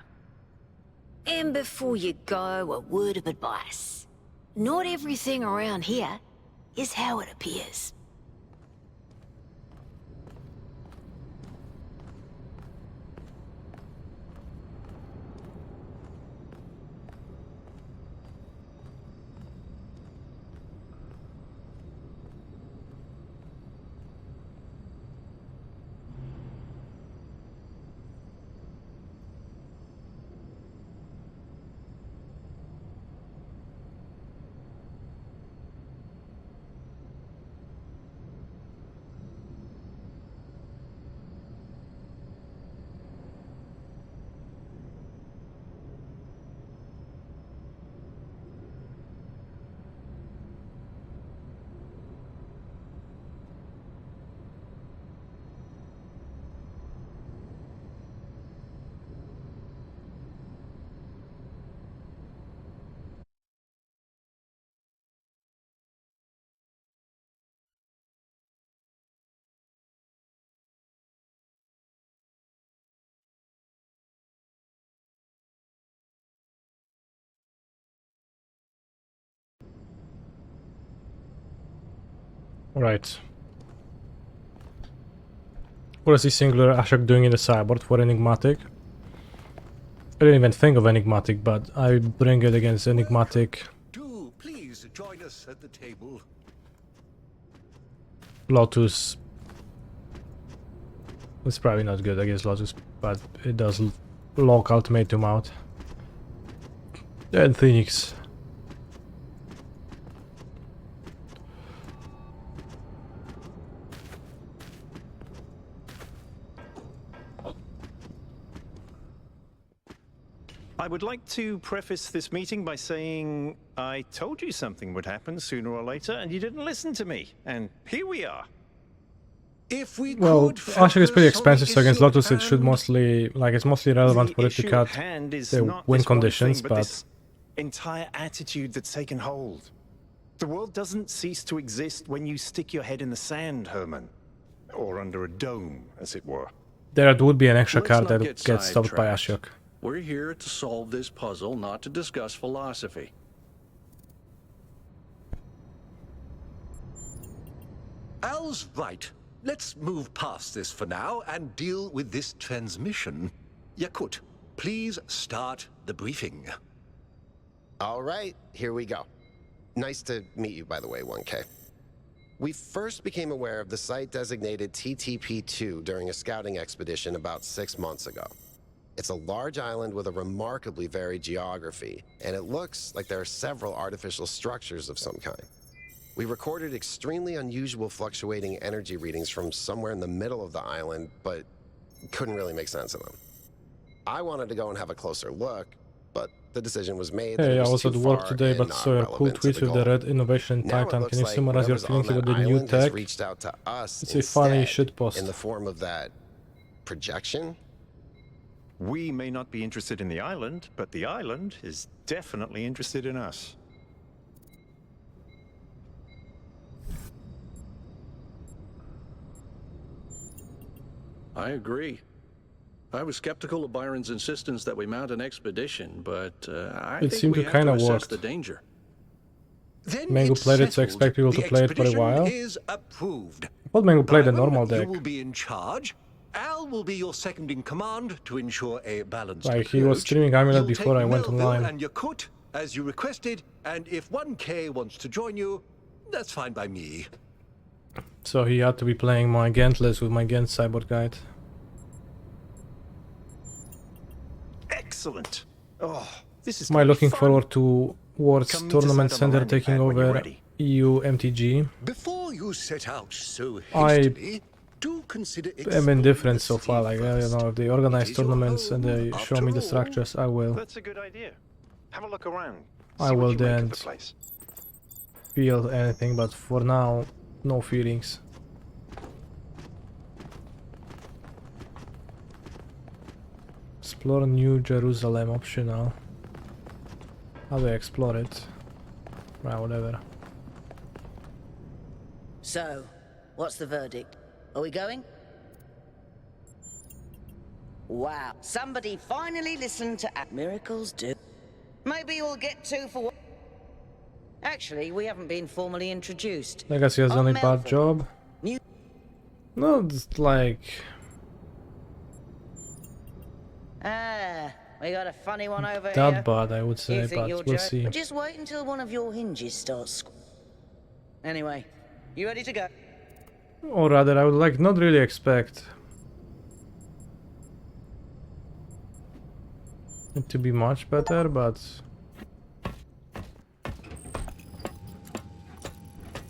O: And before you go, a word of advice. Not everything around here is how it appears.
A: Right. What is this singular Ashok doing in the sideboard for Enigmatic? I didn't even think of Enigmatic, but I bring it against Enigmatic.
P: Do please join us at the table.
A: Lotus. It's probably not good against Lotus, but it does lock Ultimatum out. And Phoenix.
K: I would like to preface this meeting by saying I told you something would happen sooner or later, and you didn't listen to me. And here we are.
P: If we
A: well, Ashok is pretty expensive, so against Lotus it should
K: hand.
A: mostly, like, it's mostly relevant for it to
K: issue
A: cut
K: at hand is
A: the
K: not
A: win
K: this one
A: conditions,
K: thing,
A: but
K: this entire attitude that's taken hold. The world doesn't cease to exist when you stick your head in the sand, Herman. Or under a dome, as it were.
A: there would be an extra
L: Let's
A: card
L: not
A: that
L: get
A: gets stopped by
L: sidetracked.
A: Ashok.
L: We're here to solve this puzzle, not to discuss philosophy.
P: Al's right. Let's move past this for now and deal with this transmission. Yakut, please start the briefing.
Q: All right, here we go. Nice to meet you, by the way, 1K. We first became aware of the site designated TTP-2 during a scouting expedition about 6 months ago. It's a large island with a remarkably varied geography, and it looks like there are several artificial structures of some kind. We recorded extremely unusual fluctuating energy readings from somewhere in the middle of the island, but couldn't really make sense of them. I wanted to go and have a closer look, but the decision was made that
A: Hey,
Q: it
A: I
Q: was
A: was
Q: too
A: at work
Q: far
A: today,
Q: and
A: but
Q: not
A: saw your cool
Q: relevant to
A: tweet
Q: the
A: with the
Q: goal.
A: red innovation
Q: Now it
A: Titan.
Q: looks
A: Can you
Q: like
A: summarize your
Q: whatever's
A: feelings
Q: on
A: about
Q: that
A: the new
Q: island has
A: tech?
Q: reached out to us
A: It's a funny
Q: instead,
A: shitpost.
Q: in the form of that projection.
K: We may not be interested in the island, but the island is definitely interested in us.
L: I agree. I was skeptical of Byron's insistence that we mount an expedition, but I
A: It
L: think
A: seemed
L: we
A: to
L: have
A: kinda
L: assess
A: work.
L: the danger.
P: Then
A: Mango
P: it's
A: played it, so
P: settled.
A: expect people to
P: The
A: play it for a
P: expedition
A: while.
P: is approved.
A: I thought Mango played the
P: Byron,
A: normal deck.
P: You will be in charge. Al will be your second in command to ensure a balanced
A: Like, he was
P: approach.
A: streaming Amulet
P: You'll
A: before
P: take
A: I went
P: Melville
A: online.
P: and Yakut as you requested, and if 1K wants to join you, that's fine by me.
A: So he had to be playing my Ghent list with my Ghent Cyborg Guide.
K: Excellent. Oh, this is
A: Am I
K: gonna be
A: looking
K: fun.
A: forward to World's
K: Come meet us
A: Tournament
K: out on the
A: Center
K: landing
A: taking
K: pad when you're
A: over
K: ready.
A: EU MTG?
P: Before you set out so
A: I
P: hastily, do consider
A: am indifferent so far. Like, I don't know, if they organize tournaments and they show me the structures, I will.
K: That's a good idea. Have a look around.
A: I
K: See what
A: will
K: you make of
A: then
K: the place.
A: feel anything, but for now, no feelings. Explore New Jerusalem optional. How do I explore it? Right, whatever.
N: So, what's the verdict? Are we going? Wow, somebody finally listened to miracles do. Maybe you'll get 2 for 1. Actually, we haven't been formally introduced.
A: Legacy has done a
N: Melville.
A: bad job.
N: New-
A: No, it's like...
N: Ah, we got a funny one over here.
A: that bad, I would
N: You
A: say,
N: think you'll
A: but we'll
N: joke?
A: see.
N: Just wait until one of your hinges starts. Anyway, you ready to go?
A: Or rather, I would like not really expect it to be much better, but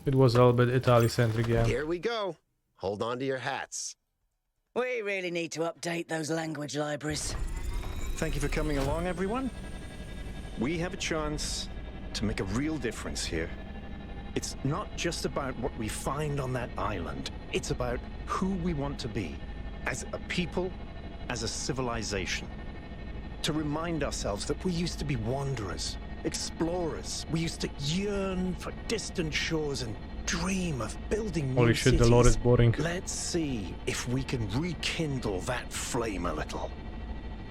A: it was a little bit Italy-centric, yeah.
Q: Here we go. Hold on to your hats.
N: We really need to update those language libraries.
K: Thank you for coming along, everyone. We have a chance to make a real difference here. It's not just about what we find on that island. It's about who we want to be, as a people, as a civilization. To remind ourselves that we used to be wanderers, explorers. We used to yearn for distant shores and dream of building new
A: Holy shit,
K: cities.
A: the lore is boring.
K: Let's see if we can rekindle that flame a little.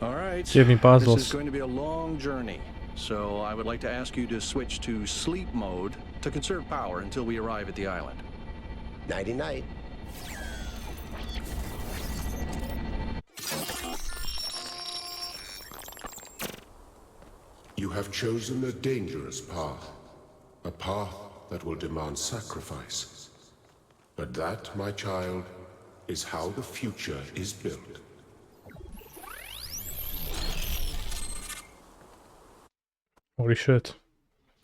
L: All right.
A: Give me
L: This
A: puzzles.
L: is going to be a long journey, so I would like to ask you to switch to sleep mode to conserve power until we arrive at the island.
Q: Nighty-night.
F: You have chosen a dangerous path. A path that will demand sacrifice. But that, my child, is how the future is built.
A: Holy shit.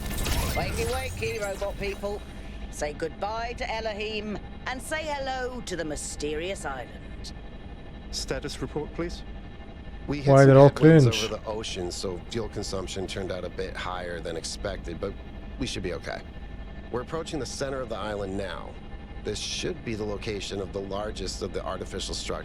N: Wakey, wakey, robot people. Say goodbye to Elohim and say hello to the mysterious island.
K: Status report, please.
Q: We hit
A: Why
Q: some
A: they're all
Q: headwinds
A: cringe?
Q: over the ocean, so fuel consumption turned out a bit higher than expected, but we should be okay. We're approaching the center of the island now. This should be the location of the largest of the artificial structures.